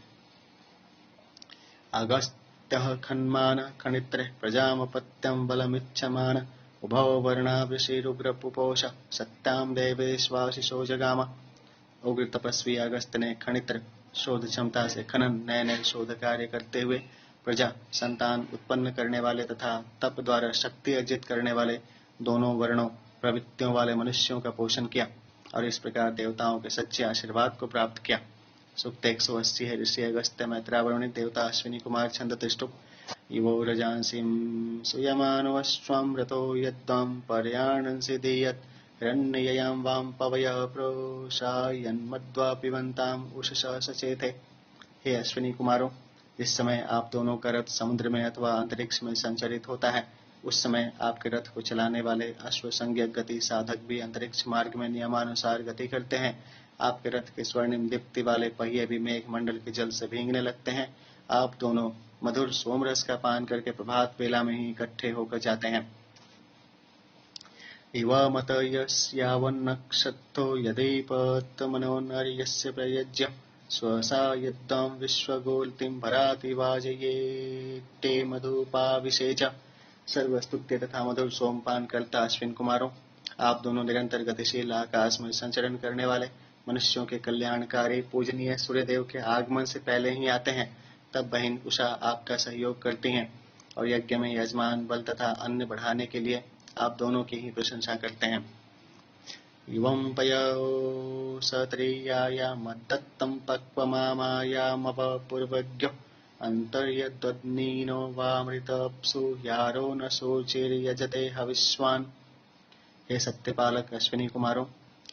अगस्त्यः खन्मान खनित्र प्रजामपत्यं बलमिच्छमान उभौ वर्णावृषिरुग्रपुपोष सत्यां देवेश्वाशिषो जगाम। उग्र तपस्वी अगस्त्य ने खनित्र शोध क्षमता से खनन नए नए शोध कार्य करते हुए प्रजा संतान उत्पन्न करने वाले तथा तप द्वारा शक्ति अर्जित करने वाले दोनों वर्णों प्रवृत्तियों वाले मनुष्यों का पोषण किया और इस प्रकार देवताओं के सच्चे आशीर्वाद को प्राप्त किया। सूक्त 180 है। ऋषि अगस्त्य मैत्रावरुणि देवता अश्विनी कुमार छंद तिष्ठुप इवो रजांसिं सुयमानवश्वमृतो यद्वां पर्याणंसि दीयत् हिरण्ययां वां पवयः प्रोषायन्मद्वा पिबन्ताम् उषसः सचेते। हे अश्विनी कुमारों, जिस समय आप दोनों का रथ समुद्र में अथवा अंतरिक्ष में संचरित होता है, उस समय आपके रथ को चलाने वाले अश्वसंज्ञ गति साधक भी अंतरिक्ष मार्ग में नियमानुसार गति करते हैं। आपके रथ के स्वर्णिम दीप्ति वाले पहिए भी मेघ मंडल के जल से भीगने लगते हैं। आप दोनों मधुर सोमरस का पान करके प्रभात बेला में ही इकट्ठे होकर जाते हैं। इवामत यस्यावन्नक्षत्रो यदीपतमनोर्यस्य प्रयज्य स्वसा यद्दां विश्वगोल्तिं भराति वाजयेट्टे मधुपाविषेच। सर्वस्तुत्य तथा मधुर सोमपान करता अश्विन कुमारों, आप दोनों निरंतर गतिशील आकाश में संचरण करने वाले मनुष्यों के कल्याणकारी पूजनीय सूर्यदेव के आगमन से पहले ही आते हैं। तब बहिन उषा आपका सहयोग करती हैं और यज्ञ में यजमान बल तथा अन्न बढ़ाने के लिए आप दोनों की ही प्रशंसा करते हैं। इवं पयो सत्रियाया मद्दत्तं पक्वमामायामपूर्वज्ञो अंतर्यद्वन्नीनो वामृतप्सु यारो न शोचिर्यजते हविष्वान्। हे सत्यपालक अश्विनी कुमारों,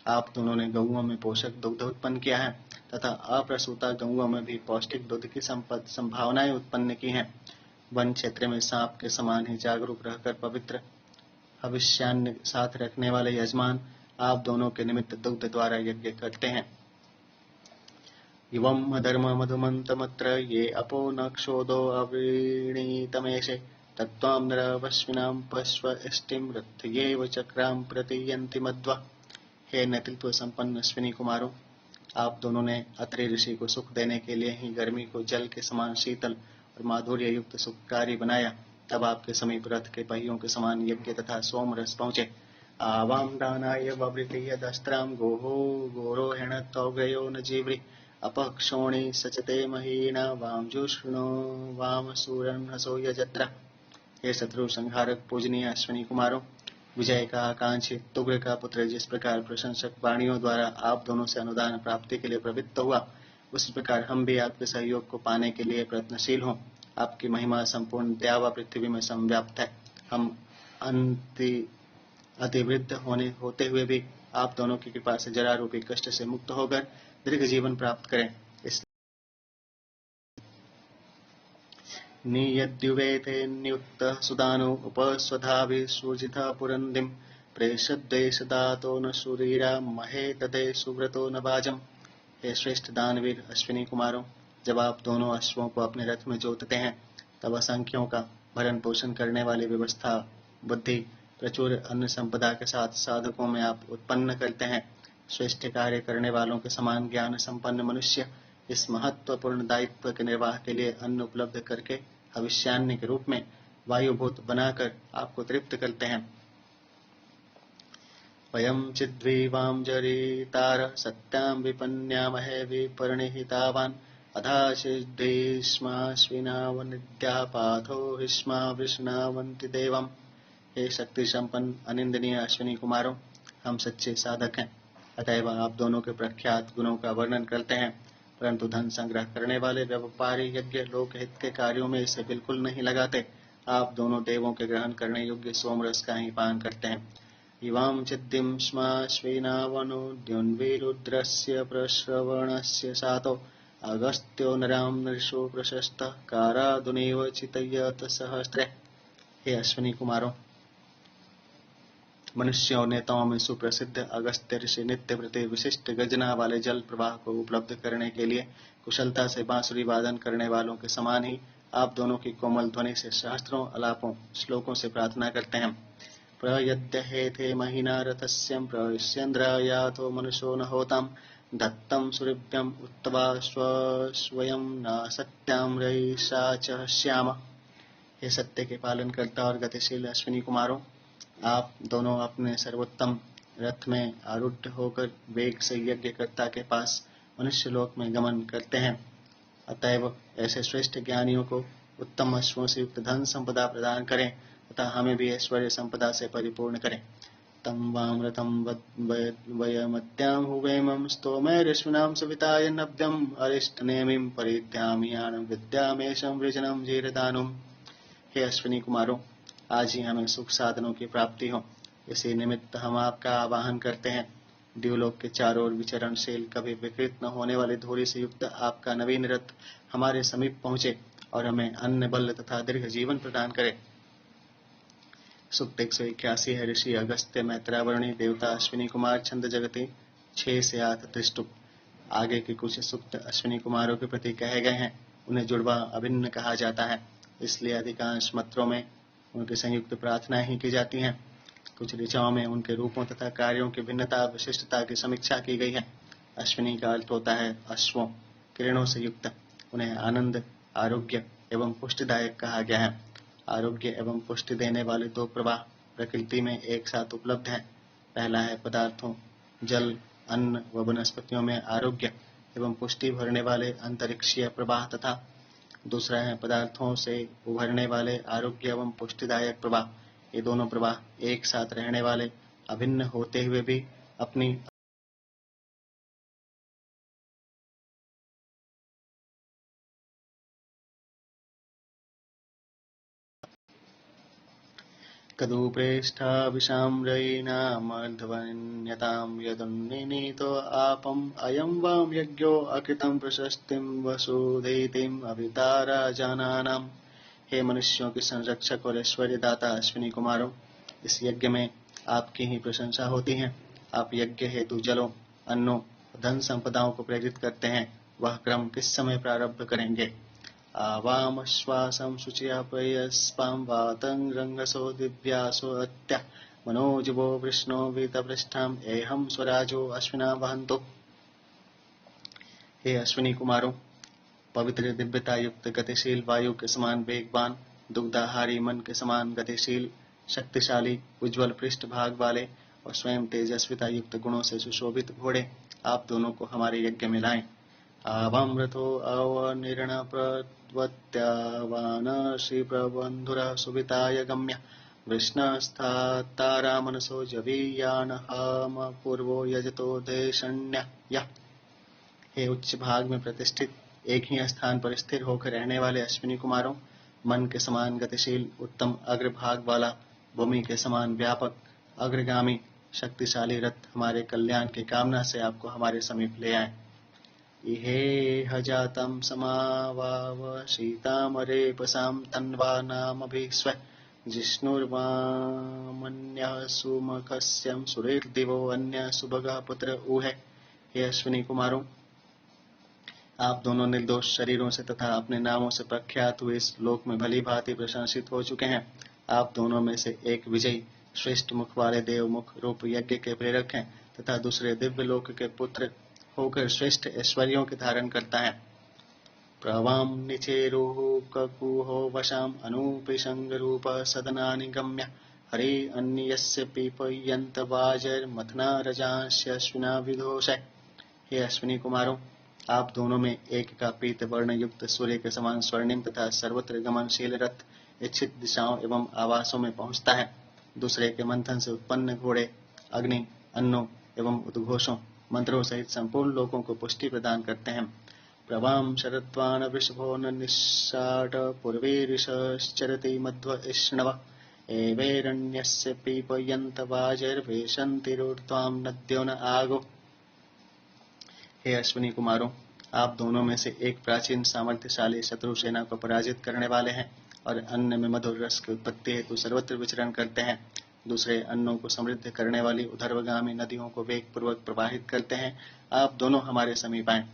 आप दोनों ने गौओं में पोषक दुग्ध उत्पन्न किया है तथा अप्रसूता गौओं में भी पौष्टिक दुग्ध की संभावनाएं उत्पन्न की हैं। वन क्षेत्र में सांप के समान ही जागरूक रहकर पवित्र भविष्यान्य साथ रखने वाले यजमान आप दोनों के निमित्त दुग्ध द्वारा यज्ञ करते हैं। इवम् अधर्म मधुमन्तमत्र ये अपो न क्षोदो अवृणीतमेषे तत्त्वां नरवश्विनां पश्व इष्टिं रथयेव चक्रां प्रतियन्ति मध्वा। हे नेतृत्व संपन्न अश्विनी कुमारों, आप दोनों ने अत्रि ऋषि को सुख देने के लिए ही गर्मी को जल के समान शीतल और माधुर्य युक्त सुखकारी बनाया। तब आपके समीप रथ के पहियों के समान यज्ञ तथा सोम रस पहुँचे। आवाम दानाय ववृति यदस्त्रां गोहो गोरो हेणतौग्रयो न जीवृ अपक्षोणी सचते महीना वाम जुष्णो वाम सूरन हसो यजत्र। हे शत्रु संहारक पूजनीय अश्विनी कुमारों, विजय का आकांक्षी तुग्र का पुत्र जिस प्रकार प्रशंसक वाणियों द्वारा आप दोनों से अनुदान प्राप्ति के लिए प्रवृत्त हुआ, उसी प्रकार हम भी आपके सहयोग को पाने के लिए प्रयत्नशील हों। आपकी महिमा संपूर्ण द्यावा पृथ्वी में संव्याप्त है। हम अतिवृद्ध होते हुए भी आप दोनों की कृपा से जरा रूपी कष्ट से मुक्त होकर दीर्घ जीवन प्राप्त करें। इस नियद्युवेते नियुक्तः सुदानो उपस्वधाभिसूजितः पुरंदिम प्रेषद्वेषदातो न शूरीरा महे दधे सुव्रतो न बाजम। हे श्रेष्ठ दानवीर अश्विनी कुमारों, जब आप दोनों अश्वों को अपने रथ में जोतते हैं तब असंख्यों का भरण पोषण करने वाली व्यवस्था बुद्धि प्रचुर अन्न संपदा के साथ साधकों में आप उत्पन्न करते हैं। श्रेष्ठ कार्य करने वालों के समान ज्ञान संपन्न मनुष्य इस महत्वपूर्ण दायित्व के निर्वाह के लिए अन्न उपलब्ध करके भविष्यान्य के रूप में वायुभूत बनाकर आपको तृप्त करते हैं। वयं चिद्वीवां जरितार सत्यां विपन्यामहे विपरिणिहितावान् अधाशिद्भीष्माश्विनावनिद्यापाथो हिष्मा वृषणावन्ति देवम्। हे शक्ति संपन्न अनिंदनीय अश्विनी कुमारों, हम सच्चे साधक हैं, अतएव आप दोनों के प्रख्यात गुणों का वर्णन करते हैं, परंतु धन संग्रह करने वाले व्यापारी यज्ञ लोकहित के कार्यों में इसे बिल्कुल नहीं लगाते। आप दोनों देवों के ग्रहण करने योग्य सोमरस का ही पान करते हैं। इवां चिद्दिं श्माश्विनावनुद्युन्विरुद्रस्य प्रश्रवणस्य सातो अगस्त्यो नरां नृषो प्रशस्तः कारादुनेव चितयत सहस्रे। हे अश्विनी कुमारों, मनुष्यों और नेताओं में सुप्रसिद्ध अगस्त्य ऋषि नित्य प्रति विशिष्ट गजना वाले जल प्रवाह को उपलब्ध करने के लिए कुशलता से बांसुरी वादन करने वालों के समान ही आप दोनों की कोमल ध्वनि से सहस्त्रों अलापों श्लोकों से प्रार्थना करते हैं। प्रयद्य हेते महिना रथस्यं प्रविश्यन्द्रायातो मनुष्यो न होतां दत्तं सूर्यभ्यं उत्तवा स्वयं न सत्यां रयिषा च श्याम। हे सत्य के पालन करता और गतिशील अश्विनी कुमारों, आप दोनों अपने सर्वोत्तम रथ में आरूढ़ होकर वेग से यज्ञकर्ता के पास मनुष्य लोक में गमन करते हैं। अतएव ऐसे श्रेष्ठ ज्ञानियों को उत्तम अश्वों से युक्त धन संपदा प्रदान करें तथा हमें भी ऐश्वर्य संपदा से परिपूर्ण करें। तम वाम रथम वयमत्यां हुवेमं स्तोमैरश्विनां सविताय नव्यम् अरिष्टनेमिं परिद्यामियानं विद्यामेशं वृजनं जीरदानुम्। हे अश्विनी कुमारों, आज ही हमें सुख साधनों की प्राप्ति हो, इसी निमित्त हम आपका आवाहन करते हैं। द्यूलोक के चारों ओर विचरणशील कभी विकृत न होने वाली धूरी से युक्त आपका नवीन रथ हमारे समीप पहुंचे और हमें अन्न बल तथा दीर्घ जीवन प्रदान करे। सूक्त 181 है। ऋषि अगस्त्य मैत्रावरणी देवता अश्विनी कुमार छंद जगति 6 से 8 त्रिष्टुप। आगे के कुछ सूक्त अश्विनी कुमारों के प्रति कहे गए हैं। उन्हें जुड़वा अभिन्न कहा जाता है, इसलिए अधिकांश मंत्रों में उनकी संयुक्त प्रार्थनाएं ही की जाती हैं। कुछ ऋचाओं में उनके रूपों तथा कार्यों की भिन्नता विशिष्टता की समीक्षा की गई है। अश्विनी का अर्थ होता है अश्वों, किरणों से युक्त। उन्हें आनंद, आरोग्य एवं पुष्टिदायक कहा गया है। आरोग्य एवं पुष्टि देने वाले दो प्रवाह प्रकृति में एक साथ उपलब्ध हैं। पहला है पदार्थों, जल, अन्न व वनस्पतियों में आरोग्य एवं पुष्टि भरने वाले अंतरिक्षीय प्रवाह तथा दूसरा है पदार्थों से उभरने वाले आरोग्य एवं पुष्टिदायक प्रवाह। ये दोनों प्रवाह एक साथ रहने वाले, अभिन्न होते हुए भी अपनी कदुप्रेष्ठाभिषाम्रयीणामर्धवन्यतां यदुन्निनीतो आपम् अयं वां यज्ञो अकृतं प्रशस्तिं वसुधैतिम् अभितारा जानानाम्। हे मनुष्यों के संरक्षक और ऐश्वर्य दाता अश्विनी कुमारों, इस यज्ञ में आपकी ही प्रशंसा होती है। आप यज्ञ हेतु जलों, अन्नों, धन संपदाओं को प्रेरित करते हैं। वह क्रम किस समय प्रारब्ध करेंगे? आवामश्वासं शुचिया प्रयस्पां वातं रंगसो दिव्यासो अत्या मनोजवो वृष्णो वीतपृष्ठाम एहं स्वराजो अश्विना वहंतो। हे अश्विनी कुमारों, पवित्र दिव्यता युक्त गतिशील वायु के समान वेगवान, दुग्धाहारी मन के समान गतिशील, शक्तिशाली, उज्ज्वल पृष्ठभाग वाले और स्वयं तेजस्विता युक्त गुणों से सुशोभित घोड़े आप दोनों को हमारे यज्ञ में लाएं। आवामृतो अवनिर्ण प्रवत्यावान श्री प्रबंधुर सुविताय गम्य वृष्णस्थातारा मनसो जवीयान हम पूर्वो यजतो देशण्य। हे उच्च भाग में प्रतिष्ठित, एक ही स्थान पर स्थिर होकर रहने वाले अश्विनी कुमारों, मन के समान गतिशील, उत्तम अग्रभाग वाला, भूमि के समान व्यापक, अग्रगामी, शक्तिशाली रथ हमारे कल्याण की कामना से आपको हमारे समीप ले आए। इहे हजातं समावाव शीतामरेपसां तन्वा नामभिस्व जिष्णुर्वामन्यः सुमुखस्यं सुरेर्दिवो अन्य सुभगः पुत्र ऊहे। हे अश्विनी कुमारों, आप दोनों निर्दोष शरीरों से तथा अपने नामों से प्रख्यात हुए इस लोक में भली भांति प्रशंसित हो चुके हैं। आप दोनों में से एक विजयी श्रेष्ठ मुख वाले देव मुख रूप यज्ञ के प्रेरक हैं तथा दूसरे दिव्य लोक के पुत्र होकर श्रेष्ठ ऐश्वर्यों के धारण करता है। प्रवाम निचेरुः ककुहो वशाम अनुपिशंग रूप सदनानि गम्य हरि अन्यस्य पीपयंत वाजर मथना रजांस्य अश्विना विदोष। हे अश्विनी कुमारों, आप दोनों में एक का पीत वर्ण युक्त सूर्य के समान स्वर्णिम तथा सर्वत्र गमनशील रथ इच्छित दिशाओं एवं आवासों में पहुंचता है। दूसरे के मंथन से उत्पन्न घोड़े अग्नि, अन्नों एवं उद्घोषों, मंत्रों सहित संपूर्ण लोकों को पुष्टि प्रदान करते हैं। प्रवाम शरद्वान वृषभो न निस्साट पूर्वीरिषश्चरति मध्व इष्णव एवैरण्यस्य पीपयन्त वाजर्वेशन्तिरूर्ध्वां नद्यो न आगो। हे अश्विनी कुमारों, आप दोनों में से एक प्राचीन सामर्थ्यशाली शत्रु सेना को पराजित करने वाले हैं और अन्न में मधुर रस की उत्पत्ति हेतु सर्वत्र विचरण करते हैं। दूसरे अन्नों को समृद्ध करने वाली उधर्वगामी नदियों को वेग पूर्वक प्रवाहित करते हैं। आप दोनों हमारे समीप आए।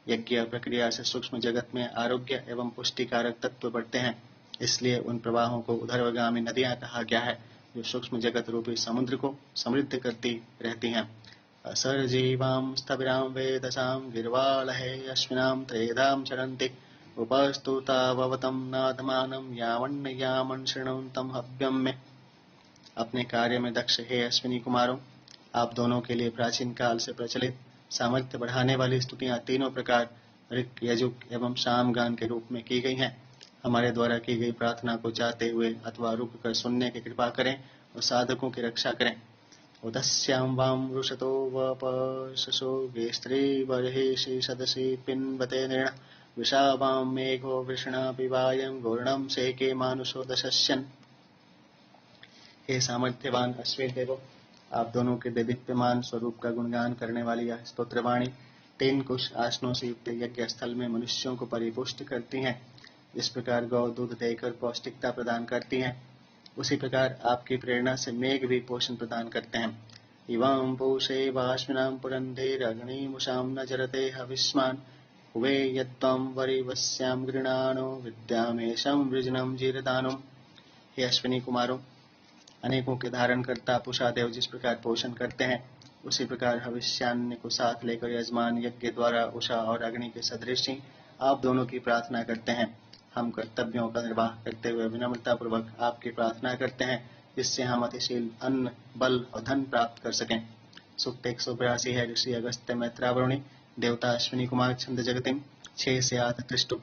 यज्ञ प्रक्रिया से सूक्ष्म जगत में आरोग्य एवं पुष्टिकारक तत्व बढ़ते हैं, इसलिए उन प्रवाहों को उधर्वगामी नदियां कहा गया है, जो सूक्ष्म जगत रूपी समुद्र को समृद्ध करती रहती हैं। असर्जीवां स्थविरां वेदसां गिर्वालहे अश्विनां त्रेधां चरन्ति उपस्तुताववतं नादमानं यावन्न यामन् शृण्वन्तं हव्यं मे। अपने कार्य में दक्ष हे अश्विनी कुमारों, आप दोनों के लिए प्राचीन काल से प्रचलित सामर्थ्य बढ़ाने वाली स्तुतियां तीनों प्रकार ऋक, यजुक एवं सामगान के रूप में की गई हैं। हमारे द्वारा की गई प्रार्थना को चाहते हुए अथवा रुक कर सुनने की कृपा करें और साधकों की रक्षा करें। उदस्यां वां वृषतो वपशसो गेस्त्री बर्हिषि सदसि पिन्वते नृण विषावां मेघो वृषणा पिबायं गौर्णं सेके मानुषो दशस्यन्। हे सामर्थ्यवान अश्विन देवो, आप दोनों के दीप्यमान स्वरूप का गुणगान करने वाली यह स्तोत्रवाणी 3 कुश आसनों से युक्त यज्ञ स्थल में मनुष्यों को परिपुष्ट करती हैं। इस प्रकार गौ दूध देकर पौष्टिकता प्रदान करती हैं, उसी प्रकार आपकी प्रेरणा से मेघ भी पोषण प्रदान करते हैं। इवां पूषे वाश्विनां पुरन्धेरग्निमुषां न जरते हविष्मान् हुवे यत्त्वं वरिवस्यां गृणानो विद्यामेशं वृजनं जीरदानुम्। हे अश्विनी कुमारों, अनेकों के धारण करता पूषा देव जिस प्रकार पोषण करते हैं, उसी प्रकार भविष्यान्य को साथ लेकर यजमान यज्ञ द्वारा उषा और अग्नि के सदृश ही आप दोनों की प्रार्थना करते हैं। हम कर्तव्यों का निर्वाह करते हुए विनम्रता पूर्वक आपकी प्रार्थना करते हैं, जिससे हम अतिशील अन्न, बल और धन प्राप्त कर सकें। सूक्त 182 है। ऋषि अगस्त्य मैत्रावरुणि देवता अश्विनी कुमार छंद जगतिम 6 से 8 त्रिष्टु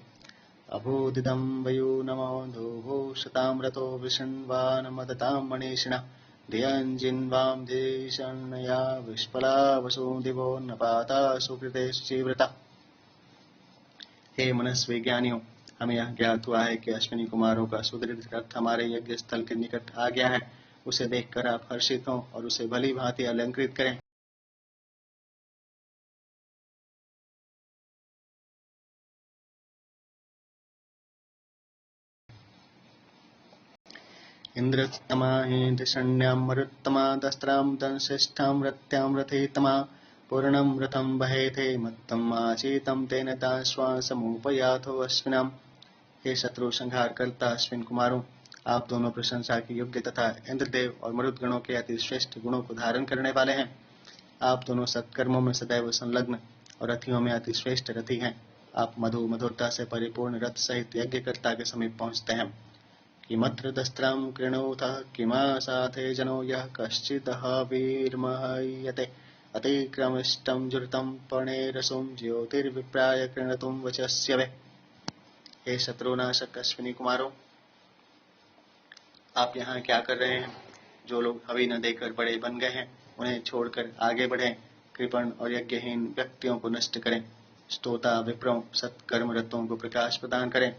अभूदिदं वयू नमो धूभो शतामृतो विषण्वानमदतां मणिषिणा धियञ्जिन्वां देशण्या विष्पला वसुदिवो नपाता सुकृते सुचीव्रता। हे मनस्वी ज्ञानियों, हमें यह ज्ञात हुआ है कि अश्विनी कुमारों का सुदृढ़ रथ हमारे यज्ञ स्थल के निकट आ गया है उसे देखकर आप हर्षित हों और उसे भली भांति अलंकृत करें। इंद्रतमाहिंद्रशण्यां मरुत्तमा दस्त्रां दंश्रेष्ठां रत्यां रथेतमा पूर्णं रथं वहेथे मत्तम् आचीतं तेन दाश्वासमुपयाथो अश्विनाम्। हे शत्रु संहार करता अश्विन कुमारों, आप दोनों प्रशंसा के योग्य तथा इंद्रदेव और मरुदगणों के अति श्रेष्ठ गुणों को धारण करने वाले हैं। आप दोनों सत्कर्मों में सदैव संलग्न और रथियों में अति श्रेष्ठ रथी हैं। आप मधुरता से परिपूर्ण रथ सहित यज्ञकर्ता के समीप पहुंचते हैं। किमत्र दस्त्रां कृणोथ किमासाथे जनो यः कश्चिदः वीर्महयते अतिक्रमिष्टं जुर्तं पर्णेरसुं ज्योतिर्विप्राय कृणतुं वचस्य वे। हे शत्रुनाशक अश्विनी कुमारों, आप यहाँ क्या कर रहे हैं? जो लोग हवि न देकर बड़े बन गए हैं उन्हें छोड़कर आगे बढ़ें। कृपण और यज्ञहीन व्यक्तियों को नष्ट करें। स्तोता विप्रों सत्कर्मरतों को प्रकाश प्रदान करें।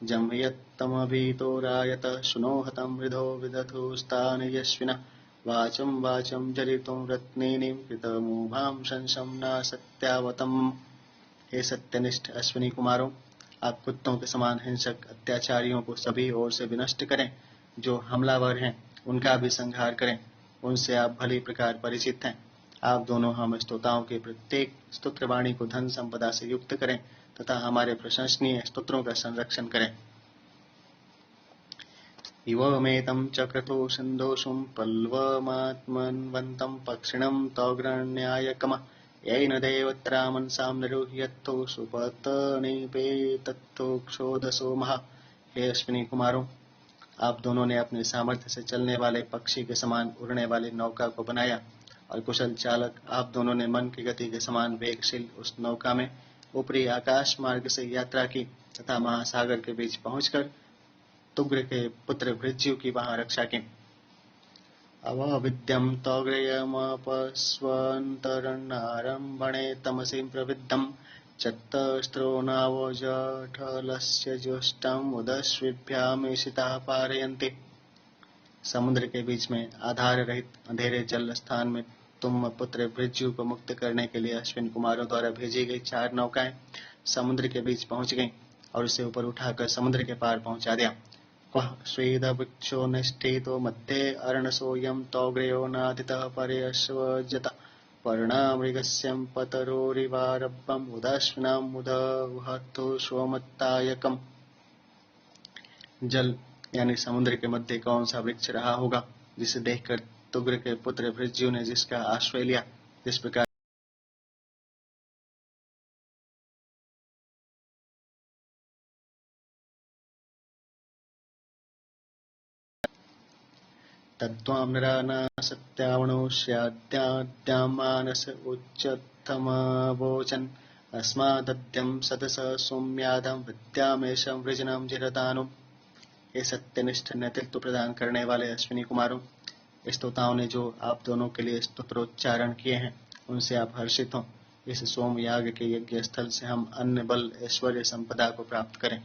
जम्यत्तमभितो रायत शुनोहतं मृधो विदधुस्तान यश्विना वाचं वाचं जरितुं रत्नेनीं कृतमूभां शंसं न सत्यावतम्। हे सत्यनिष्ठ अश्विनी कुमारों, आप कुत्तों के समान हिंसक अत्याचारियों को सभी ओर से विनष्ट करें। जो हमलावर हैं उनका भी संहार करें। उनसे आप भली प्रकार परिचित हैं। आप दोनों हम स्तोताओं के प्रत्येक स्तोत्रवाणी को धन संपदा से युक्त करें तथा हमारे प्रशंसनीय स्तोत्रों का संरक्षण करें। इवमेतं चक्रतो सिन्धोषुं पल्वमात्मन्वन्तं पक्षिणं तौग्रण्यायकम येन देवत्रा मनसां निरुह्यत्थो सुपतनिपेतत्थो क्षोधसो महा। हे अश्विनी कुमारों, आप दोनों ने अपने सामर्थ्य से चलने वाले पक्षी के समान उड़ने वाली नौका को बनाया और कुशल चालक आप दोनों ने मन की गति के समान वेगशील उस नौका में ऊपरी आकाश मार्ग से यात्रा की तथा महासागर के बीच पहुंचकर तुग्र के पुत्र भृज्यु की वहां रक्षा की। अवविद्यं तौग्रयमपस्वन्तरणारम्भणे तमसि प्रविद्धं चतस्रोनावजठलस्य ज्येष्ठं उदश्विभ्यामेषिताः पारयन्ति। समुद्र के बीच में आधार रहित अंधेरे जल स्थान में तुम पुत्र भृज्यु को मुक्त करने के लिए अश्विन कुमारों द्वारा भेजी गई 4 नौकाएं समुद्र के बीच पहुंच गईं और उसे ऊपर उठाकर समुद्र के पार पहुंचा दिया। क्वः स्वेदवृक्षो निष्ठितो मध्ये अर्णसोऽयं तौग्रयो नादितः परे अश्वजत पर्णामृगस्यं पतरोरिवारब्बम् उदाश्विनां मुदवहतो स्वमत्तायकम्। जल यानी समुद्र के मध्य कौन सा वृक्ष रहा होगा जिसे देखकर तुग्र के पुत्र भृज्यु ने जिसका आश्रय लिया। जिस प्रकार तद्वां नरा न सत्यावणो स्याद्याद्यां मानस उच्चतमवोचन् अस्मादद्यं सदस सौम्यादं विद्यामेशं वृजनं जिरदानुम्। हे सत्यनिष्ठ नेतृत्व प्रदान करने वाले अश्विनी कुमारों, स्तोताओं ने जो आप दोनों के लिए स्तोत्रोच्चारण किए हैं उनसे आप हर्षित हों। इस सोम याग के यज्ञ स्थल से हम अन्य बल ऐश्वर्य संपदा को प्राप्त करें।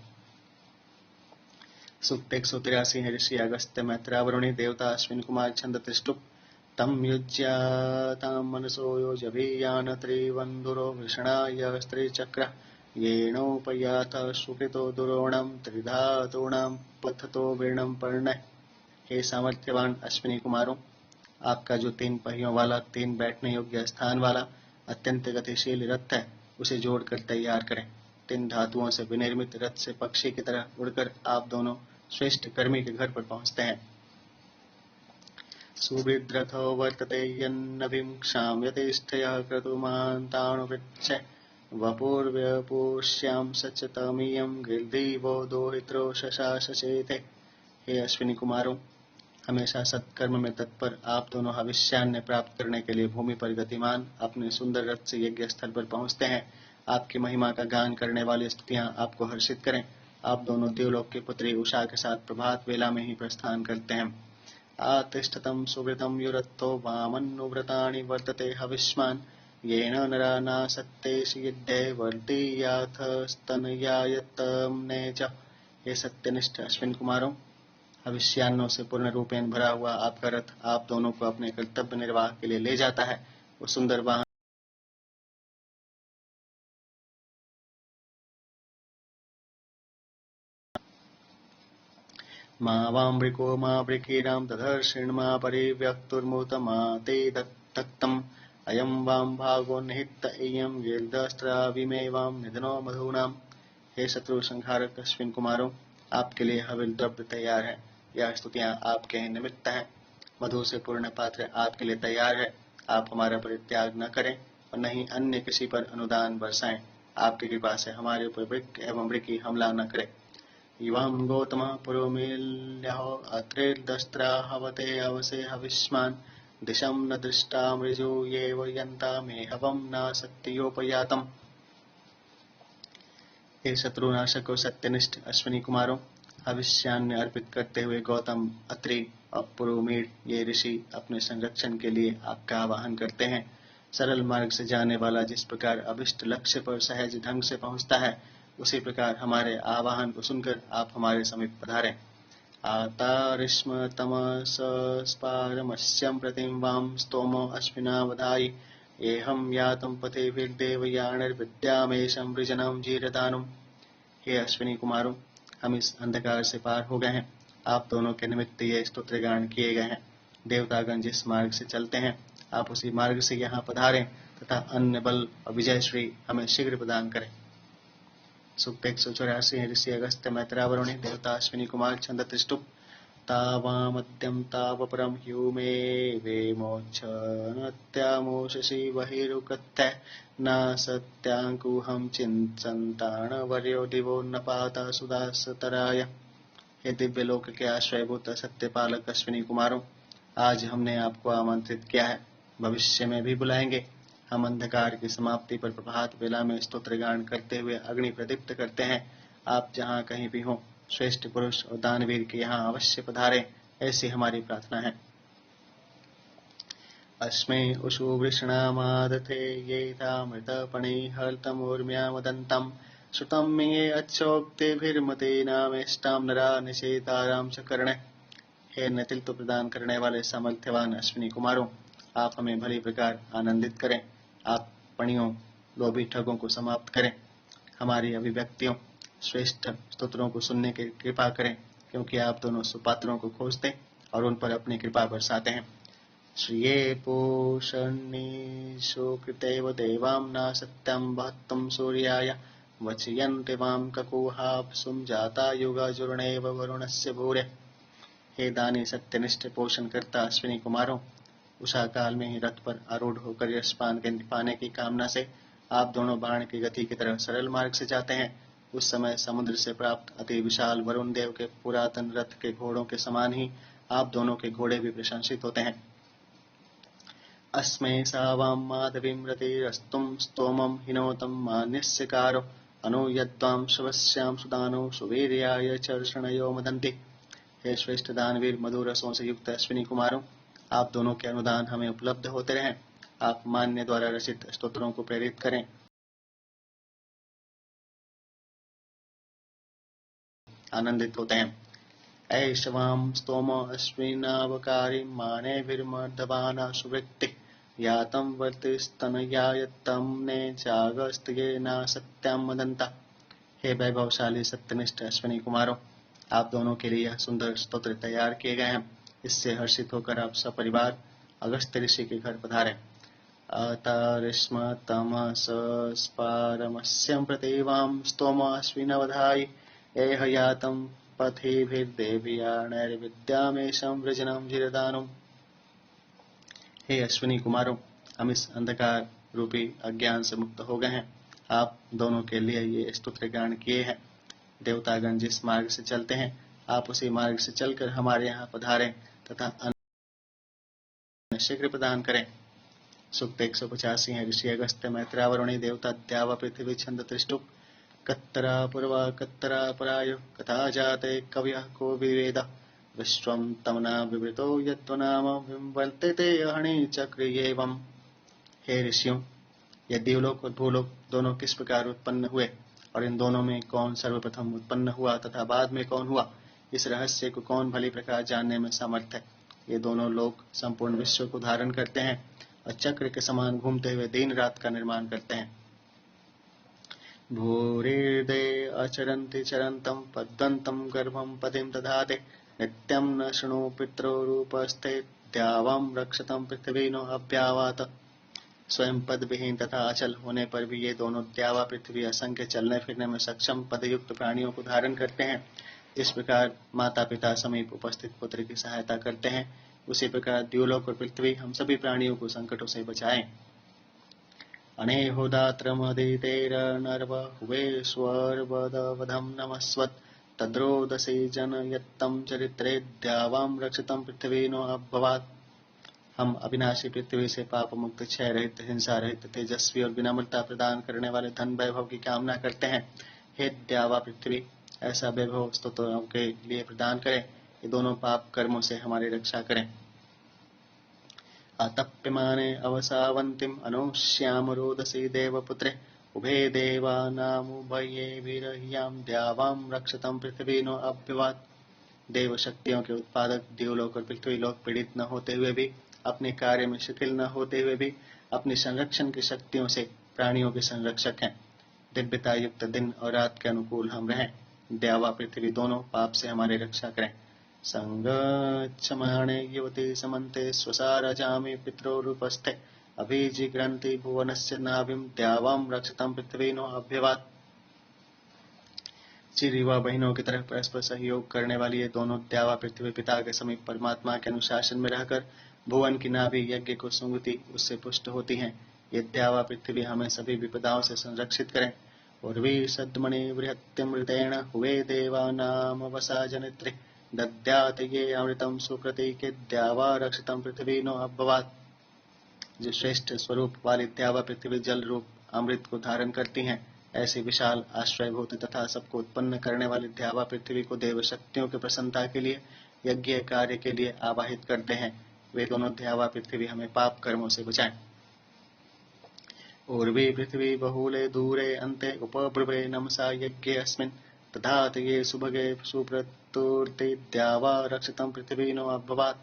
सूक्त 183 है। ऋषि अगस्त्य मैत्रावरुणी देवता अश्विन कुमार छंद त्रिष्टुप तम युज्यातां मनसो योजभियान त्रिवन्धुरो वृषणाय स्त्रीचक्र येनोपयाथ सुकृतो दुरोणं त्रिधातूणां पथतो वीर्णं पर्णः। हे सामर्थ्यवान अश्विनी कुमारों, आपका जो 3 पहियों वाला 3 बैठने योग्य स्थान वाला अत्यंत गतिशील रथ है उसे जोड़कर तैयार करें। 3 धातुओं से विनिर्मित रथ से पक्षी की तरह उड़कर आप दोनों श्रेष्ठ कर्मी के घर पर पहुंचते हैं। सुविद्रथो वर्तते यन्नभिं क्षाम्यते स्थयः क्रतुमान्तानुवृच्छे वपुर्व्यपुष्यां सचतमीयं गिर्दीवो दोहित्रो शशाशचेते। हे अश्विनी कुमारों, हमेशा सत्कर्म में तत्पर आप दोनों हविष्यान्न प्राप्त करने के लिए भूमि पर गतिमान अपने सुंदर रथ से यज्ञ स्थल पर पहुंचते हैं। आपकी महिमा का गान करने वाली स्तुतियां आपको हर्षित करें। आप दोनों देवलोक की पुत्री उषा के साथ प्रभात वेला में ही प्रस्थान करते हैं। आतिष्ठतं सुवृतं युरत्थो वामन्नुव्रतानि वर्तते हविष्मान् येन नरा नासत्तेषु युद्धे वर्तीयाथ स्तनयायतम्ने च। हे सत्यनिष्ठ अश्विन कुमारों, भविष्यान्नों से पूर्ण रूपेण भरा हुआ आपका रथ आप दोनों को अपने कर्तव्य निर्वाह के लिए ले जाता है। वो सुंदर वाहन मा वामृको मा वृकीणां दधर्षिण्मा परिव्यक्तुर्मूतमा ते दत्तम् अयं वाम भागो निहित इयं गिर्दस्त्राविमे वाम निधनो मधूनाम। हे शत्रु संहारक अश्विन कुमारों, आपके लिए हविल द्रव्य तैयार है। यह स्तुतियां आपके निमित्त हैं। मधु से पूर्ण पात्र आपके लिए तैयार है। आप हमारा परित्याग न करें और न ही अन्य किसी पर अनुदान बरसाएं। आपकी कृपा से हमारे ऊपर वृक्क एवं वृकी हमला न करे। इवं गौतमः पुरोमिल्यहो अत्रेर्दस्त्रा हवते अवसे हविष्मान् दिशं न दृष्टा मृजो येव यन्तामे हवं नासक्तियोपयातम्। हे शत्रुनाशक और सत्यनिष्ठ अश्विनी कुमारों, हविष्यान्य अर्पित करते हुए गौतम, अत्रि और पुरोमीड ये ऋषि अपने संरक्षण के लिए आपका आवाहन करते हैं। सरल मार्ग से जाने वाला जिस प्रकार अभिष्ट लक्ष्य पर सहज ढंग से पहुंचता है, उसी प्रकार हमारे आवाहन को सुनकर आप हमारे समीप पधारें। आतारिष्म तमसस्पारमस्यं प्रतिम वाम स्तोमो अश्विनावधायि एहं यातं पथिभिर्देवयानिर्विद्यामेशं वृजनं जीरदानुम्। हे अश्विनी कुमारों, हम इस अंधकार से पार हो गए हैं। आप दोनों के निमित्त ये स्तोत्र गान किए गए हैं। देवतागण जिस मार्ग से चलते हैं, आप उसी मार्ग से यहाँ पधारें तथा अन्य बल और विजय श्री हमें शीघ्र प्रदान करें। सूक्त 184 ऋषि अगस्त्य मैत्रावरुणि देवता अश्विनी कुमार छंद त्रिष्टुप। तावामद्यं तावपरं ह्यूमे वेमोच्छनत्यामोषसि बहिरुकत्थै न सत्यांकुहं चिन्तन्ताणवर्यो दिवो न पाता सुदासतराय। हे दिव्य लोक के आश्रयभूत सत्यपालक अश्विनी कुमारों, आज हमने आपको आमंत्रित किया है, भविष्य में भी बुलाएंगे। हम अंधकार की समाप्ति पर प्रभात वेला में स्तोत्र गान करते हुए अग्नि प्रदीप्त करते हैं। आप जहाँ कहीं भी हों, श्रेष्ठ पुरुष और दानवीर के यहाँ अवश्य पधारें, ऐसी हमारी प्रार्थना है। अस्मे उषु वृषणामादथे येथामृतपणे हर्तमूर्म्यामदन्तं श्रुतं मे ये अच्छोक्तिभिर्मतेनामेष्टां नरा निषेधाराम च कर्णे। हे नेतृत्व प्रदान करने वाले सामर्थ्यवान अश्विनी कुमारों, आप हमें भली प्रकार आनंदित करें। आप पणियों, लोभी ठगों को समाप्त करें। हमारी अभिव्यक्तियों, श्रेष्ठ स्तोत्रों को सुनने की कृपा करें, क्योंकि आप दोनों सुपात्रों को खोजते और उन पर अपनी कृपा बरसाते हैं। श्रिये पूषणीषु कृतेव देवाम्ना सत्यं वहत्तं सूर्याय वचयन्ति वां ककुहाप्सुं जाता युगाजुर्णेव वरुणस्य भूरे। हे दानी सत्यनिष्ठ पोषण करता अश्विनी कुमारों, उषा काल में ही रथ पर आरूढ़ होकर यश पाने की कामना से आप दोनों बाण की गति की तरह सरल मार्ग से जाते हैं। उस समय समुद्र से प्राप्त अति विशाल वरुण देव के पुरातन रथ के घोड़ों के समान ही आप दोनों के घोड़े भी प्रशंसित होते हैं। अस्मै सावां माधवीं रतिरस्तुं स्तोमं हिनोतं मान्यस्य कारो अनु यद्वां शवस्यां सुदानो सुवीर्याय चर्षणयो मदन्ति। हे श्रेष्ठ दानवीर मधुर रसों से युक्त अश्विनी कुमारों, आप दोनों के अनुदान हमें उपलब्ध होते रहें। आप मान्य द्वारा रचित स्तोत्रों को प्रेरित करें, आनंदित होते हैं। ऐशवां स्तोमो अश्विनावकारी मानेभिर्मर्दवाना सुवृत्ति यातं वर्तिस्तनयायत्तं ने जागस्तये न सत्यां मदन्ता। हे वैभवशाली सत्यनिष्ठ अश्विनी कुमारों, आप दोनों के लिए यह सुंदर स्तोत्र तैयार किए गए हैं। इससे हर्षित होकर आप सपरिवार अगस्त्य ऋषि के घर पधारें। अतारिष्म तमसस्पारमस्यं प्रतिवां स्तोमाश्विनवधायि एह यातं पथिभिर्देव्यानैर्विद्यामेशं वृजनं जिरदानुम्। हे अश्विनी कुमारों, हम इस अंधकार रूपी अज्ञान से मुक्त हो गए हैं। आप दोनों के लिए ये स्तोत्र गान किए हैं। देवतागण जिस मार्ग से चलते हैं, आप उसी मार्ग से चलकर हमारे यहाँ पधारें तथा अन्न शीघ्र प्रदान करें। सूक्त 185 है ऋषि अगस्त्य मैत्रावरुणि देवता द्यावा पृथ्वी छंद त्रिष्टुप। कत्तरा पूर्वा कत्तरा परायो कथा जाते कवयः को विवेद विश्वं तमना विवृतो यद्वनाम विवर्तते अहनि चक्रियेवम्। हे ऋषियों, यह देवलोक और भूलोक दोनों किस प्रकार उत्पन्न हुए और इन दोनों में कौन सर्वप्रथम उत्पन्न हुआ तथा बाद में कौन हुआ, इस रहस्य को कौन भली प्रकार जानने में समर्थ है। ये दोनों लोग संपूर्ण विश्व को धारण करते हैं और चक्र के समान घूमते हुए दिन रात का निर्माण करते हैं। भूरिर्दे अचरन्ति चरन्तं पद्यन्तं गर्भं पदिं दधाते नित्यं न शृणु पितरो रूपस्थे द्यावां रक्षतं पृथ्वी नो अव्यावात। स्वयं पद विहीन तथा अचल होने पर भी ये दोनों द्यावा पृथ्वी असंख्य चलने फिरने में सक्षम पदयुक्त प्राणियों को धारण करते हैं। इस प्रकार माता पिता समीप उपस्थित पुत्र की सहायता करते हैं, उसी प्रकार द्युलोक और पृथ्वी हम सभी प्राणियों को संकटों से बचाएं। अनेहोदात्रमदितेरनर्व हुवेश्वरवदवधं नमस्वत् तद्रोदसी जनयत्तं चरित्रे द्यावां रक्षितं पृथ्वी नो अभवात्। हम अविनाशी पृथ्वी से पाप मुक्त, क्षय रहित, हिंसा रहित, तेजस्वी और विनम्रता प्रदान करने वाले धन वैभव की कामना करते हैं। हे द्यावा पृथ्वी, ऐसा वैभव स्तोत्रों के लिए प्रदान करें, ये दोनों पाप कर्मों से हमारी रक्षा करें। अतप्यमाने अवसावन्तीम् अनुश्याम रोदसी देवपुत्रे उभे देवानामुभये वीरह्यां द्यावां रक्षतं पृथ्वी नो अभ्यवात्। देव शक्तियों के उत्पादक देवलोक और पृथ्वी लोक पीड़ित न होते हुए भी, अपने कार्य में शिथिल न होते हुए भी अपनी संरक्षण की शक्तियों से प्राणियों के संरक्षक हैं। दिव्यता युक्त दिन और रात के अनुकूल हम रहें। द्यावा पृथ्वी दोनों पाप से हमारी रक्षा करें। संगच्छमाणे युवती समन्ते स्वसारजामि पितरोरूपस्थे अभिजिग्रन्ति भुवनस्य नाभिं द्यावां रक्षतं पृथ्वी नो अभ्यवात्। चिर युवा बहनों की तरह परस्पर सहयोग करने वाली ये दोनों द्यावा पृथ्वी पिता के समीप परमात्मा के अनुशासन में रहकर भुवन की नाभि यज्ञ को सुंगती उससे पुष्ट होती हैं। ये द्यावा पृथ्वी हमें सभी विपदाओं से संरक्षित करें। उर्वी सद्मणि बृहत्यमृतेण हुवे देवानाम वसा जनित्रे दद्यात ये अमृतम सुकृति के द्यावा रक्षितम पृथ्वी नो अभवात्। जो श्रेष्ठ स्वरूप वाली द्यावा पृथ्वी जल रूप अमृत को धारण करती हैं, ऐसे विशाल आश्रयभूत तथा सबको उत्पन्न करने वाली द्यावा पृथ्वी को देव शक्तियों की प्रसन्नता के लिए यज्ञ कार्य के लिए आवाहित करते हैं। वे दोनों द्यावा पृथ्वी हमें पाप कर्मों से बचाएं। उर्वी पृथ्वी बहुले दूरे अन्ते उपब्रुवे नमसा यज्ञे अस्मिन् तथात ये सुभगे सुप्रतुर्ते द्यावा रक्षितं पृथ्वी नो अभवात्।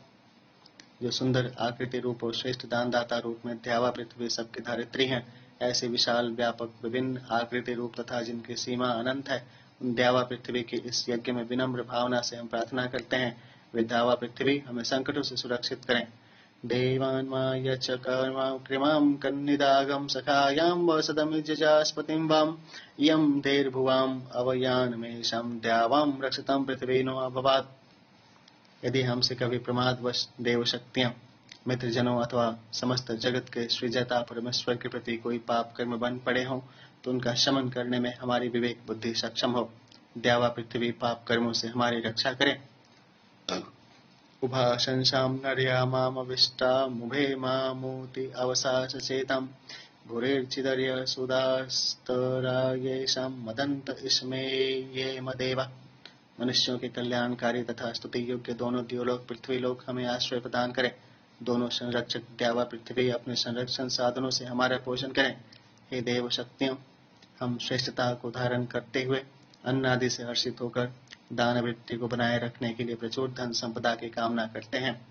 जो सुंदर आकृति रूप और श्रेष्ठ दानदाता रूप में द्यावा पृथ्वी सबकी धारित्री हैं, ऐसे विशाल व्यापक विभिन्न आकृति रूप तथा जिनकी सीमा अनंत है, उन द्यावा पृथ्वी की इस यज्ञ में विनम्र भावना से हम प्रार्थना करते हैं। वे द्यावा पृथ्वी हमें संकटों से सुरक्षित करें। देवान् माय च कृमां कन्निदागं सखायां वसदमिज्जास्पतिं वां यं धैर्भुवाम् अवयानमेषां द्यावां रक्षितं पृथ्वी नो अभवात्। यदि हमसे कभी प्रमादवश देव शक्तियां, मित्रजनों अथवा समस्त जगत के सृजता परमेश्वर के प्रति कोई पाप कर्म बन पड़े हों, तो उनका शमन करने में हमारी विवेक बुद्धि सक्षम हो। द्यावा पृथ्वी पाप कर्मों से हमारी रक्षा करे। उभाशंसां नर्या मामविष्टा मुभे मामूति अवसाचेतां भूरिर्चिदर्य सुदास्तरायेषां मदन्त इसमे ये मदेवा। मनुष्यों के कल्याणकारी तथा स्तुति योग्य दोनों द्युलोक पृथ्वी लोक हमें आश्रय प्रदान करें। दोनों संरक्षक द्यावा पृथ्वी अपने संरक्षण साधनों से हमारा पोषण करें। हे देव शक्तियों, हम श्रेष्ठता को धारण करते हुए अन्न आदि से हर्षित होकर दान वृत्ति को बनाए रखने के लिए प्रचुर धन संपदा की कामना करते हैं।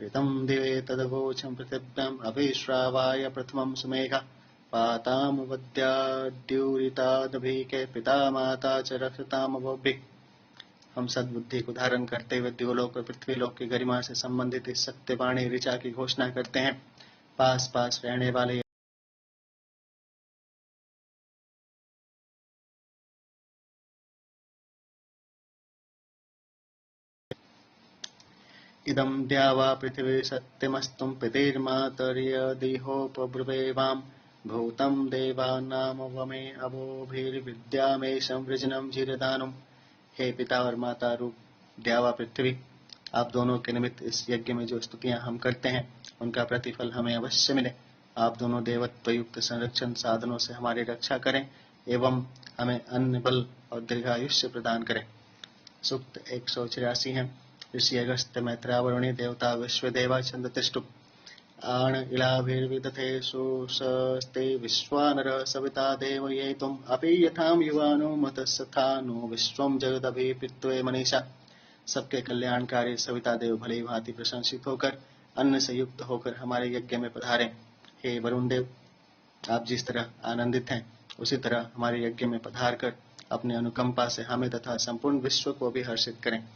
ऋतं दिवे तदवोचम पृथिव्याम अभिश्रावाय प्रथमं सुमेघा पाताम वद्याद्यूरितादभिके पिता माता च रक्षताम भोभिः। हम सद्बुद्धि को धारण करते हुए द्युलोक और पृथ्वी लोक की गरिमा से संबंधित इस सत्यवाणी ऋचा की घोषणा करते हैं। पास पास रहने वाले इदं द्यावा पृथिवी सत्यमस्तुं पितिर्मातर्यदिहोपब्रुवे वां भूतं देवानामवमे अवोभिर्विद्यामेशं वृजनं जीरदानुम्। हे पिता और माता रूप द्यावा पृथ्वी, आप दोनों के निमित्त इस यज्ञ में जो स्तुतियां हम करते हैं, उनका प्रतिफल हमें अवश्य मिले। आप दोनों देवत्व युक्त संरक्षण साधनों से हमारी रक्षा करें एवं हमें अन्न बल और दीर्घायुष्य प्रदान करें। सूक्त 184 है। ऋषि अगस्त्य मैत्रावरुणी देवता विश्वदेवा छन्दतिष्ठुप् आण इलाभिर्विदथे सुसस्ते विश्वानर सविता देवयेतुम् अपि यथां युवानो मतस्तथा नो विश्वं जगदभिपित्वे मनीषा। सबके कल्याणकारी सविता देव भले ही भांति प्रशंसित होकर अन्न से युक्त होकर हमारे यज्ञ में पधारे। हे वरुण देव, आप जिस तरह आनंदित हैं उसी तरह हमारे यज्ञ में पधार कर अपने अनुकंपा से हमें तथा संपूर्ण विश्व को भी हर्षित करें।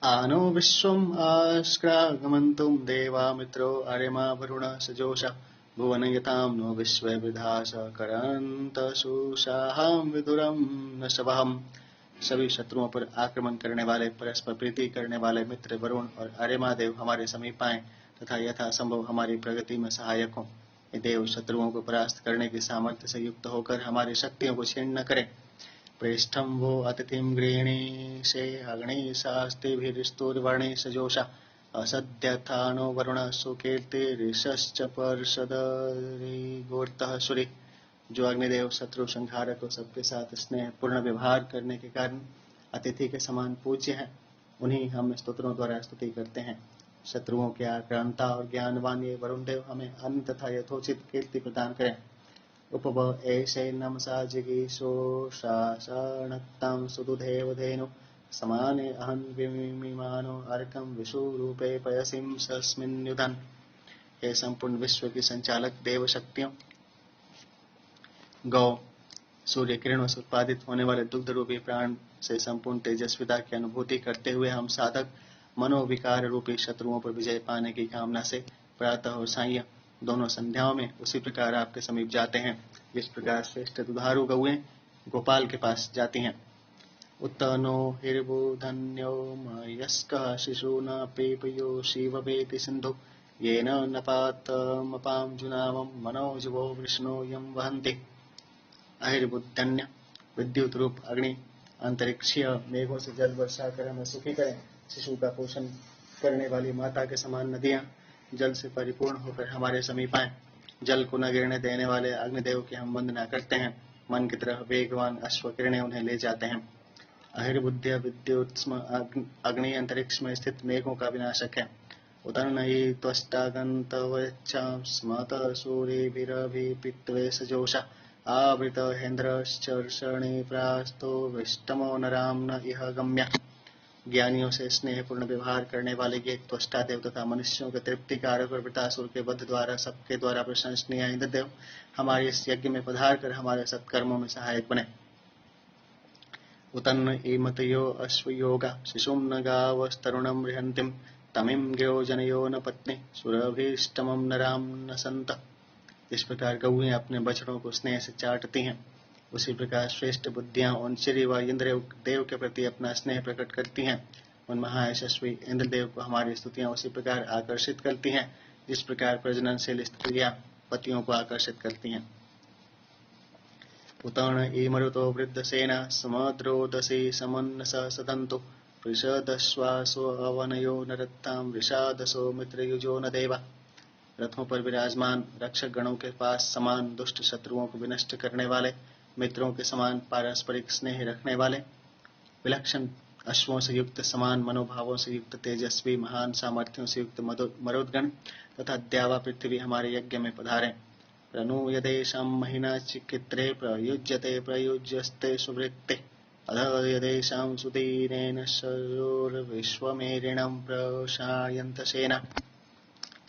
आनो विश्वम आश्क्रागमन्तुम देवा मित्रो अरिमा वरुण सजोषा भुवनयताम नो विश्वे विधास करंत सुषाहम विदुरम न शवहम। सभी शत्रुओं पर आक्रमण करने वाले, परस्पर प्रीति करने वाले मित्र वरुण और अरिमा देव हमारे समीप आए तथा यथा संभव हमारी प्रगति में सहायक हों। ये देव शत्रुओं को परास्त करने की सामर्थ्य से युक्त होकर हमारी शक्तियों को क्षीण न करें। प्रेष्ठम वो अतिथिम गृहीणीशे अग्नि शास्तिभिस्तुर्वर्णे सजोषा असद्यथानो वरुण सुकीर्तिरिशश्च पर्षदरिगोर्तः सुरी। जो अग्निदेव शत्रु संहारक और सबके साथ स्नेह पूर्ण व्यवहार करने के कारण अतिथि के समान पूज्य हैं, उन्हीं हम स्तोत्रों द्वारा स्तुति करते हैं। शत्रुओं के आक्रांता और ज्ञानवान ये वरुण देव हमें अन्न तथा यथोचित कीर्ति प्रदान करें। उपव ऐसे नमसा जिगीषो शासनक्तां सुदुधेव धेनु समाने अहं विमिमानो अर्कं विषुरूपे पयसिं सस्मिन्युधन्। हे संपूर्ण विश्व की संचालक देव शक्तियों, गौ, सूर्य किरणों से उत्पादित होने वाले दुग्ध रूपी प्राण से संपूर्ण तेजस्विता की अनुभूति करते हुए हम साधक मनोविकार रूपी शत्रुओं पर विजय पाने की कामना से प्रातः और सायं दोनों संध्याओं में उसी प्रकार आपके समीप जाते हैं जिस प्रकार श्रेष्ठ दुधारू गौएं गोपाल के पास जाती हैं। उत्तनो हिर्बुधन्यो मयस्कः शिशूना पेपयो शिववेति सिन्धु येन नपातमपां जुनावं मनोजवो वृष्णो यं वहन्ति। अहिर्बुद्धन्य विद्युत रूप अग्नि अंतरिक्षीय मेघों से जल वर्षा कर हमें सुखी करें। शिशु का पोषण करने वाली माता के समान नदियां जल से परिपूर्ण होकर हमारे समीप आए। जल को न गिरने देने वाले अग्निदेव की हम वंदना करते हैं। मन की तरह वेगवान अश्व किरणें उन्हें ले जाते हैं। अहिर्बुद्ध्य विद्युत्स्म अग्नि अंतरिक्ष में स्थित मेघों का विनाशक है। उदर्णयि त्वष्टागन्तवच्चां स्मत सूर्यभिरभिपित्वे सजोषा आवृत हेन्द्रश्चर्षणे प्रास्तो विष्टमो नराम्न इह गम्य। ज्ञानियों से स्नेह पूर्ण व्यवहार करने वाले ये त्वष्टा देव तथा मनुष्यों के तृप्ति कारक और वृतासुर के वध द्वारा सबके द्वारा प्रशंसनीय इंद्रदेव हमारे इस यज्ञ में पधार कर हमारे सत्कर्मों में सहायक बने। उतन्न ईमतयो अश्वयोगा शिशुम न गावस्तरुणम रिहंतिम तमिम गयो जनयो न पत्नी सुरभीष्टमम नराम न संत। इस प्रकार गौएं अपने बछड़ों को स्नेह से चाटती हैं, उसी प्रकार श्रेष्ठ बुद्धियां उन श्री व इंद्र देव के प्रति अपना स्नेह प्रकट करती हैं। उन महायशस्वी इंद्रदेव को हमारी स्तुतियां उसी प्रकार आकर्षित करती हैं जिस प्रकार प्रजननशील स्त्रियां पतियों को आकर्षित करती हैं। उतर्ण ईमरुतो वृद्धसेना समद्रोदसी समन्नस सदन्तु वृषदश्वासो अवनयो नरत्तां वृषादसो मित्रयुजो न देवा। रथों पर विराजमान रक्षक गणों के पास समान दुष्ट शत्रुओं को विनष्ट करने वाले, मित्रों के समान पारस्परिक स्नेह रखने वाले, विलक्षण अश्वों से युक्त समान मनोभावों से युक्त तेजस्वी महान सामर्थ्यों से युक्त मरुदगण तथा द्यावा पृथ्वी हमारे यज्ञ में पधारें। प्रनूयदेशं महिना चिकित्रे प्रयुज्यते प्रयुज्यस्ते सुवृत्ते अध यदेशं सुदीनेन शरोर्विश्वमेरिणं प्रशायन्त सेना।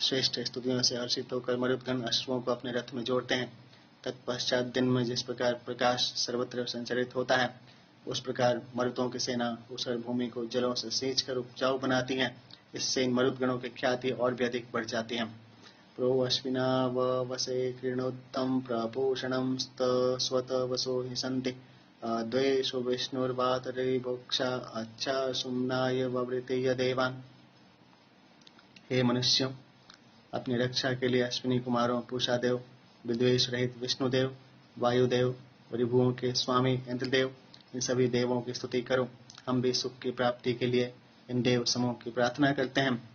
श्रेष्ठ स्तुतियों से हर्षित होकर मरुदगण अश्वों को अपने रथ में जोड़ते हैं। तत्पश्चात दिन में जिस प्रकार प्रकाश सर्वत्र संचरित होता है उस प्रकार मरुतों की सेना ऊसर भूमि को जलों से सींच कर उपजाऊ बनाती है। इससे इन मरुदगणों की ख्याति और भी अधिक बढ़ जाती है। प्रो अश्विना वसे कृणोत्तम प्रपूषणम स्वत वसो हि सन्ति द्वेषु विष्णुर्वातरे भोक्षा अच्छा सुम्नाय ववृतीय देवान। हे मनुष्यों, अपनी रक्षा के लिए अश्विनी कुमारों पूषा देव, विद्वेष रहित विष्णुदेव, वायुदेव, रिभुओं के स्वामी इंद्रदेव, इन सभी देवों की स्तुति करो। हम भी सुख की प्राप्ति के लिए इन देव समूह की प्रार्थना करते हैं।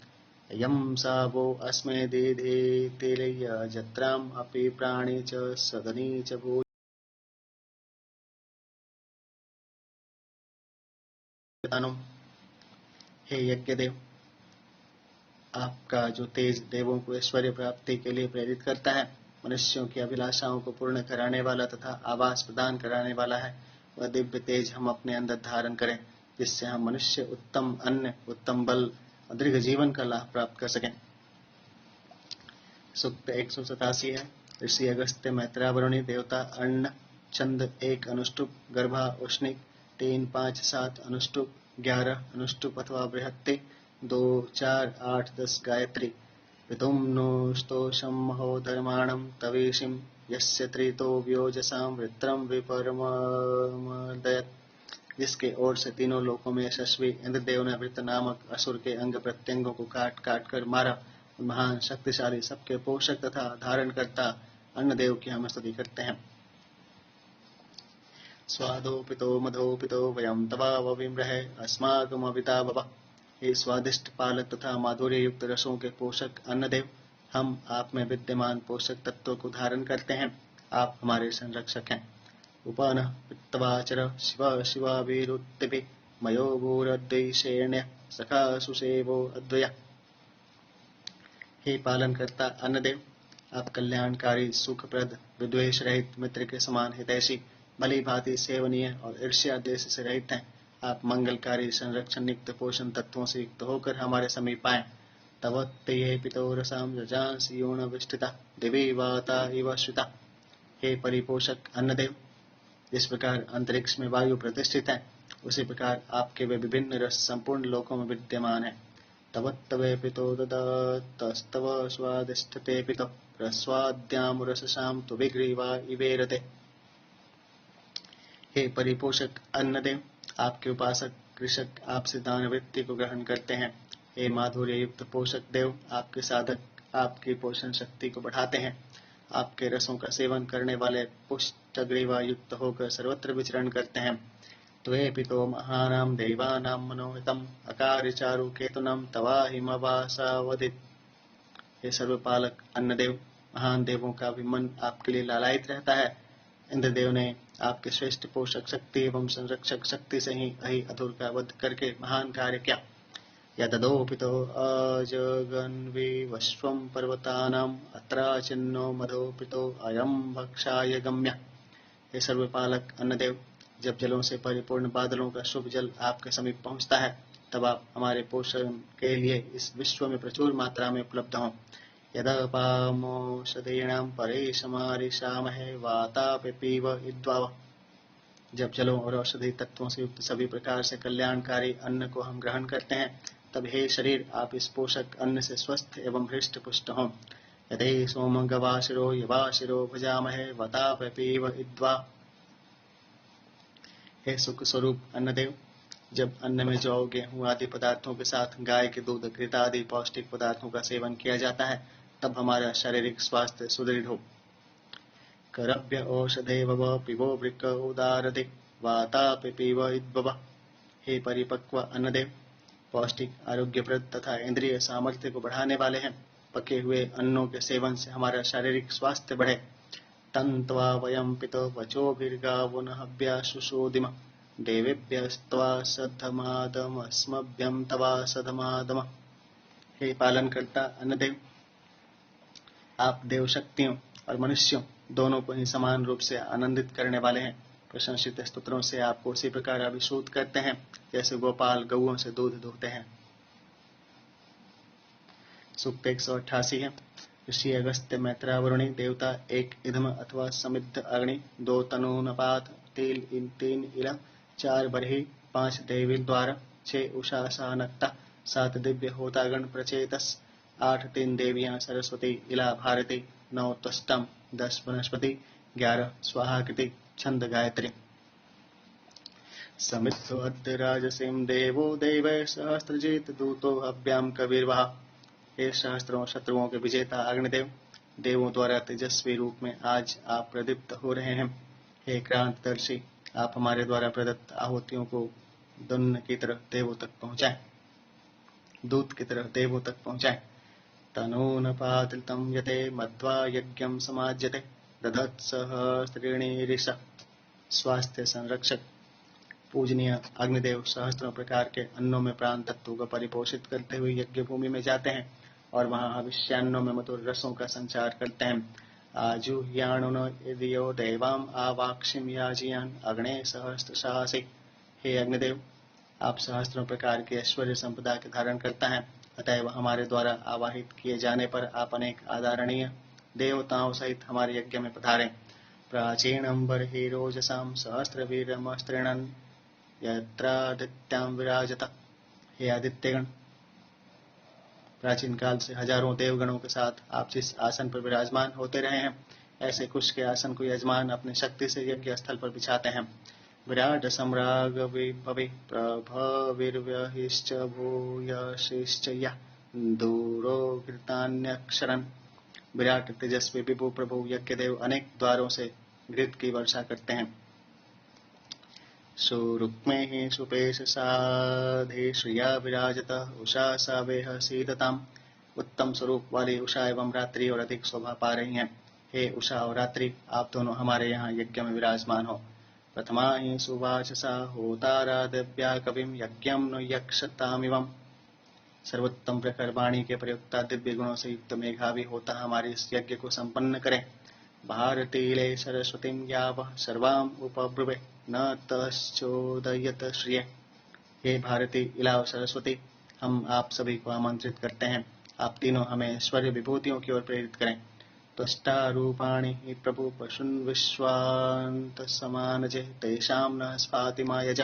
यम सा वो अस्मे दीधे तेलय जत्राम अपि प्राणी च सदनी च भूतानुम। हे यज्ञ देव, आपका जो तेज देवों को ऐश्वर्य प्राप्ति के लिए प्रेरित करता है, मनुष्यों की अभिलाषाओं को पूर्ण कराने वाला तथा आवास प्रदान कराने वाला है, वह दिव्य तेज हम अपने अंदर धारण करें जिससे हम मनुष्य उत्तम अन्न, उत्तम बल और दीर्घ जीवन का लाभ प्राप्त कर सकें। सूक्त 187 है। ऋषि अगस्त्य मैत्रावरुणी देवता अन्न छंद 1 अनुष्टुप, गर्भा उष्णिक 3, 5, 7 अनुष्टुप, 11 अनुष्टुप अथवा बृहत्ते 2, 4, 8, 10 गायत्री। विधुम्नो स्तोषं महोधर्माणं तवीशिं यस्य त्रितो व्योजसां वृत्रं विपरमदयत्। जिसके ओर से तीनों लोकों में यशस्वी इंद्रदेव ने वृत्र नामक असुर के अंग प्रत्यंगों को काट काट कर मारा। महान शक्तिशाली सबके पोषक तथा धारण करता अन्नदेव की हम स्तुति करते हैं। स्वादोपितो मधोपितो वयं तवावविमृहे अस्माकमविता भव। हे स्वादिष्ट पालक तथा माधुर्य युक्त रसों के पोषक अन्नदेव, हम आप में विद्यमान पोषक तत्वों को धारण करते हैं। आप हमारे संरक्षक हैं। उपान पित्तवाचर शिव शिवाभिरुत्तिभि मयो भूरद्वैषेण्य सखा सुसेवो अद्वया। हे पालन करता अन्नदेव, आप कल्याणकारी, सुखप्रद, विद्वेष रहित, मित्र के समान हितैषी, भली भांति सेवनीय और ईर्ष्या द्वेष से रहित हैं। आप मंगलकारी, संरक्षण युक्त, पोषण तत्वों से युक्त होकर हमारे समीप आए। तवत्ते पितो रसाम यजांसि यूणविष्ठिता दिवी वाता इव श्रिता। हे परिपोषक अन्नदेव, जिस प्रकार अंतरिक्ष में वायु प्रतिष्ठित है, उसी प्रकार आपके वे विभिन्न रस संपूर्ण लोकों में विद्यमान है। तवत्तवे पितो ददतस्तव स्वादिष्ठते पितो रस्वाद्याम रससाम तु विग्रीवा इवेरते। हे परिपोषक अन्नदेव, आपके उपासक कृषक आपसे दान वृत्ति को ग्रहण करते हैं। हे माधुर्य युक्त पोषक देव, आपके साधक आपकी पोषण शक्ति को बढ़ाते हैं। आपके रसों का सेवन करने वाले पुष्ट ग्रीवा युक्त होकर सर्वत्र विचरण करते हैं। त्वे पितो महानाम देवानाम मनोहितम अकार्यचारु केतुनम तवाहिमवासावदित। हे सर्वपालक अन्नदेव, महान देवों का भी मन आपके लिए लालायित रहता है। इंद्रदेव ने आपके श्रेष्ठ पोषक शक्ति एवं संरक्षक शक्ति से ही अहि अधुर का वध करके महान कार्य किया। यदोपितो अजगन्विवश्वं पर्वतानां अत्राचिन्नो मधोपितो अयं भक्षाय गम्य। हे सर्वपालक अन्नदेव, जब जलों से परिपूर्ण बादलों का शुभ जल आपके समीप पहुंचता है, तब आप हमारे पोषण के लिए इस विश्व में प्रचुर मात्रा में उपलब्ध हों। यदपामोषधीणां परेशमारिषामहे वातापिपीव इद्वाव। जब जलों और औषधि तत्वों से युक्त सभी प्रकार से कल्याणकारी अन्न को हम ग्रहण करते हैं, तब हे शरीर, आप इस पोषक अन्न से स्वस्थ एवं हृष्ट पुष्ट हों। यदि सोम गवाशिरो यवाशिरो भजामहे वतापपीव इद्वा। हे सुख स्वरूप अन्नदेव, जब अन्न में जौ, गेहूं आदि पदार्थों के साथ गाय के दूध, घृता आदि पौष्टिक पदार्थों का सेवन किया जाता है, तब हमारा शारीरिक स्वास्थ्य सुदृढ़ हो। करभ्य औषधे भव पिबो वृक्क उदारदे वातापिपीव इद्भव। हे परिपक्व अन्नदेव, पौष्टिक, आरोग्यप्रद तथा इंद्रिय सामर्थ्य को बढ़ाने वाले हैं। पके हुए अन्नों के सेवन से हमारा शारीरिक स्वास्थ्य बढ़े। तन्त्वा वयं पितो वचोभिर्गावुनहव्या सुशोदिम देवेभ्यस्त्वा सधमादमस्मभ्यं तवा सधमादम। हे पालन करता अन्नदेव, आप देव शक्तियों और मनुष्यों दोनों को ही समान रूप से आनंदित करने वाले हैं। प्रशंसित स्तोत्रों से आपको उसी प्रकार अभिषेक करते हैं जैसे गोपाल गौओं से दूध दुहते हैं। सूक्त 188 है। ऋषि अगस्त्य मैत्रावरुणी देवता 1 इधम अथवा समिद्ध अग्नि, 2 तनूनपात, 3 इला, 4 बरही, 5 देवी द्वार, 6 उषासानक्ता, 7 दिव्य होतागण प्रचेतस, 8 3 देवियां सरस्वती, इला भारती, 9 त्वष्टम, 10 वनस्पति, 11 स्वाहाकृति, छंद गायत्री। समिद्धो अद्य राजसीं देवो देवै सहस्त्रजित दूतो हव्याम कबीरवाह। हे सहस्त्रों शत्रुओं के विजेता अग्निदेव, देवों द्वारा तेजस्वी रूप में आज आप प्रदीप्त हो रहे हैं। हे क्रांतदर्शी, आप हमारे द्वारा प्रदत्त आहुतियों को दुन्न की तरह देवों तक पहुंचाएं, दूत की तरह देवों तक पहुंचाएं। तनूनपातितं यते मध्वा यज्ञं समाज्यते दधत्सहस्त्रीणि ऋष। स्वास्थ्य संरक्षक पूजनीय अग्निदेव सहस्त्रों प्रकार के अन्नों में प्राण तत्वों को परिपोषित करते हुए यज्ञ भूमि में जाते हैं और वहां हविष्यान्नों में मधुर रसों का संचार करते हैं। आजुह्याणुनो यदियो देवाम आवाक्षिम याजियान अग्ने सहस्त्रशासी। हे अग्निदेव, आप सहस्त्रों प्रकार के ऐश्वर्य संपदा के धारण करता है, अतएव हमारे द्वारा आवाहित किए जाने पर आप अनेक आदरणीय देवताओं सहित हमारे यज्ञ में पधारें। प्राचीनम बर्हिरोजसाम सहस्त्रवीरमस्त्रीणन् यत्रादित्याम विराजत। हे आदित्यगण, प्राचीन काल से हजारों देवगणों के साथ आप जिस आसन पर विराजमान होते रहे हैं, ऐसे कुश के आसन को यजमान अपने शक्ति से यज्ञ स्थल पर बिछाते हैं। विराट सम्राग विभवे प्रभविर्व्यहिश्च भूयशिश्च यः दूरो घृतान्यक्षरन्। विराट तेजस्वी विभु प्रभु यज्ञदेव अनेक द्वारों से घृत की वर्षा करते हैं। सुरुक्मे सुपेश साधे श्रिया विराजत उषा सावेह सीदताम। उत्तम स्वरूप वाली उषा एवं रात्रि और अधिक शोभा पा रही हैं। हे उषा और रात्रि, आप दोनों हमारे यहाँ यज्ञ में विराजमान हो। प्रथमा ही सुवाचसा होतारा दिव्या कविम यज्ञम नु यक्षतामिवम्। सर्वोत्तम प्रखर वाणी के प्रयुक्ता दिव्य गुणों से युक्त मेघावी होता हमारे इस यज्ञ को संपन्न करें। भारतीले सरस्वतीं यावः सर्वाम उपब्रुवे न तश्चोदयत श्रिय। हे भारती, इलाव सरस्वती, हम आप सभी को आमंत्रित करते हैं, आप तीनों हमें ऐश्वर्य विभूतियों की ओर प्रेरित करें। त्वष्टा रूपाणि हि प्रभु पशुन् विश्वान्त समानजे तेषां न स्फाति मायज।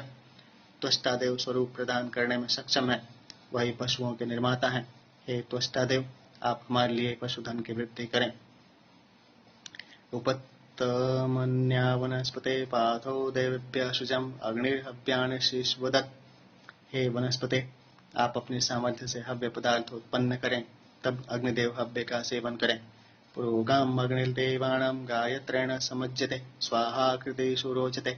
त्वष्टा देव स्वरूप प्रदान करने में सक्षम है, वही पशुओं के निर्माता हैं। हे त्वष्टा देव, आप हमारे लिए पशुधन की वृद्धि करें। उपत्तमन्या वनस्पते पाथो देवेभ्यः शुचम् अग्निर्हव्यानि शीश्वदत्। हे वनस्पते, आप अपनी सामर्थ्य से हव्य पदार्थ उत्पन्न करें, तब अग्निदेव हव्य का सेवन करें। पुरोगाम अग्निर्देवाणां गायत्रेण समज्जते स्वाहा कृतेषु रोचते।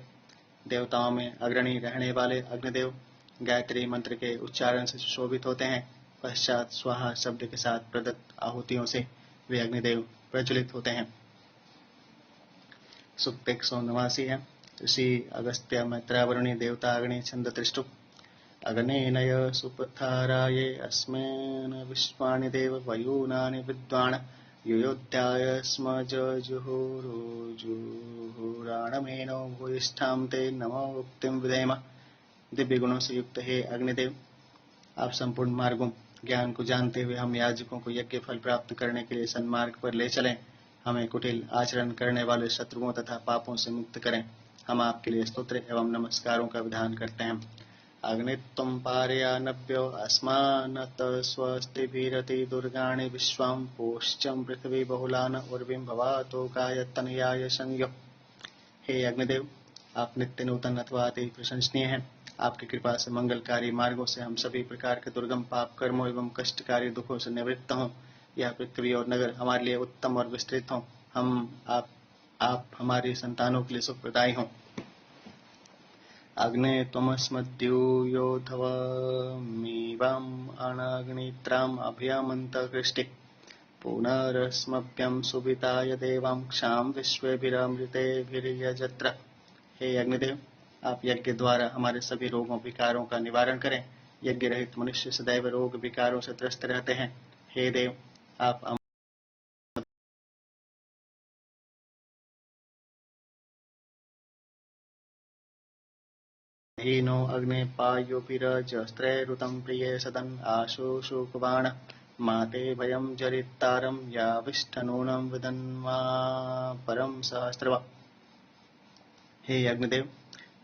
देवताओं में अग्रणी रहने वाले अग्निदेव गायत्री मंत्र के उच्चारण से शोभित होते हैं। पश्चात स्वाहा शब्द के साथ प्रदत्त आहुतियों से वे अग्निदेव प्रज्वलित होते हैं। सूक्त 189 है। ऋषि अगस्त्य मैत्रावरुणी देवता अग्नि छंद त्रिष्टुप। अग्नेनय सुपथाराये अस्मेन विश्वानि देव वयूनानि विद्वान् युयोध्याय स्म जुहुराणमेनो भूयिष्ठां ते नमो उक्तिं विधेम। दिव्य गुणों से युक्त हे अग्निदेव, आप संपूर्ण मार्गों ज्ञान को जानते हुए हम याजकों को यज्ञ फल प्राप्त करने के लिए सन्मार्ग पर ले चलें। हमें कुटिल आचरण करने वाले शत्रुओं तथा पापों से मुक्त करें। हम आपके लिए स्तोत्र एवं नमस्कारों का विधान करते हैं। अग्नित्वं पारयानभ्यो अस्मानत स्वस्तिभिरति दुर्गाणि विश्वां पोश्चं पृथ्वी बहुलान उर्विं भवातो गायतनयाय संयो। हे अग्निदेव, आप नित्य नूतन अथवा अति प्रशंसनीय हैं। आपकी कृपा से मंगलकारी मार्गों से हम सभी प्रकार के दुर्गम पाप कर्मों एवं कष्टकारी दुखों से निवृत्त हों। यह पृथ्वी और नगर हमारे लिए उत्तम और विस्तृत हों। आप हमारी संतानों के लिए सुखप्रदायी हों। अग्ने त्वमस्मद्यूयोधवमीवाम् अनाग्नित्राम् अभ्यमन्तकृष्टि पुनरस्मभ्यं सुविताय देवां क्षां विश्वेभिरमृतेभिर्यजत्र। हे अग्निदेव, आप यज्ञ द्वारा हमारे सभी रोगों विकारों का निवारण करें। यज्ञ रहित मनुष्य सदैव रोग विकारों से त्रस्त रहते हैं। हे देव, आप हीनो अग्ने पायुभिरजस्त्रैरुतं प्रिये सदन् आशु शोकवाण माते भयं जरितारं याविष्ठनूनं विदन्मा परम सहस्रवा। हे अग्निदेव,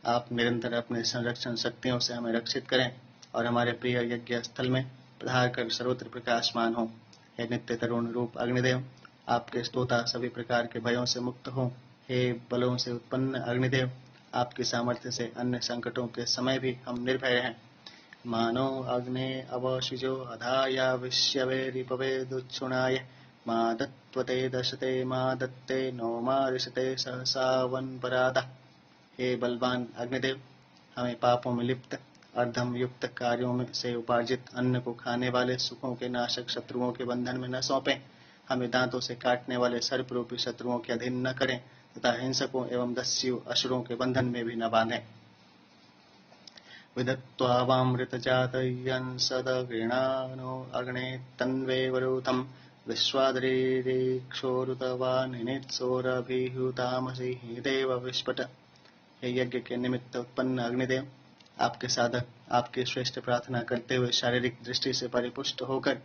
आप निरंतर अपने संरक्षण शक्तियों से हमें रक्षित करें और हमारे प्रिय यज्ञ स्थल में पधार कर सर्वत्र प्रकाशमान हो। हे नित्य तरुण रूप अग्निदेव, आपके स्तोता सभी प्रकार के भयों से मुक्त हो। हे बलों से उत्पन्न अग्निदेव, आपकी सामर्थ्य से अन्य संकटों के समय भी हम निर्भय रहें। मानो अग्ने अवशिजो अधाया विश्यवे रिपवे दुच्छुणाय मा दत्वते दशते मा दत्ते नो मा रिशते सहसावनपराधा। हे बलवान अग्निदेव, हमें पापों में लिप्त अर्धम युक्त कार्यों में से उपार्जित अन्न को खाने वाले सुखों के नाशक शत्रुओं के बंधन में न सौंपें। हमें दांतों से काटने वाले सर्परूपी शत्रुओं के अधीन न करें तथा हिंसकों एवं दस्यु असुरों के बंधन में भी न बांधें। विदत्त्वा वामृतजातयन् सदगृणानो अग्ने तन्वे वरुथम् विश्वाद्रीक्षोरुतवानिनित्सोरभिहुतामसि देव विस्फट। हे यज्ञ के निमित्त उत्पन्न अग्निदेव, आपके साधक आपकी श्रेष्ठ प्रार्थना करते हुए शारीरिक दृष्टि से परिपुष्ट होकर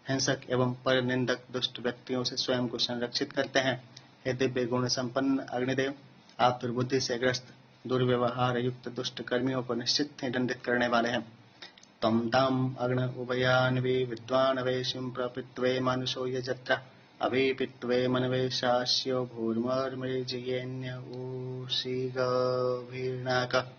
हिंसक एवं पर निंदक दुष्ट व्यक्तियों से स्वयं को संरक्षित करते हैं। हे दिव्य गुण संपन्न अग्निदेव, आप दुर्बुद्धि से ग्रस्त दुर्व्यवहार युक्त दुष्ट कर्मियों को निश्चित ही दंडित करने वाले हैं। तम ताम अग्न उभयान्वी विद्वान वेशिम प्रपित्वे मनुषो यजत्र अभिपित्वे मनवे शास्यो भूर्मर्मे जियेन्य ऊषिगभीर्णाक।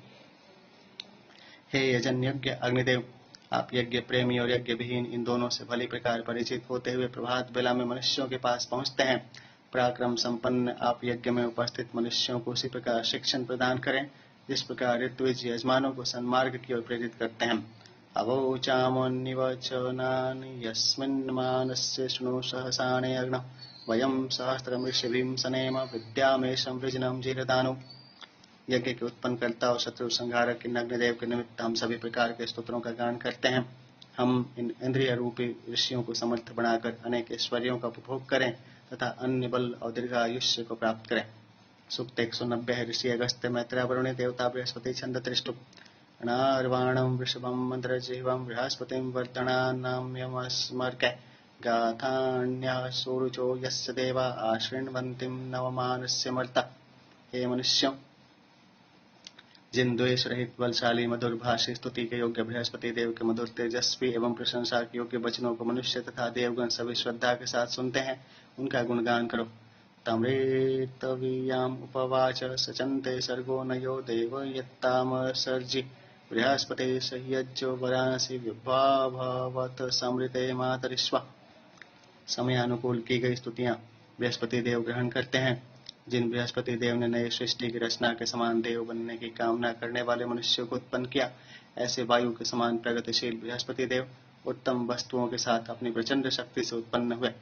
हे यजन यज्ञ अग्निदेव, आप यज्ञ प्रेमी और यज्ञ विहीन इन दोनों से भली प्रकार परिचित होते हुए प्रभात बेला में मनुष्यों के पास पहुंचते हैं। पराक्रम संपन्न आप यज्ञ में उपस्थित मनुष्यों को उसी प्रकार शिक्षण प्रदान करें जिस प्रकार ऋत्विज यजमानों को सन्मार्ग की ओर प्रेरित करते हैं। अवोचामन्निवचनानि यस्मिन्मानस्य शृणु सहसाने अग्न वयं सहस्त्रम ऋषिभिं सनेम विद्यामेशं वृजनं जीरदानु। यज्ञ के उत्पन्न करता और शत्रु संहारक इन अग्निदेव के निमित्त हम सभी प्रकार के स्तोत्रों का गान करते हैं। हम इन इंद्रिय रूपी ऋषियों को समर्थ बनाकर अनेक ऐश्वर्यों का उपभोग करें तथा अन्य बल और दीर्घायुष्य को प्राप्त करें। सूक्त 190 ऋषि अगस्त्य मैत्रेय वरुण देवता बृहस्पति छंद त्रिष्टुप अनार्वाणं वृषभं मंत्रजिह्वं बृहस्पतिं वर्धनानाम्यमस्मर्क्य गाथान्यः सूरुचो यस्य देवा आशृण्वन्तिं नवमानस्य मर्ता। हे मनुष्यों, जिन द्वेष रहित बलशाली मधुर भाषी स्तुति के योग्य बृहस्पति देव के मधुर तेजस्वी एवं प्रशंसा के योग्य वचनों को मनुष्य तथा देवगण सभी श्रद्धा के साथ सुनते हैं, उनका गुणगान करो। तमृतवीयाम उपवाच सचन्ते सर्गो नयो देव यत्तामसर्जि बृहस्पति सह्यज्जो वरांसि विभावत समृते मातरिश्वा। समयानुकूल की गई स्तुतियां बृहस्पति देव ग्रहण करते हैं। जिन बृहस्पति देव ने नए सृष्टि की रचना के समान देव बनने की कामना करने वाले मनुष्यों को उत्पन्न किया, ऐसे वायु के समान प्रगतिशील बृहस्पति देव उत्तम वस्तुओं के साथ अपनी प्रचंड शक्ति से उत्पन्न हुए।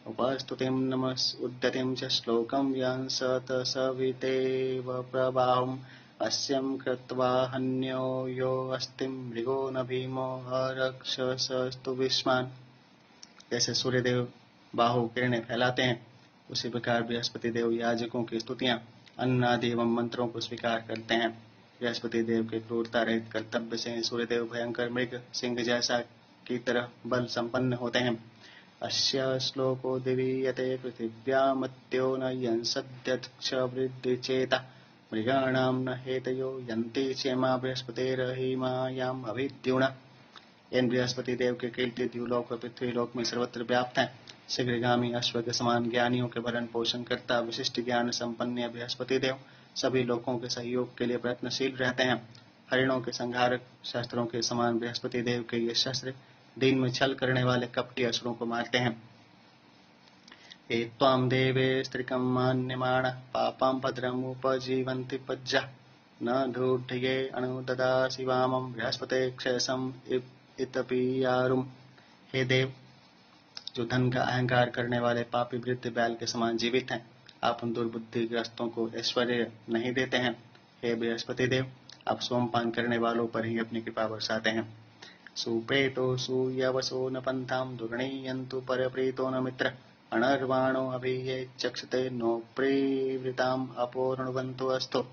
उपस्तुतिं नमस् उद्यतिं च श्लोकं यांसत सवितेव प्रबाहुं अस्यं कृत्वा हन्यो यो अस्तिं मृगो न भीमो अरक्षसस्तु विस्मान्। जैसे सूर्यदेव बाहु किरणें फैलाते हैं, उसी प्रकार बृहस्पति देव याजकों की स्तुतियां अन्न आदि एवं मंत्रों को स्वीकार करते हैं। बृहस्पति देव के क्रूरता रहित कर्तव्य से सूर्यदेव भयंकर मृग सिंह जैसा की तरह बल संपन्न होते हैं। अस्य श्लोको दिवीयते पृथिव्यामत्यो न यंसद्यक्ष वृद्धि चेता मृगाणां न हेतयो यन्ति क्षेमा बृहस्पतिर्हिमायाम् अभिद्युना। इन बृहस्पति देव के कीर्ति द्युलोक व पृथ्वीलोक में सर्वत्र व्याप्त है। शीघ्रगामी अश्व के समान ज्ञानियों के भरण पोषण करता विशिष्ट ज्ञान संपन्न बृहस्पति देव सभी लोगों के सहयोग के लिए प्रयत्नशील रहते हैं। हरिणों के संहारक शस्त्रों के समान बृहस्पति देव के ये शस्त्र दिन में छल करने वाले कपटी असुरों को मारते हैं। ये त्वां देवे स्त्रिकं मान्यमाण पापां भद्रमुपजीवन्ति पज्जा न धूढ्ये अनुददासि वामं बृहस्पते क्षयसं इतपीयारुम। हे देव, जो धन का अहंकार करने वाले पापी वृद्ध बैल के समान जीवित हैं, आप उन दुर्बुद्धिग्रस्तों को ऐश्वर्य नहीं देते हैं। हे बृहस्पति देव, आप सोमपान करने वालों पर ही अपनी कृपा बरसाते हैं। सुप्रेतो सूयवसो न पंथाम दुर्णीयन्तु परप्रीतो न मित्र अनर्वाणो अभिये चक्षते नो प्रीवृताम अपोर्णवंतो अस्तु।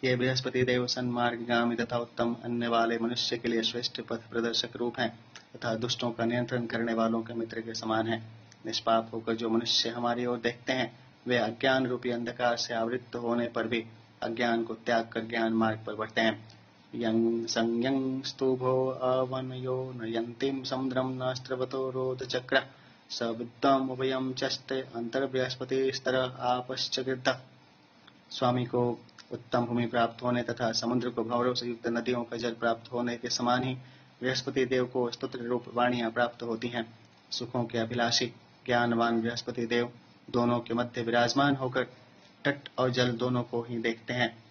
ये बृहस्पति देव सन्मार्गगामी तथा उत्तम अन्य वाले मनुष्य के लिए श्रेष्ठ पथ प्रदर्शक रूप हैं तथा दुष्टों का नियंत्रण करने वालों के मित्र के समान हैं। निष्पाप होकर जो मनुष्य हमारी ओर देखते हैं, वे अज्ञान रूपी अंधकार से आवृत्त होने पर भी अज्ञान को त्याग कर ज्ञान मार्ग पर बढ़ते हैं। यं संयं स्तुभो अवनयो न यन्तीं समुद्रं नास्त्रवतो रोधचक्र स विद्वाम् उभयं चस्ते अंतर्बृहस्पति स्तर आपश्च गिरता। स्वामी को उत्तम भूमि प्राप्त होने तथा समुद्र को भंवरों से युक्त नदियों का जल प्राप्त होने के समान ही बृहस्पति देव को स्तुत्र रूप वाणियां प्राप्त होती हैं। सुखों के अभिलाषी ज्ञानवान बृहस्पति देव दोनों के मध्य विराजमान होकर तट और जल दोनों को ही देखते हैं।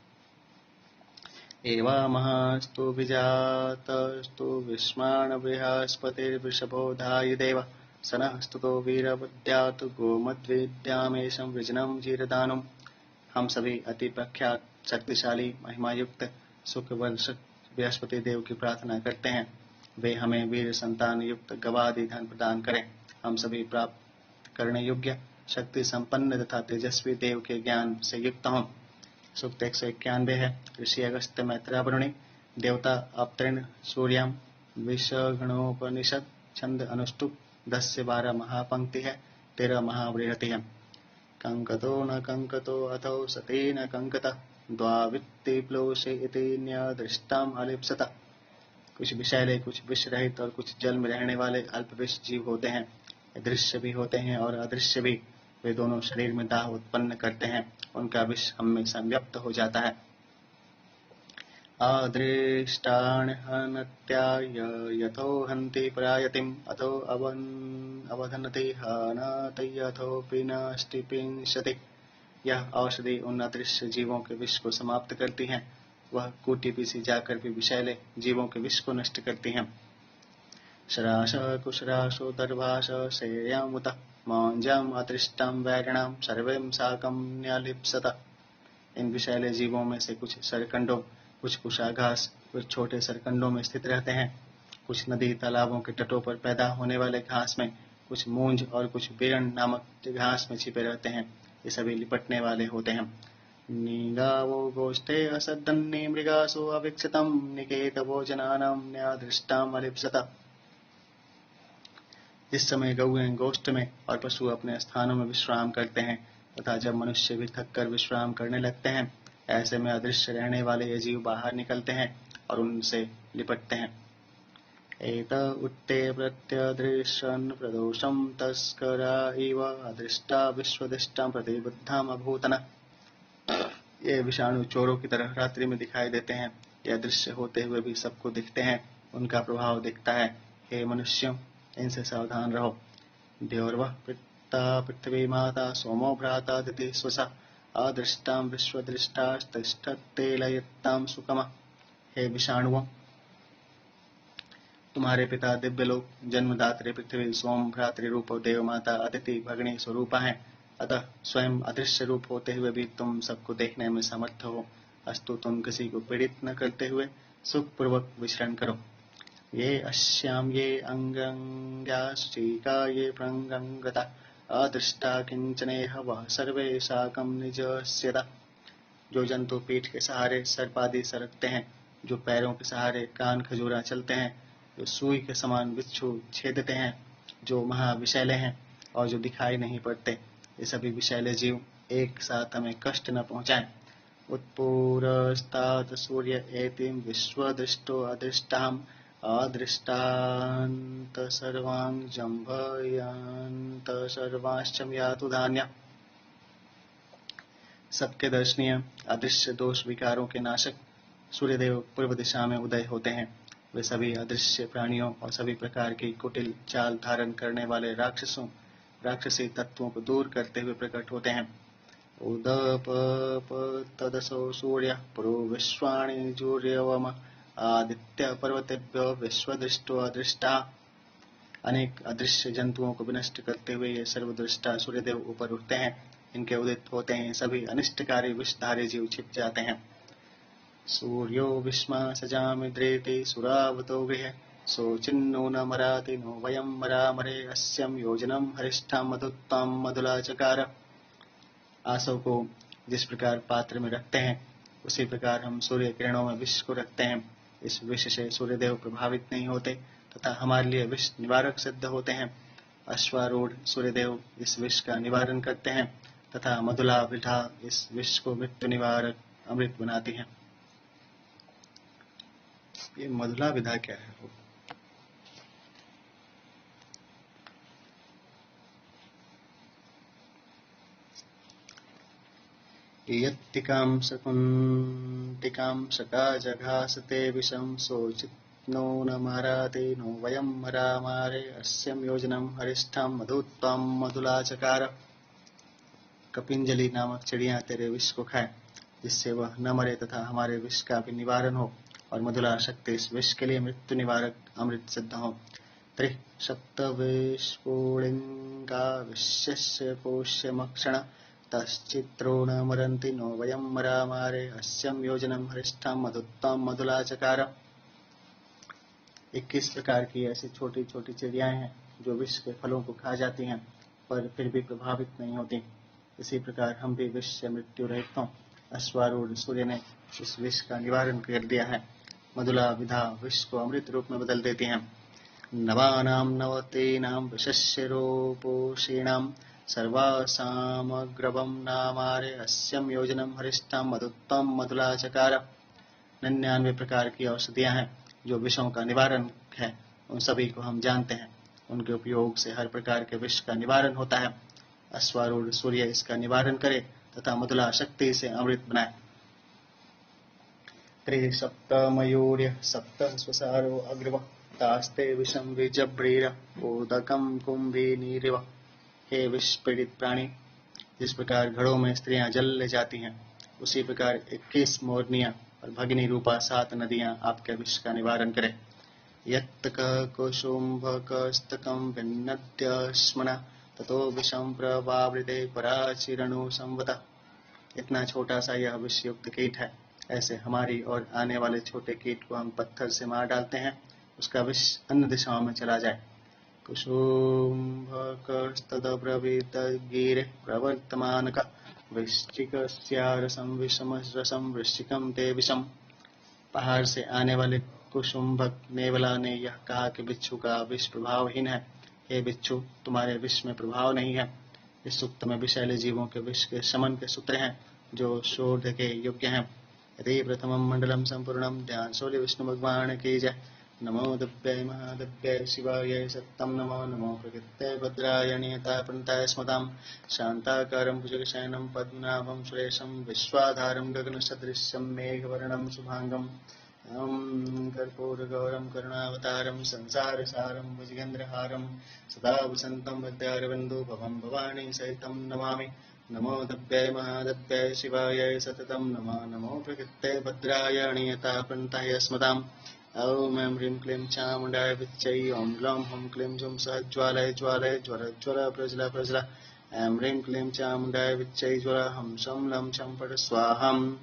एवमस्तु विजातस्तु विस्मान् बृहस्पतिर्वृषभोधाय देव सनः स्तुतो वीरवद्यात् गोमद्विद्यामेशं वृजनं जीरदानुम्। हम सभी अति प्रख्यात शक्तिशाली महिमा युक्त सुखवर्षक बृहस्पति देव की प्रार्थना करते हैं। वे हमें वीर संतान युक्त गवादि धन प्रदान करें। हम सभी प्राप्त करने योग्य शक्ति संपन्न तथा तेजस्वी देव के ज्ञान से युक्त हों। सूक्त 191 है। ऋषि अगस्त्य मैत्रावरुणि देवता अप्तृण सूर्याम विषगणोपनिषद छंद अनुष्टुप 10 से 12 महापंक्ति है, 13 महावृहति है। कंकतो न कंकतो अथो सती न कंकत द्वावित्ति प्लोषे इति न्यदृष्टाम अलिप्सत। कुछ विषैले, कुछ विष रहित और कुछ जल में रहने वाले अल्प विष जीव होते हैं। दृश्य भी होते हैं और अदृश्य भी। वे दोनों शरीर में दाह उत्पन्न करते हैं। उनका विष हम में संव्याप्त हो जाता है। अदृष्टान हनत्याय यथो हन्ति प्रायतिम अथो अवधनति हनतयथोपि नष्टिपिंशति। यह औषधि उन अदृश्य जीवों के विष को समाप्त करती है। वह कूटी पीसी जाकर भी विषैले जीवों के विष को नष्ट करती है। शराश कुशराशो दर्भाश श्रेयामुत मांजाम अदृष्टाम वैरिणाम सर्वेम साकम न्यलिप्सत। इन विषैले जीवों में से कुछ सरकंडों, कुछ कुशाघास, कुछ छोटे सरकंडों में स्थित रहते हैं। कुछ नदी तालाबों के तटों पर पैदा होने वाले घास में, कुछ मूंज और कुछ बिरण नामक घास में छिपे रहते हैं। ये सभी लिपटने वाले होते हैं। निगावो गोष्ठे असदन्नी मृगासु अविक्षितम निकेतवो जनानाम न्यादृष्टाम अलिप्सत। जिस समय गौएं गोष्ठ में और पशु अपने स्थानों में विश्राम करते हैं तथा जब मनुष्य भी थककर विश्राम करने लगते हैं, ऐसे में अदृश्य रहने वाले ये जीव बाहर निकलते हैं और उनसे लिपटते हैं। एत उत्ते प्रत्यदृशन प्रदोषम तस्करा इव अदृष्टा विश्वदृष्टां प्रतिबुद्धाम अभूतना। ये विषाणु चोरों की तरह रात्रि में दिखाई देते हैं। ये अदृश्य होते हुए भी सबको दिखते हैं। उनका प्रभाव दिखता है। हे मनुष्यों, इनसे सावधान रहो। द्योर्वः पिता पृथ्वी माता सोमो भ्राता दिति स्वसा अदृष्टां विश्वदृष्टास्तिष्ठते लयत्तां सुकमा। हे विषाणुओं, तुम्हारे पिता दिव्य लोक जन्मदात्री पृथ्वी सोम भ्रातृ रूप देव माता अदिति भगनी स्वरूपा है। अतः स्वयं अदृश्य रूप होते हुए भी तुम सबको देखने में समर्थ हो। अस्तु तुम किसी को पीड़ित न करते हुए सुखपूर्वक विचरण करो। ये अश्याम ये अंगंग्या शुचिका ये प्रंगंगता अदृष्टा किंचनेह वह सर्वे साकम निजस्यता। जो जंतु पीठ के सहारे सर्पादि सरकते हैं, जो पैरों के सहारे कान खजूरा चलते हैं, जो सुई के समान बिच्छू छेदते हैं, जो महाविषैले हैं और जो दिखाई नहीं पड़ते, ये सभी विषैले जीव एक साथ हमें कष्ट न पहुंचाएं। उत्पूरस्तात सूर्य एतिम विश्वदृष्टो अदृष्टाम अदृष्टान्त सर्वांग जंभयन्त सर्वाश्चम यातु धान्य। सबके दर्शनीय अदृश्य दोष विकारों के नाशक सूर्यदेव पूर्व दिशा में उदय होते हैं। वे सभी अदृश्य प्राणियों और सभी प्रकार की कुटिल चाल धारण करने वाले राक्षसी तत्वों को दूर करते हुए प्रकट होते हैं। उदप तदसो सूर्य पुरो विश्वाणि जूर्यवम आदित्य पर्वतेभ्यो विश्वदृष्टो अदृष्टा। अनेक अदृश्य जंतुओं को विनष्ट करते हुए ये सर्वदृष्टा सूर्यदेव ऊपर उठते हैं। इनके उदित होते हैं सभी अनिष्टकारी विषधारी जीव छिप जाते हैं। सूर्यो विस्मा सजामिद्रेति सुरावतो गृह सोचिन्नो न मराति नो वयं मरामरे अस्यं योजनम हरिष्ठाम मधुत्ताम मधुलाचकार। आसव को जिस प्रकार पात्र में रखते हैं, उसी प्रकार हम सूर्य किरणों में विष को रखते हैं। इस विष से सूर्यदेव प्रभावित नहीं होते तथा हमारे लिए विष निवारक सिद्ध होते हैं। अश्वारूढ़ सूर्यदेव इस विष का निवारण करते हैं तथा मधुला विधा इस विष को मृत्यु निवारक अमृत बनाती है। ये मधुला विधा क्या है? यत्तिकां सकुन्तिकां सका जघासते विषं सोचिन्नो न माराते नो वयं मरामारे अस्यं योजनं हरिष्ठां मधुत्वां मधुलाचकार। कपिंजलि नामक चिड़िया तेरे विष को खाए, जिससे वह न मरे तथा हमारे विष का भी निवारण हो, और मधुला शक्ति इस विष के लिए मृत्यु निवारक अमृत सिद्ध हो। त्रि सप्तविष्पुलिंगा विश्यस्य पोष्यमक्षण तश्चित्रो न मरन्ति नो वयं मरामारे अस्यं योजनं हरिष्ठां मधुत्वां मधुलाचकार। 21 प्रकार की ऐसी छोटी छोटी चिड़ियाएं हैं जो विष के फलों को खा जाती हैं पर फिर भी प्रभावित नहीं होती। इसी प्रकार हम भी विष से मृत्यु रहित हों। अश्वारूढ़ सूर्य ने इस विष का निवारण कर दिया है। मधुला विधा विष को अमृत रूप में बदल देती है। नवानां नवतीनां विशस्य रूपोषीणां सर्वासामग्रवं नामारे अस्यं योजनं हरिष्ठां मधुत्वं मधुला चकार। 99 प्रकार की औषधियां हैं जो विषों का निवारण है, उन सभी को हम जानते हैं। उनके उपयोग से हर प्रकार के विष का निवारण होता है। अश्वारूढ़ सूर्य इसका निवारण करे तथा मधुला शक्ति से अमृत बनाए। त्रि सप्त मयूर्य सप्त स्वसारो अग्रव तास्ते विषम विजब्रीर उदकम कुंभिनीरिव। हे विष पीड़ित प्राणी, जिस प्रकार घड़ों में स्त्रियां जल ले जाती हैं, उसी प्रकार 21 मोरनियां और भगिनी रूपा 7 नदियां आपके विष का निवारण करें। यत्तक कुसुम्भकस्तकं विन्नद्य स्मना ततो विषं प्रवावृते पराचिरणु संवत। इतना छोटा सा यह विषयुक्त कीट है, ऐसे हमारी और आने वाले छोटे कीट को हम पत्थर से मार डालते हैं, उसका विष अन्य दिशाओं में चला जाए। कुसुम्भकस्तदब्रवीतगिरे प्रवर्तमानक वृश्चिकस्यारसं विषमरसं वृश्चिकं ते विषम। पहाड़ से आने वाले कुसुम्भक नेवला ने यह कहा कि बिच्छू का विष प्रभावहीन है। हे बिच्छू, तुम्हारे विष में प्रभाव नहीं है। इस सूक्त में विषैले जीवों के विष के शमन के सूत्र हैं जो शोध के योग्य हैं। यदि प्रथमं मंडलम संपूर्णम। ध्यान सूर्य विष्णु भगवान की जय। नमो दिव्याय महादिव्याय शिवाय सत्तम नमो नमो प्रकृत्यै भद्राय नियतापन्ताय स्मतां शान्ताकारं भुजगशयनं पद्मनाभं सुरेशं विश्वाधारं गगनसदृशं मेघवर्णं शुभांगं कर्पूरगौरं करुणावतारं संसारसारं भुजगेन्द्रहारं सदा वसन्तं विद्यारविन्दो भवं भवानी सहितं नमामि। नमो दिव्याय महादिव्याय शिवाय सततं नमो नमो प्रकृत्यै भद्राय नियतापन्ताय स्मतां। ॐ ऐं ह्रीं क्लीं चामुण्डाय विच्चै। ॐ ग्लौं हुं क्लीं जुं सः ज्वालय ज्वालय ज्वर ज्वर प्रज्वल प्रज्वल। ऐं ह्रीं क्लीं चामुण्डाय विच्चै ज्वर हं शं लं छं फट् स्वाहां।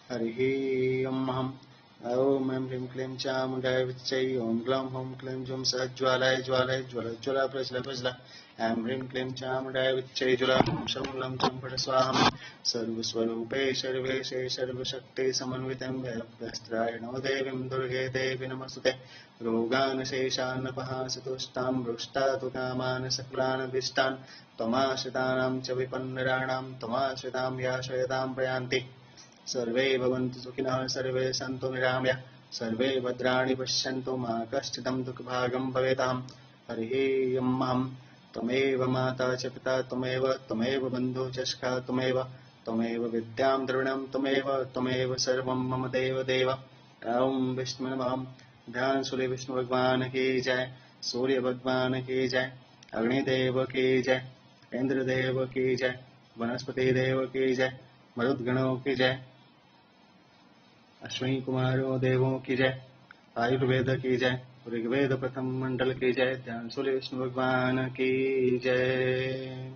हरिः ॐ। ॐ ऐं ह्रीं क्लीं चामुण्डाय विच्चै। ॐ ग्लौं हुं क्लीं जुं सः ज्वालय ज्वालय ज्वर ज्वर प्रज्वल प्रज्वल। ऐं ह्रीं क्लीं चामुण्डाय विच्चै ज्वर हं शं लं छं फट् स्वाहां। सर्वस्वरूपे सर्वेशे सर्वशक्ति समन्वितं वैभवस्त्रायणो देवीं दुर्गे देवी नमस्तुते। रोगान् शेषान्नपहासतुष्टां रुष्टातु कामान् सकलान् दिष्टान् त्वमाश्रितानां च विपन्नराणां त्वमाश्रितां याश्रयतां प्रयान्ति। सर्वे भवन्तु सुखिनः सर्वे सन्तु निरामयाः सर्वे भद्राणि पश्यन्तु मा कश्चिदं दुःखभागं भवेताम्। हरिः ॐ। त्वमेव माता च पिता त्वमेव बन्धुः च सखा त्वमेव विद्यां द्रविणं त्वमेव सर्वं मम देव देव। ॐ विष्णु नमः। ध्यान सूर्य विष्णु भगवान की जय। सूर्य भगवान की जय। अग्निदेव की जय। इंद्रदेव की जय। वनस्पति देव की जय। मरुद्गणों की जय। अश्विनी कुमारों देवों की जय। आयुर्वेद की जय। ऋग्वेद प्रथम मंडल की जय। ध्यान सूर्य विष्णु भगवान की जय।